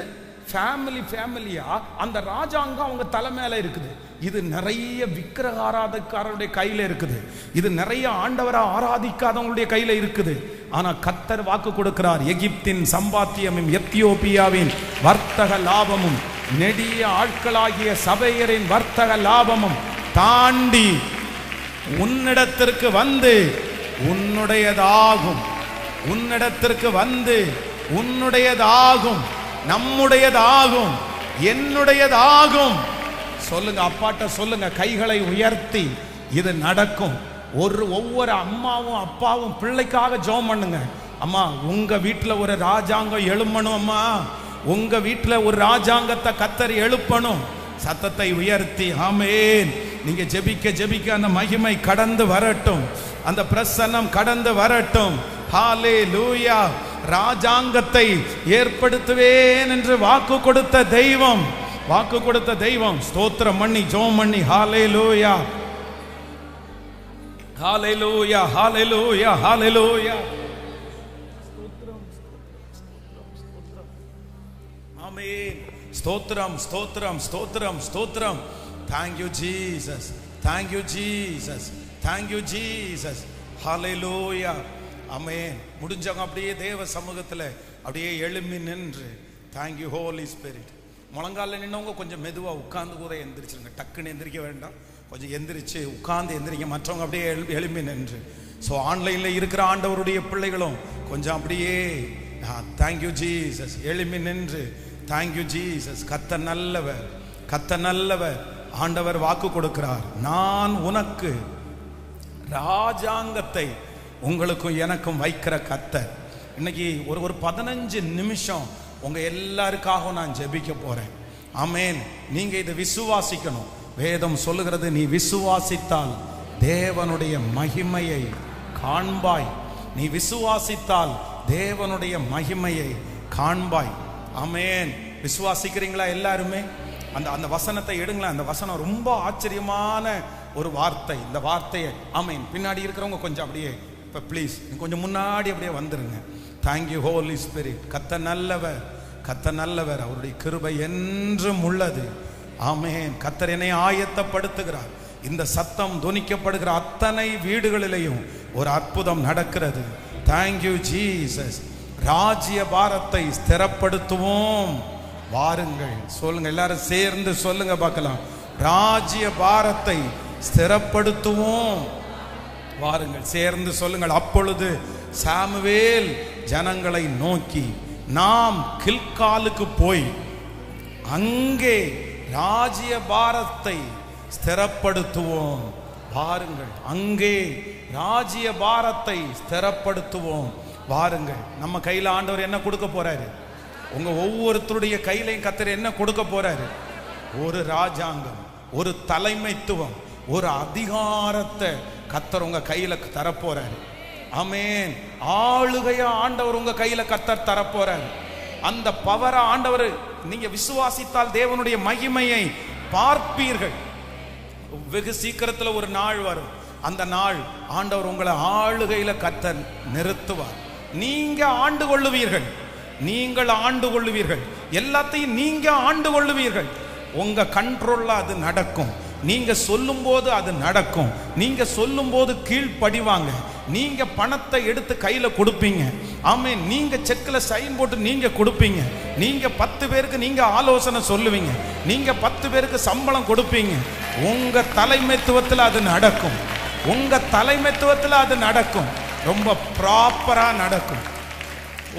ஃபேமிலியா அந்த ராஜாங்கம் அவங்க தலை மேல இருக்குது. இது நிறைய விக்கிரக ஆராதக்காரருடைய கையில இருக்குது. இது நிறைய ஆண்டவரை ஆராதிக்காதவங்களுடைய கையில இருக்குது. ஆனா கர்த்தர் வாக்கு கொடுக்கிறார், எகிப்தின் சம்பாத்தியமும் எத்தியோப்பியாவின் வர்த்தக லாபமும் நெடிய ஆட்களாகிய சபையரின் வர்த்தக லாபமும் தாண்டி உன்னிடத்திற்கு வந்து உன்னுடையதாகும். உன்னிடத்திற்கு வந்து உன்னுடையதாகும், நம்முடையதாகும், என்னுடையதாகும். சொல்லுங்க, அப்பாட்ட சொல்லுங்க, கைகளை உயர்த்தி இது நடக்கும். ஒவ்வொரு அம்மாவும் அப்பாவும் பிள்ளைக்காக ஜெபம் பண்ணுங்க. அம்மா, உங்க வீட்டுல ஒரு ராஜாங்கம் எழும்பணும். அம்மா, உங்க வீட்டுல ஒரு ராஜாங்கத்தை கர்த்தர் எழுப்பணும். சத்தத்தை உயர்த்தி ஆமென். நீங்க ஜெபிக்க அந்த மகிமை கடந்து வரட்டும், அந்த பிரசன்னம் கடந்து வரட்டும். ஹல்லேலூயா. ராஜாங்கத்தை ஏற்படுத்துவேன் என்று வாக்கு கொடுத்த தெய்வம், ஸ்தோத்திரம் பண்ணி ஜெபம் பண்ணி ஹல்லேலூயா, ஹல்லேலூயா, ஹல்லேலூயா, ஹல்லேலூயா. ஆமென். ஸ்தோத்திரம், ஸ்தோத்திரம், ஸ்தோத்திரம், ஸ்தோத்திரம். Thank you Jesus, thank you Jesus, thank you Jesus. Hallelujah. ஆமென். முடிஞ்சவங்க அப்படியே தேவ சமூகத்தில் அப்படியே எழும்பி நின்று, thank you Holy Spirit. முழங்கால நின்னவங்க கொஞ்சம் மெதுவாக உட்கார்ந்து கூட எந்திரிச்சிருங்க. டக்குன்னு எந்திரிக்க வேண்டாம், கொஞ்சம் எந்திரிச்சு உட்கார்ந்து எந்திரிங்க. மற்றவங்க அப்படியே எழும்பி நின்று. ஸோ ஆன்லைனில் இருக்கிற ஆண்டவருடைய பிள்ளைகளும் கொஞ்சம் அப்படியே தேங்க்யூ ஜீசஸ் எழும்பி நின்று, தேங்க்யூ ஜீசஸ். கர்த்தர் நல்லவர், கர்த்தர் நல்லவர். ஆண்டவர் வாக்கு கொடுக்கிறார், நான் உனக்கு ராஜாங்கத்தை உங்களுக்கும் எனக்கும் வைக்கிற கர்த்தர். இன்னைக்கு ஒரு 15 நிமிஷம் உங்க எல்லாருக்காகவும் நான் ஜெபிக்க போறேன். ஆமென். நீங்க இதை விசுவாசிக்கணும். வேதம் சொல்லுகிறது, நீ விசுவாசித்தால் தேவனுடைய மகிமையை காண்பாய். நீ விசுவாசித்தால் தேவனுடைய மகிமையை காண்பாய். ஆமென். விசுவாசிக்கிறீங்களா எல்லாருமே? அந்த வசனத்தை எடுங்களேன். அந்த வசனம் ரொம்ப ஆச்சரியமான ஒரு வார்த்தை. இந்த வார்த்தையை ஆமென். பின்னாடி இருக்கிறவங்க கொஞ்சம் அப்படியே இப்போ ப்ளீஸ் கொஞ்சம் முன்னாடி அப்படியே வந்துருங்க. Thank you holy spirit. கர்த்தர் நல்லவர், கர்த்தர் நல்லவர். அவருடைய கிருபை என்றும் உள்ளது. ஆமென். கர்த்தர் என்னை ஆயத்தப்படுத்துகிறார். இந்த சத்தம் துணிக்கப்படுகிற அத்தனை வீடுகளிலேயும் ஒரு அற்புதம் நடக்கிறது. Thank you Jesus. ராஜ்ய பாரத்தை ஸ்திரப்படுத்துவோம். வாருங்கள், சொல்லுங்க, எல்லாரும் சேர்ந்து சொல்லுங்க பார்க்கலாம். ராஜ்ய பாரத்தை ஸ்திரப்படுத்துவோம். வாருங்கள், சேர்ந்து சொல்லுங்கள். அப்பொழுது சாமுவேல் ஜனங்களை நோக்கி, நாம் கில்காலுக்கு போய் அங்கே ராஜ்ய பாரத்தை ஸ்திரப்படுத்துவோம். வாருங்கள், அங்கே ராஜ்ய பாரத்தை ஸ்திரப்படுத்துவோம். வாருங்கள். நம்ம கையில ஆண்டவர் என்ன கொடுக்க போறாரு? உங்க ஒவ்வொருத்தருடைய கையிலையும் கர்த்தர் என்ன கொடுக்க போறாரு? ஒரு ராஜாங்கம், ஒரு தலைமைத்துவம், ஒரு அதிகாரத்தை கர்த்தர் உங்க கையில தரப்போறாரு. ஆமென். ஆளுகையா ஆண்டவர் உங்க கையில கர்த்தர் தரப்போறாரு. அந்த பவரை ஆண்டவர், நீங்க விசுவாசித்தால் தேவனுடைய மகிமையை பார்ப்பீர்கள். வெகு சீக்கிரத்துல ஒரு நாள் வரும். அந்த நாள் ஆண்டவர் உங்களை ஆளுகையில கர்த்தர் நிறுத்துவார். நீங்க ஆண்டு கொள்ளுவீர்கள். நீங்கள் ஆண்டு கொள்ளுவீர்கள். எல்லாத்தையும் நீங்க ஆண்டு கொள்ளுவீர்கள். உங்க கண்ட்ரோல்ல அது நடக்கும். நீங்க சொல்லும் போது அது நடக்கும். நீங்க சொல்லும் போது கீழ்ப்படிவாங்க. நீங்க பணத்தை எடுத்து கையில கொடுப்பீங்க. ஆமென். நீங்க செக்ல சைன் போட்டு நீங்க கொடுப்பீங்க. நீங்க 10 பேருக்கு நீங்க ஆலோசனை சொல்லுவீங்க. நீங்க 10 பேருக்கு சம்பளம் கொடுப்பீங்க. உங்க தலைமைத்துவத்தில் அது நடக்கும். உங்க தலைமைத்துவத்தில் அது நடக்கும். ரொம்ப ப்ராப்பரா நடக்கும்.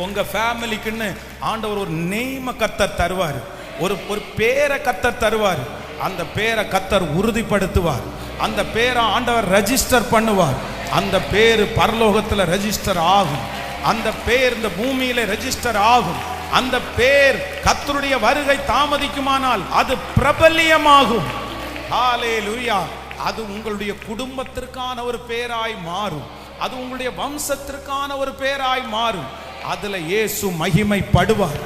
உங்க ஃபேமிலிக்குன்னு ஆண்டவர் ஒரு நேம கர்த்தர் தருவார். ஒரு பேரை கர்த்தர் தருவார். அந்த பேரை கர்த்தர் உறுதிப்படுத்துவார். அந்த பேரை ஆண்டவர் ரெஜிஸ்டர் பண்ணுவார். அந்த பேர் பரலோகத்தில் ரெஜிஸ்டர் ஆகும். அந்த பேர் இந்த பூமியில ரெஜிஸ்டர் ஆகும். அந்த பேர் கர்த்தருடைய வருகை தாமதிக்குமானால் அது பிரபல்யமாகும். ஹல்லேலூயா. அது உங்களுடைய குடும்பத்திற்கான ஒரு பேராய் மாறும். அது உங்களுடைய வம்சத்திற்கான ஒரு பேராய் மாறும். அதுல இயேசு மகிமைப்படுவார்.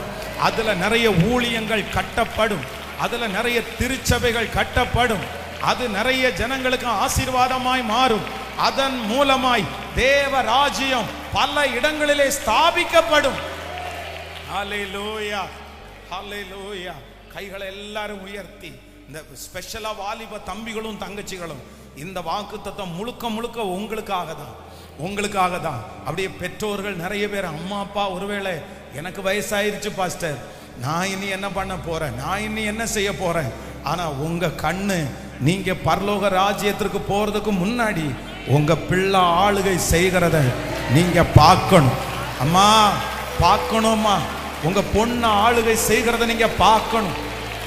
அதுல நிறைய ஊழியங்கள் கட்டப்படும். அதுல நிறைய திருச்சபைகள் கட்டப்படும். அது நிறைய ஜனங்களுக்கு ஆசீர்வாதமாய் மாறும். அதன் மூலமாய் தேவ ராஜ்யம் பல இடங்களிலே ஸ்தாபிக்கப்படும். ஹல்லேலூயா, ஹல்லேலூயா. கைகளை எல்லாரும் உயர்த்தி, இந்த ஸ்பெஷலா வாலிப தம்பிகளும் தங்கச்சிகளும், இந்த வாக்குத்தத்தம் முழுக்க முழுக்க உங்களுக்காக தான், உங்களுக்காக தான். அப்படியே பெற்றோர்கள் நிறைய பேர், அம்மா அப்பா ஒருவேளை எனக்கு வயசாயிருச்சு பாஸ்டர், நான் இனி என்ன பண்ண போறேன், நான் இனி என்ன செய்ய போறேன். ஆனா உங்க கண்ணு நீங்க பரலோக ராஜ்யத்திற்கு போறதுக்கு முன்னாடி உங்க பிள்ளை ஆளுகை செய்கிறத நீங்க பார்க்கணும். அம்மா பார்க்கணும்மா, உங்க பொண்ணு ஆளுகை செய்கிறத நீங்க பார்க்கணும்.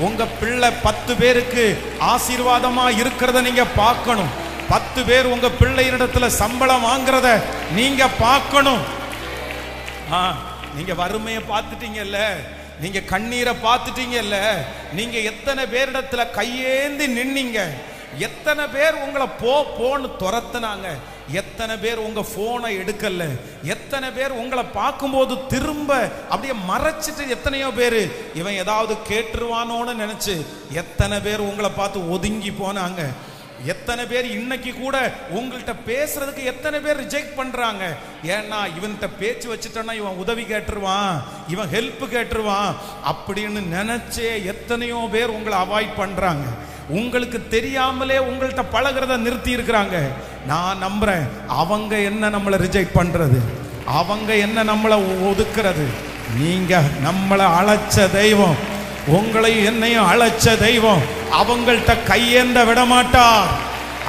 உங்க பிள்ளை 10 பேருக்கு ஆசீர்வாதமா இருக்கிறத நீங்க பார்க்கணும். 10 பேர் உங்க பிள்ளையிடத்துல சம்பளம் வாங்குறத நீங்க பார்க்கணும். நீங்க வறுமையை பார்த்துட்டீங்கல்ல, நீங்க கண்ணீரை பார்த்துட்டீங்கல்ல, நீங்க எத்தனை பேரிடத்துல கையேந்தி நின்னீங்க, எத்தனை பேர் உங்களை போன்னு துரத்துனாங்க, எத்தனை பேர் உங்க போனை எடுக்கல, எத்தனை பேர் உங்களை பார்க்கும்போது திரும்ப அப்படியே மறைச்சிட்டு, எத்தனையோ பேர் இவன் ஏதாவது கேட்டுருவானோன்னு நினைச்சு எத்தனை பேர் உங்களை பார்த்து ஒதுங்கி போனாங்க. எத்தனை பேர் இன்னைக்கு கூட உங்கள்கிட்ட பேசுறதுக்கு எத்தனை பேர் ரிஜெக்ட் பண்றாங்க. ஏன்னா இவன்கிட்ட பேச்சு வச்சுட்டோன்னா இவன் உதவி கேட்டுருவான், இவன் ஹெல்ப் கேட்டுருவான் அப்படின்னு நினைச்சே எத்தனையோ பேர் உங்களை அவாய்ட் பண்றாங்க. உங்களுக்கு தெரியாமலே உங்கள்கிட்ட பழகிறத நிறுத்தி இருக்கிறாங்க. நான் நம்புறேன், அவங்க என்ன நம்மளை ரிஜெக்ட் பண்றது, அவங்க என்ன நம்மளை ஒதுக்குறது, நீங்க நம்மளை அழைச்ச தெய்வம், உங்களையும் என்னையும் அழைச்ச தெய்வம் அவங்கள்ட்ட கையேந்த விடமாட்டார்.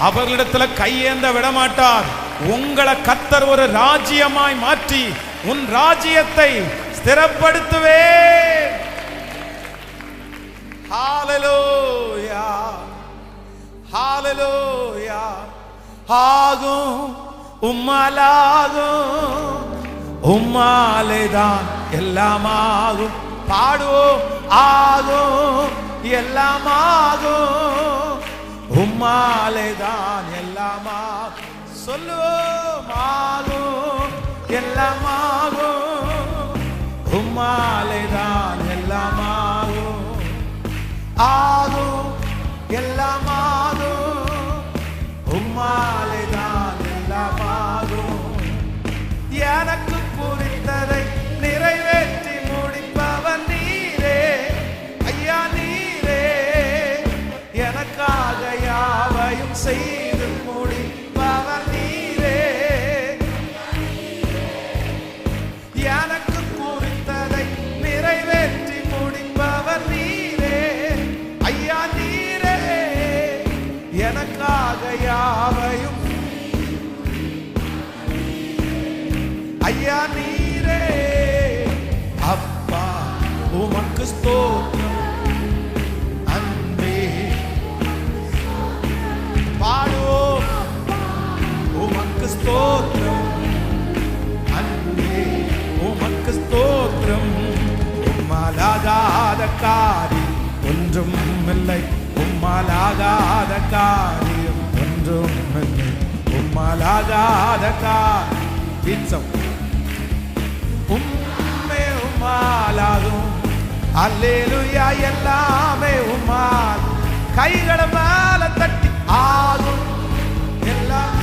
அவர்களிடத்துல கையேந்த விடமாட்டார். உங்களை கர்த்தர் ஒரு ராஜ்யமாய் மாற்றி உன் ராஜ்யத்தை ஸ்திரப்படுத்துவே. ஹல்லேலூயா, ஹல்லேலூயா. ஆகும் உம்மாலாகும், உம்மாலேதான் எல்லாம் ஆகும். பாடுவோம், ஆகும் எல்லாம் ஆகும், உம்மாலேதான் எல்லாம் ஆகும். சொல்லுவோம், ஆகும் எல்லாம் ஆகும், உம்மாலேதான் எல்லாம் ஆகும். ஆகும் எல்லாம் ஆகும், உம்மாலேதான் எல்லாம் ஆகும். எனக்கு குறித்ததை நிறைவேற்றி முடிப்பவன் நீரே ஐயா, நீரே எனக்காக யாவையும் செய்து முடிப்பவன் நீரே. எனக்கு குறித்ததை நிறைவேற்றி முடிப்பவன் நீரே ஐயா, நீரே எனக்காக யாவையும் ஐயா நீரே. அப்பா உமக்கு ஸ்தோத்திரம், அன்பே பாடுவோம், உமக்கு ஸ்தோத்திரம், அன்பே உமக்கு ஸ்தோத்திரம். உம்மாலாகாத காரியம் ஒன்றும் இல்லை, உம்மாலாகாத காரியம் ஒன்றும் இல்லை, உம்மாலாகாத காரியம் உம்மே உம்மாலாகும். அல்லேலூயா, எல்லாமே உம்மால். கைகளை மேல தட்டி ஆகும் எல்லாம்.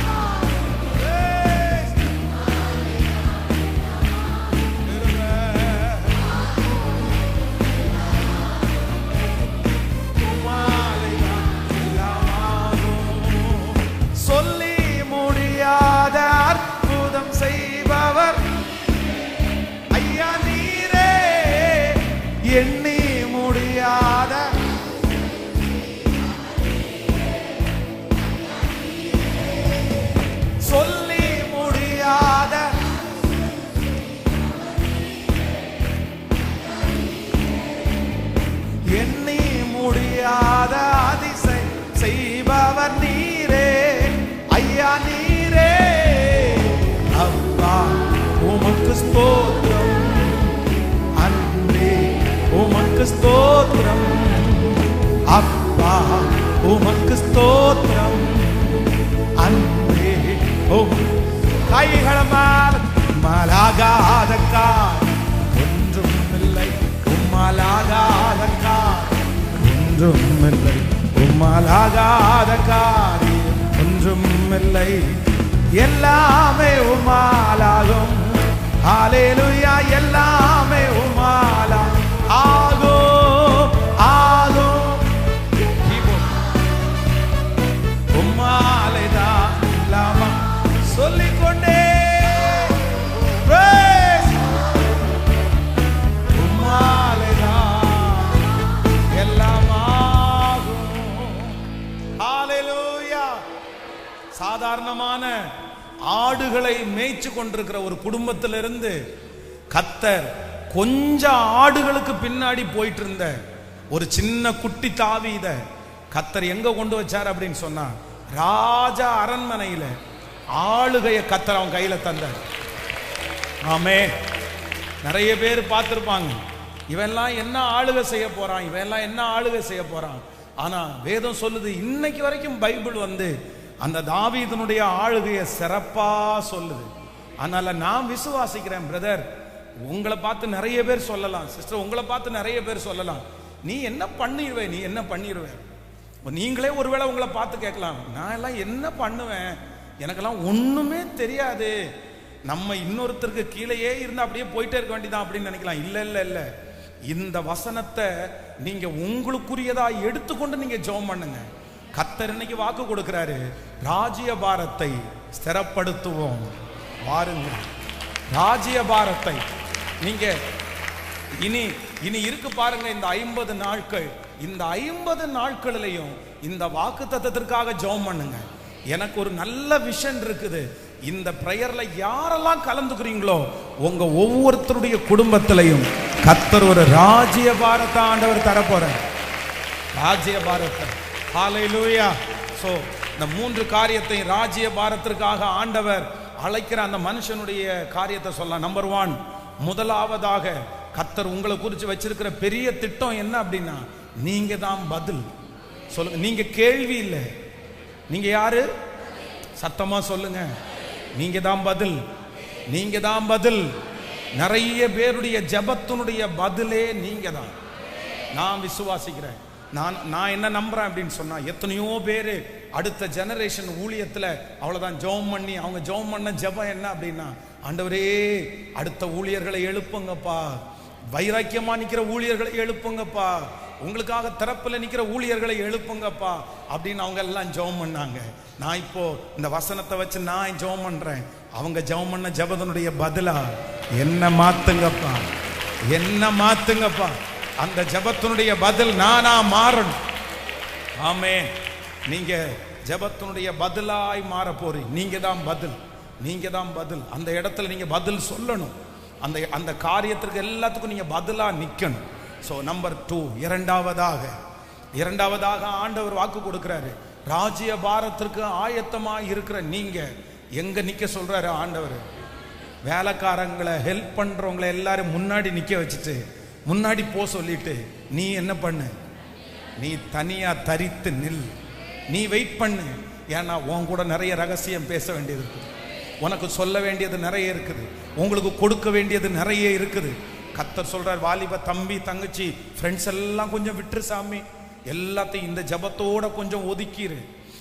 எண்ணி முடியாத சொல்லி முடியாத எண்ணி முடியாத அதிசயம் செய்பவர் நீரே ஐயா நீரே. அப்பா உமக்கு ஸ்தோத்திரம், அன்பே உமக்கு ஸ்தோத்திரம், அப்பா உமக்கு ஸ்தோத்திரம், அன்பே கைகள் மலாகாத ஒன்றும் இல்லை, உம்மலாகாத ஒன்றும் இல்லை, உம்மலாகாத காரியம் ஒன்றும் இல்லை, எல்லாமே உமாலாகும். ஹல்லேலூயா, எல்லாமே உமாலா ஆகும் ஆகும். உம்மாலைதான் இல்லாம சொல்லிக்கொண்டே உம்மாலைதான் எல்லாம் ஆகும். ஹல்லேலூயா. சாதாரணமான ஆடுகளை மேய்ச்சு கொண்டிருக்கிற ஒரு குடும்பத்திலிருந்து கர்த்தர் கொஞ்சம் ஆடுகளுக்கு பின்னாடி போயிட்டு இருந்த ஒரு சின்ன குட்டி தாவீத கர்த்தர் எங்க கொண்டு வச்சார் அப்படின்னு சொன்னா, ராஜா அரண்மனையில ஆளுகையை கர்த்தர் அவன் கையில தந்தார். ஆமே. நிறைய பேர் பார்த்திருப்பாங்க, இவெல்லாம் என்ன ஆளுகை செய்ய போறான், இவெல்லாம் என்ன ஆளுகை செய்ய போறான். ஆனா வேதம் சொல்லுது, இன்னைக்கு வரைக்கும் பைபிள் அந்த தாவீதுனுடைய ஆளுகையை சிறப்பா சொல்லுது. அதனால நான் விசுவாசிக்கிறேன் பிரதர், உங்களை பார்த்து நிறைய பேர் சொல்லலாம், சிஸ்டர் உங்களை பார்த்து நிறைய பேர் சொல்லலாம், நீ என்ன பண்ணிடுவே, நீ என்ன பண்ணிடுவே. நீங்களே ஒருவேளை உங்களை பார்த்து கேட்கலாம், நான் எல்லாம் என்ன பண்ணுவேன், எனக்கெல்லாம் ஒண்ணுமே தெரியாது, நம்ம இன்னொருத்தருக்கு கீழேயே இருந்து அப்படியே போயிட்டே இருக்க வேண்டியதான் அப்படின்னு நினைக்கலாம். இல்ல இல்ல இல்ல, இந்த வசனத்தை நீங்க உங்களுக்குரியதா எடுத்துக்கொண்டு நீங்க ஜெபம் பண்ணுங்க. கர்த்தர் இன்னைக்கு வாக்கு கொடுக்கிறாரு, ராஜ்ய பாரத்தை ஸ்திரப்படுத்துவோம் வாருங்க. ராஜ்ய பாரத்தை நீங்க இனி இனி இருக்கு பாருங்க. இந்த 50 நாட்கள், இந்த 50 நாட்களிலையும் இந்த வாக்கு தத்தத்திற்காக ஜெபம் பண்ணுங்க. எனக்கு ஒரு நல்ல விஷன் இருக்குது, இந்த பிரேயர்ல யாரெல்லாம் கலந்துக்கிறீங்களோ உங்க ஒவ்வொருத்தருடைய குடும்பத்திலையும் கர்த்தர் ஒரு ராஜ்ய பாரத்தை ஆண்டவர் தரப்போறார். ராஜ்ய பாரத்தை. ஹல்லேலூயா. சோ இந்த 3 காரியத்தை ராஜ்ய பாரத்திற்காக ஆண்டவர் அழைக்கிற அந்த மனுஷனுடைய காரியத்தை சொல்லலாம். நம்பர் 1, முதலாவதாக கர்த்தர் உங்களை குறித்து வச்சிருக்கிற பெரிய திட்டம் என்ன அப்படின்னா, நீங்க தான் பதில். சொல்லுங்க, நீங்க கேள்வி இல்லை, நீங்க யாரு? சத்தமா சொல்லுங்க, நீங்க தான் பதில். நீங்க தான் பதில். நிறைய பேருடைய ஜெபத்தினுடைய பதிலே நீங்க தான். நான் விசுவாசிக்கிறேன். நான் என்ன நம்புறேன் அப்படின்னு சொன்னா, எத்தனையோ பேர் அடுத்த ஜெனரேஷன் ஊழியத்துல அவ்வளவுதான் ஜெபம் பண்ணி, அவங்க ஜெபம் பண்ண ஜெபம் என்ன அப்படின்னா, ஆண்டவரே அடுத்த ஊழியர்களை எழுப்புங்கப்பா, வைராக்கியமா நிக்கிற ஊழியர்களை எழுப்புங்கப்பா, உங்களுக்காக திறப்புல நிக்கிற ஊழியர்களை எழுப்புங்கப்பா அப்படின்னு அவங்க எல்லாம் ஜெபம் பண்ணாங்க. நான் இப்போ இந்த வசனத்தை வச்சு நான் ஜெபம் பண்றேன், அவங்க ஜெபம் பண்ண ஜெபத்தினுடைய பதிலா என்ன மாத்துங்கப்பா, என்ன மாத்துங்கப்பா. அந்த ஜெபத்தினுடைய பதில் நானா மாறணும். ஆமே. நீங்க ஜெபத்தினுடைய பதிலாய் மாற போறீங்க. நீங்க தான் பதில், நீங்க தான் பதில். அந்த இடத்துல நீங்க பதில் சொல்லணும். அந்த காரியத்திற்கு எல்லாத்துக்கும் நீங்க பதிலா நிக்கணும். சோ நம்பர் 2, இரண்டாவதாக ஆண்டவர் வாக்கு கொடுக்கிறாரு, ராஜ்ய பாரத்திற்கு ஆயத்தமா இருக்கிற நீங்க எங்க நிக்க சொல்றாரு ஆண்டவர்? வேலைக்காரங்களை ஹெல்ப் பண்றவங்களை எல்லாரும் முன்னாடி நிக்க வச்சுட்டு முன்னாடி போ சொல்லிட்டு நீ என்ன பண்ணு, நீ தனியா தரித்து நில், நீ வெயிட் பண்ணு. ஏன்னா உன் கூட நிறைய ரகசியம் பேச வேண்டியது இருக்குது, உனக்கு சொல்ல வேண்டியது நிறைய இருக்குது, உங்களுக்கு கொடுக்க வேண்டியது நிறைய இருக்குது. கர்த்தர் சொல்றார், வாலிப தம்பி தங்கச்சி ஃப்ரெண்ட்ஸ் எல்லாம் கொஞ்சம் விட்டுரு சாமி, எல்லாத்தையும் இந்த ஜபத்தோட கொஞ்சம் ஒதுக்கிரு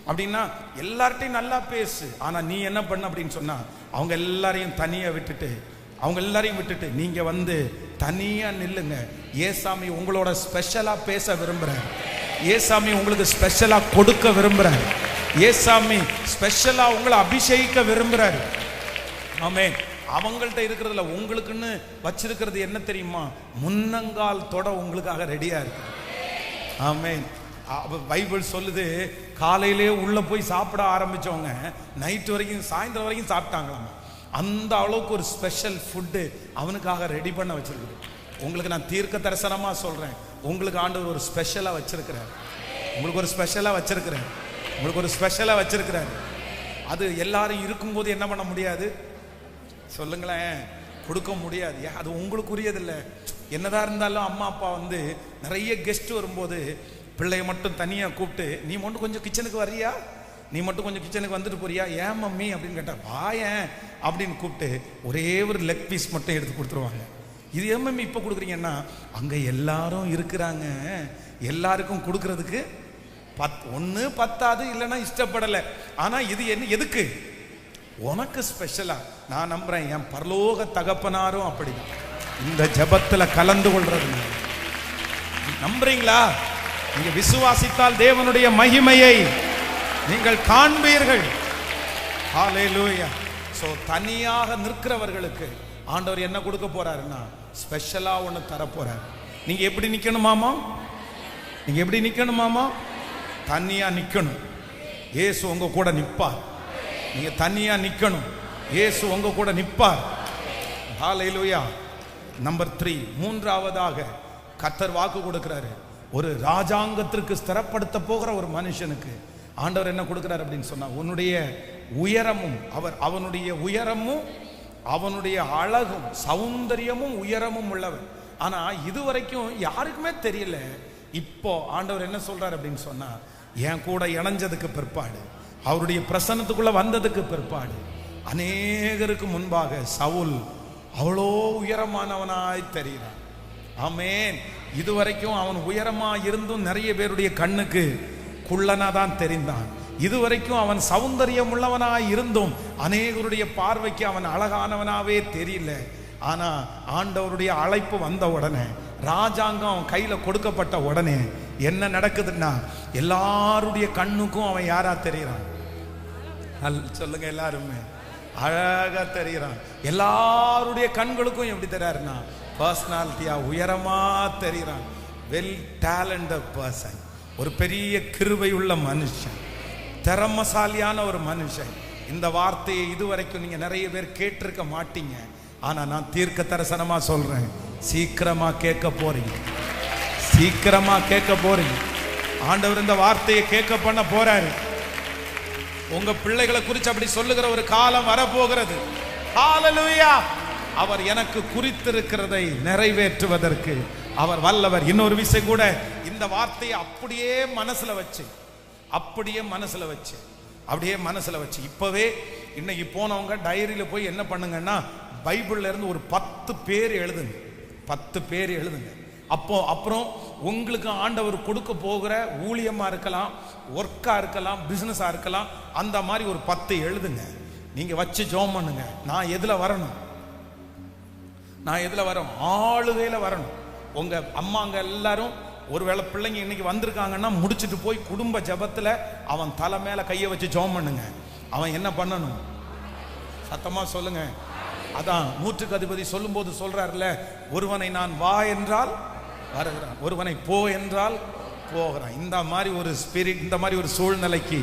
அப்படின்னா எல்லார்ட்டையும் நல்லா பேசு. ஆனா நீ என்ன பண்ண அப்படின்னு சொன்னா, அவங்க எல்லாரையும் தனியா விட்டுட்டு, அவங்க எல்லாரையும் விட்டுட்டு நீங்க வந்து தனியா நில்லுங்க. ஏசாமி உங்களோட ஸ்பெஷலா பேச விரும்புறார், ஏசாமி உங்களுக்கு ஸ்பெஷலா கொடுக்க விரும்புறார், ஏசாமி ஸ்பெஷலா உங்களை அபிஷேகிக்க விரும்புறாரு. ஆமென். அவங்கள்ட்ட இருக்கிறதுல உங்களுக்குன்னு வச்சிருக்கிறது என்ன தெரியுமா? முன்னங்கால் தொட உங்களுக்காக ரெடியா இருக்கு. ஆமென். பைபிள் சொல்லுது, காலையிலே உள்ள போய் சாப்பிட ஆரம்பிச்சவங்க நைட்டு வரைக்கும் சாயந்தரம் வரைக்கும் சாப்பிட்டாங்களாம். அந்த அளவுக்கு ஒரு ஸ்பெஷல் ஃபுட்டு அவனுக்காக ரெடி பண்ண வச்சிருக்கு. உங்களுக்கு நான் தீர்க்க தரிசனமா சொல்றேன், உங்களுக்கு ஆண்டவர் ஒரு ஸ்பெஷலா வச்சிருக்கிறார். உங்களுக்கு ஒரு ஸ்பெஷலா வச்சிருக்கிறேன். உங்களுக்கு ஒரு ஸ்பெஷலா வச்சிருக்கிறார். அது எல்லாரும் இருக்கும்போது என்ன பண்ண முடியாது சொல்லுங்களேன், கொடுக்க முடியாது. அது உங்களுக்குரியது இல்லை. என்னதான் இருந்தாலும் அம்மா அப்பா வந்து நிறைய கெஸ்ட் வரும்போது பிள்ளைய மட்டும் தனியாக கூப்பிட்டு, நீ மட்டும் கொஞ்சம் கிச்சனுக்கு வர்றியா, நீ மட்டும் கொஞ்சம் கிச்சனுக்கு வந்துட்டு போறியா, ஏன் மம்மி அப்படின்னு கேட்டா, வாயேன் அப்படின்னு கூப்பிட்டு ஒரே ஒரு லெக் பீஸ் மட்டும் எடுத்து கொடுத்துருவாங்க. இது ஏன் மம்மி இப்போ கொடுக்குறீங்கன்னா, அங்கே எல்லாரும் இருக்கிறாங்க, எல்லாருக்கும் கொடுக்கறதுக்கு ஒன்று பத்தாது, இல்லைன்னா இஷ்டப்படலை. ஆனால் இது என்ன, எதுக்கு? உனக்கு ஸ்பெஷலா. நான் நம்புறேன் என் பரலோக தகப்பனாரும் அப்படிதான் இந்த ஜெபத்தில் கலந்து கொள்றது. நம்புறீங்களா? நீங்க விசுவாசித்தால் தேவனுடைய மகிமையை நீங்கள் காண்பீர்கள். ஹல்லேலூயா. சோ தனியாக நிற்கிறவர்களுக்கு ஆண்டவர் என்ன கொடுக்க போறாருன்னா, ஸ்பெஷலா ஒன்று தர போறாரு. நீங்க எப்படி நிக்கணுமாமா? நீங்க எப்படி நிக்கணுமாமா? தனியா நிக்கணும். இயேசு உங்க கூட நிப்பார். நீங்க தனியா நிக்கணும். இயேசு உங்க கூட நிப்பார். ஹல்லேலூயா. நம்பர் 3, மூன்றாவதாக கர்த்தர் வாக்கு கொடுக்கிறாரு. ஒரு ராஜாங்கத்திற்கு ஸ்திரப்படுத்த போகிற ஒரு மனுஷனுக்கு ஆண்டவர் என்ன கொடுக்கிறார் அப்படின்னு சொன்னா, உன்னுடைய உயரமும் அவனுடைய உயரமும் அவனுடைய அழகும் சௌந்தரியமும் உயரமும் உள்ளவன். ஆனா இதுவரைக்கும் யாருக்குமே தெரியல. இப்போ ஆண்டவர் என்ன சொல்றார் அப்படின்னு சொன்னா, என் கூட இணைஞ்சதுக்கு பிற்பாடு, அவருடைய பிரசன்னத்துக்குள்ள வந்ததுக்கு பிற்பாடு, அநேகருக்கு முன்பாக சவுல் அவ்வளோ உயரமானவனாய் தெரிகிறான். ஆமென். இதுவரைக்கும் அவன் உயரமா இருந்தும் நிறைய பேருடைய கண்ணுக்கு குள்ளனா தான் தெரிந்தான். இதுவரைக்கும் அவன் சௌந்தரியம் உள்ளவனாய் இருந்தும் அநேகருடைய பார்வைக்கு அவன் அழகானவனாவே தெரியல. ஆனா ஆண்டவருடைய அழைப்பு வந்த உடனே, ராஜாங்கம் அவன் கையில கொடுக்கப்பட்ட உடனே என்ன நடக்குதுன்னா, எல்லாருடைய கண்ணுக்கும் அவன் யாரா தெரிகிறான்? சொல்லுங்க, எல்லாருமே அழகா தெரிகிறான். எல்லாருடைய கண்களுக்கும் எப்படி தெரியாருன்னா, பர்சனாலிட்டியா உயரமா தெரிகிறான். வெல் டேலண்டட் பர்சன், ஒரு பெரிய கிருபை உள்ள மனுஷன், திறமசாலியான ஒரு மனுஷன். இந்த வார்த்தையை இதுவரைக்கும் நீங்க நிறைய பேர் கேட்டிருக்க மாட்டீங்க. ஆனா நான் தீர்க்க தரிசனமா சொல்றேன், சீக்கிரமா கேட்க போறீங்க. சீக்கிரமா கேட்க போறீங்க. ஆண்டவர் இந்த வார்த்தையை கேட்க பண்ண போறாரு. உங்க பிள்ளைகளை குறித்து அப்படி சொல்லுகிற ஒரு காலம் வரப்போகிறது. ஹல்லேலூயா. அவர் எனக்கு குறித்திருக்கிறதை நிறைவேற்றுவதற்கு அவர் வல்லவர். இன்னொரு விஷயம் கூட, இந்த வார்த்தையை அப்படியே மனசுல வச்சு இப்பவே இன்னைக்கு போனவங்க டைரியில போய் என்ன பண்ணுங்கன்னா, பைபிள்ல இருந்து ஒரு 10 பேர் எழுதுங்க. 10 பேர் எழுதுங்க. அப்புறம் உங்களுக்கு ஆண்டவர் கொடுக்க போகிற ஊழியமா இருக்கலாம், ஒர்க்கா இருக்கலாம், பிசினஸா இருக்கலாம், அந்த மாதிரி ஒரு 10 எழுதுங்க. நீங்க வச்சு ஜெபம் பண்ணுங்க. நான் எதுல வரணும்? ஆளுகையில வரணும். உங்க அம்மாங்க எல்லாரும், ஒருவேளை பிள்ளைங்க இன்னைக்கு வந்திருக்காங்கன்னா, முடிச்சுட்டு போய் குடும்ப ஜெபத்துல அவன் தலை மேல கையை வச்சு ஜெபம் பண்ணுங்க. அவன் என்ன பண்ணணும்? சத்தமா சொல்லுங்க. அதான் நூற்றுக்கு அதிபதி சொல்லும் போது சொல்றாருல, ஒருவனை நான் வா என்றால் வருகிறான், ஒருவனை போ என்றால் போகிறான். இந்த மாதிரி ஒரு ஸ்பிரிட், இந்த மாதிரி ஒரு சூழ்நிலைக்கு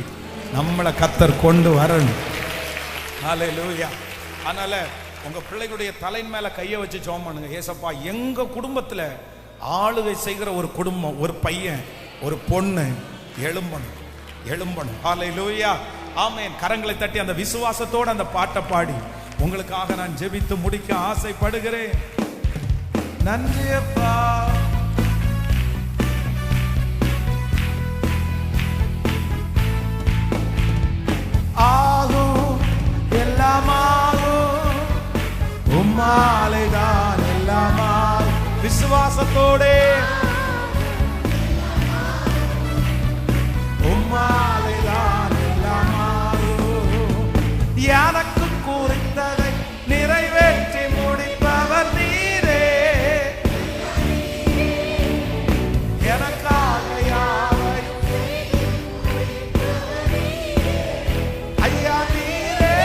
நம்மளை கர்த்தர் கொண்டு வரணும். ஹல்லேலூயா. அதனால உங்க பிள்ளைகளுடைய தலையின் மேல கையை வச்சு ஜெபம் பண்ணுங்க. ஏசப்பா, எங்க குடும்பத்துல ஆளுகை செய்கிற ஒரு குடும்பம், ஒரு பையன், ஒரு பொண்ணு எழும்பணும். ஹல்லேலூயா. ஆமென். கரங்களை தட்டி அந்த விசுவாசத்தோட அந்த பாட்டை பாடி உங்களுக்காக நான் ஜெபித்து முடிக்க ஆசைப்படுகிறேன். நன்றி அப்பா. ஆகும் எல்லாமாகும், உம்மாலேதான் எல்லாமாகும். விசுவாசத்தோடே உம்மாலேதான் எல்லாமாகும். எனக்கு குறித்ததை நிறைவேற்றி முடிப்பவர் நீரே. எனக்காக யாவையும் ஐயா நீரே.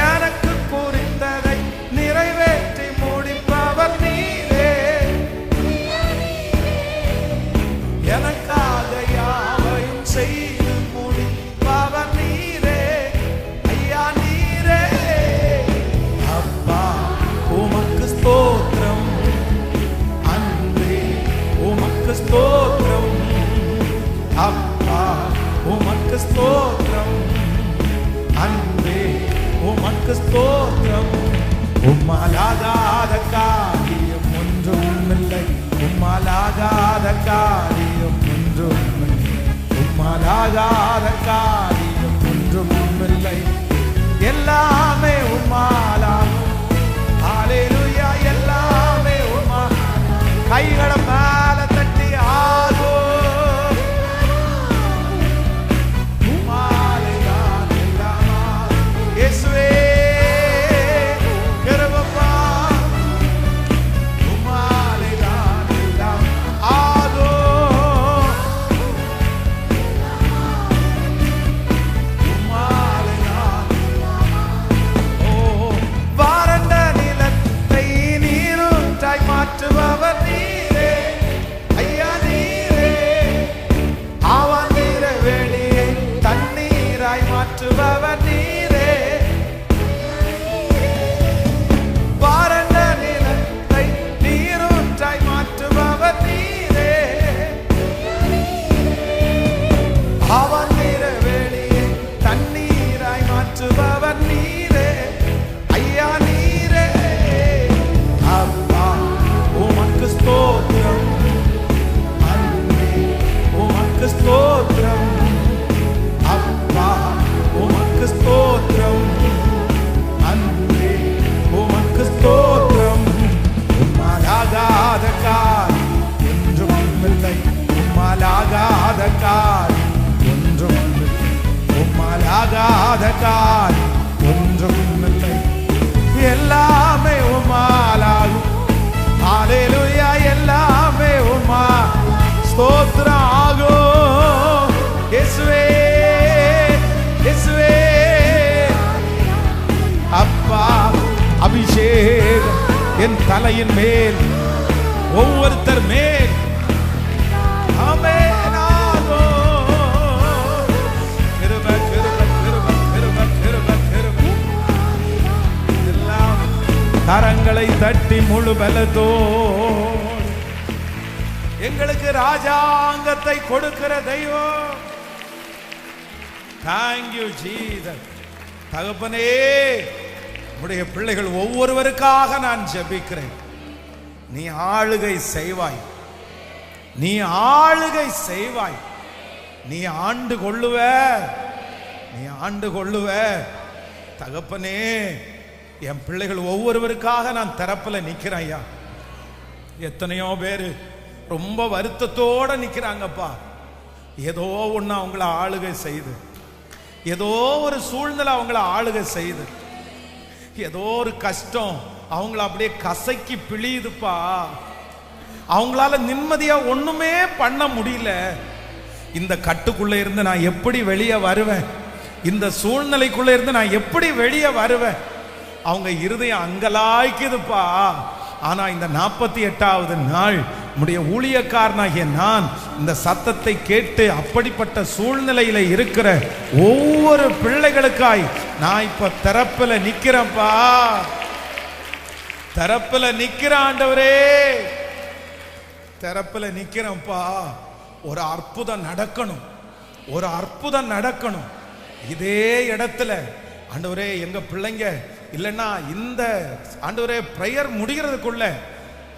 எனக்கு குறித்த காரியம் ஒன்றும் உம்மாலாகாத காரியம் ஒன்றும் இல்லை. எல்லாமே உம்மாலாகும். ஹல்லேலூயா. எல்லாமே உம்மா. கைகளை மேல தட்டி ஆகும். உம்மாலேதான் எல்லாமா. இயேசுவே கிருபைப்பா. உம்மாலேதான் எல்லாம் ஆகும். உம்மாலேதான். ஓ, வறண்ட நிலத்தை நீரூற்றாய் மாற்றுபவர் நீரே ஐயா நீரே. ஆவாந்திர வெளியை தண்ணீராய் மாற்றுபவர் நீரே. வறண்ட நிலத்தை நீரூற்றாய் மாற்றுபவர் நீரே. ஆவாந்திர வெளியை தண்ணீராய் மாற்றுபவர் நீரே ஐயா நீரே. அப்பா உமக்கு ஸ்தோத்திரம். அன்பே உமக்கு ஸ்தோத்திரம். அப்பா உமக்கு ஸ்தோத்திரம். அன்பே உமக்கு ஸ்தோத்திரம். உம்மாலாகாத காரியம் ஒன்றும் இல்லை. உம்மாலாகாத காரியம் ஒன்றும் இல்லை. உம்மாலாகாத காரியம் ஒன்றும் இல்லை. எல்லாமே உம்மாலாகும். ஹல்லேலூயா. எல்லாமே உம்மா. ஸ்தோத்திரம் ஆகும். இயேசுவே இயேசுவே. அப்பா அபிஷேகம் என் தலையின் மேல் ஒவ்வொருத்தர் மேல் ஆமென் ஆகும். கிருபை கிருபை கிருபை கிருபை கிருபை கிருபை. எல்லாம் கரங்களை தட்டி முழு பலத்தோடு எங்களுக்கு ராஜாங்கத்தை கொடுக்கிற தெய்வம். Thank you Jesus. தகப்பனே உம்முடைய பிள்ளைகள் ஒவ்வொருவருக்காக நான் ஜெபிக்கிறேன். நீ ஆளுகை செய்வாய். நீ ஆளுகை செய்வாய். நீ ஆண்டு கொள்ளுவ. நீ ஆண்டு கொள்ளுவ. தகப்பனே என் பிள்ளைகள் ஒவ்வொருவருக்காக நான் தரப்புல நிக்கிறேன் ஐயா. எத்தனையோ பேரு ரொம்ப வருத்தத்தோட நிக்கிறாங்கப்பா. ஏதோ ஒண்ணு அவங்கள ஆளுகை செய்து, ஏதோ ஒரு சூழ்நிலை அவங்கள ஆளுகை செய்து, ஏதோ ஒரு கஷ்டம் அவங்கள அப்படியே கசக்கி பிழியுதுப்பா. அவங்களால நிம்மதியா ஒண்ணுமே பண்ண முடியல. இந்த கட்டுக்குள்ள இருந்து நான் எப்படி வெளியே வருவேன்? இந்த சூழ்நிலைக்குள்ள இருந்து நான் எப்படி வெளியே வருவேன்? அவங்க இருதயம் அங்கலாய்க்குதுப்பா. ஆனா இந்த 48வது நாள் உம்முடைய ஊழியக்காரனாகிய நான் இந்த சத்தத்தை கேட்டு அப்படிப்பட்ட சூழ்நிலையில இருக்கிற ஒவ்வொரு பிள்ளைகளுக்காய் நான் இப்ப திறப்புல நிக்கிறேன்ப்பா. திறப்புல நிக்கிற ஆண்டவரே, திறப்புல நிக்கிறேன்ப்பா. ஒரு அற்புதம் நடக்கணும். ஒரு அற்புதம் நடக்கணும் இதே இடத்துல ஆண்டவரே. எங்க பிள்ளைங்க இல்லைன்னா இந்த ஆண்டவரே பிரேயர் முடிகிறதுக்குள்ள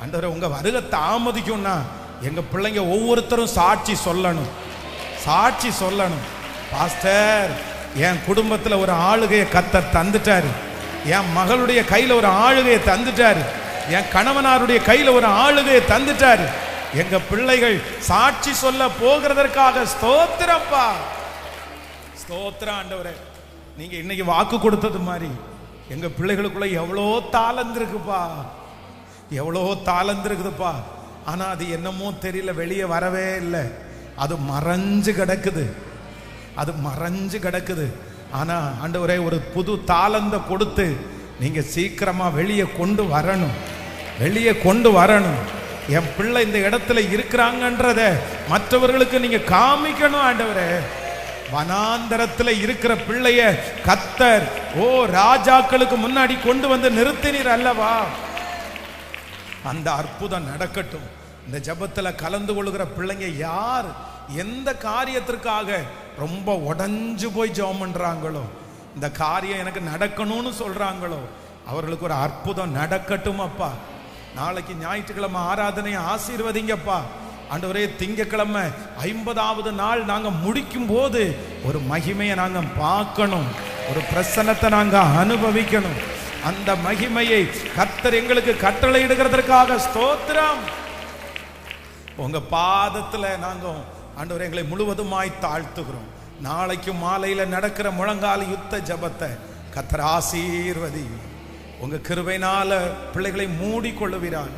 ஆண்டவரே உங்க வருகை தாமதிக்கும்னா எங்க பிள்ளைங்க ஒவ்வொருத்தரும் சாட்சி சொல்லணும். சாட்சி சொல்லணும். பாஸ்டர், என் குடும்பத்துல ஒரு ஆளுகையை கர்த்தர் தந்துட்டாரு. என் மகளுடைய கையில ஒரு ஆளுகையை தந்துட்டாரு. என் கணவனாருடைய கையில ஒரு ஆளுகையை தந்துட்டாரு. எங்க பிள்ளைகள் சாட்சி சொல்ல போகிறதற்காக ஸ்தோத்திரப்பா. ஸ்தோத்திரம் ஆண்டவரே. நீங்க இன்னைக்கு வாக்கு கொடுத்தது மாதிரி எங்க பிள்ளைகளுக்குள்ள எவ்வளோ தாளந்து இருக்குப்பா. எவ்வளோ தாளந்து இருக்குதுப்பா. ஆனா அது என்னமோ தெரியல, வெளியே வரவே இல்லை. அது மறைஞ்சு கிடக்குது. அது மறைஞ்சு கிடக்குது. ஆனா ஆண்டவரே ஒரு புது தாளந்த கொடுத்து நீங்க சீக்கிரமா வெளியே கொண்டு வரணும். வெளியே கொண்டு வரணும். என் பிள்ளை இந்த இடத்துல இருக்கிறாங்கன்றத மற்றவர்களுக்கு நீங்க காமிக்கணும் ஆண்டவரே. வனாந்தரத்துல இருக்கிற பிள்ளைய கர்த்தர் ராஜாக்களுக்கு முன்னாடி கொண்டு வந்து நிறுத்தினீர் அல்லவா? அந்த அற்புதம் நடக்கட்டும். இந்த ஜெபத்துல கலந்து கொள்கிற பிள்ளைங்க யார் எந்த காரியத்திற்காக ரொம்ப உடைஞ்சு போய் ஜெபம் பண்றாங்களோ, இந்த காரியம் எனக்கு நடக்கணும்னு சொல்றாங்களோ, அவர்களுக்கு ஒரு அற்புதம் நடக்கட்டும் அப்பா. நாளைக்கு ஞாயிற்றுக்கிழமை ஆராதனையை ஆசீர்வதிங்கப்பா. ஆண்டவரே, திங்கக்கிழமை 50வது நாள் நாங்க முடிக்கும் போது ஒரு மகிமையை நாங்க பார்க்கணும், ஒரு பிரசன்னத்தை நாங்க அனுபவிக்கணும். அந்த மகிமையை கர்த்தர் எங்களுக்கு கட்டளை இடுகிறதற்காக ஸ்தோத்திரம். உங்க பாதத்துல நாங்க ஆண்டவரே எங்களை முழுவதுமாய் தாழ்த்துகிறோம். நாளைக்கு மாலையில நடக்கிற முழங்கால யுத்த ஜபத்தை கர்த்தர் ஆசீர்வதி. உங்க கிருபையினால பிள்ளைகளை மூடிக்கொள்ளுவீராக.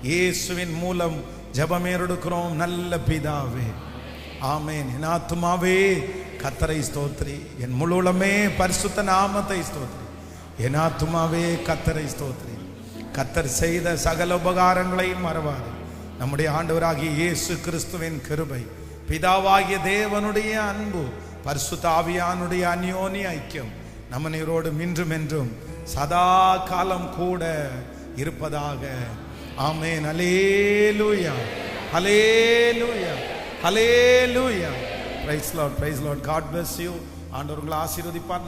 இயேசுவின் மூலம் ஜபம் ஏறெடுக்கிறோம் நல்ல பிதாவே, ஆமென். என் ஆத்துமாவே கர்த்தரை ஸ்தோத்திரி, என் முழு உள்ளமே பரிசுத்த நாமத்தை ஸ்தோத்திரி. என் ஆத்துமாவே கர்த்தரை ஸ்தோத்திரி. கர்த்தர் செய்த சகல உபகாரங்களையும் மறவாது. நம்முடைய ஆண்டவராகிய இயேசு கிறிஸ்துவின் கிருபை, பிதாவாகிய தேவனுடைய அன்பு, பரிசுத்த ஆவியானுடைய அந்யோன்ய ஐக்கியம் நம்ம நீரோடு இன்றும் என்றும் சதா காலம் கூட இருப்பதாக. Amen. Hallelujah, hallelujah, hallelujah. Praise Lord, praise Lord. God bless you. ஆண்டவர் உங்களை ஆசீர்வதிப்பார்.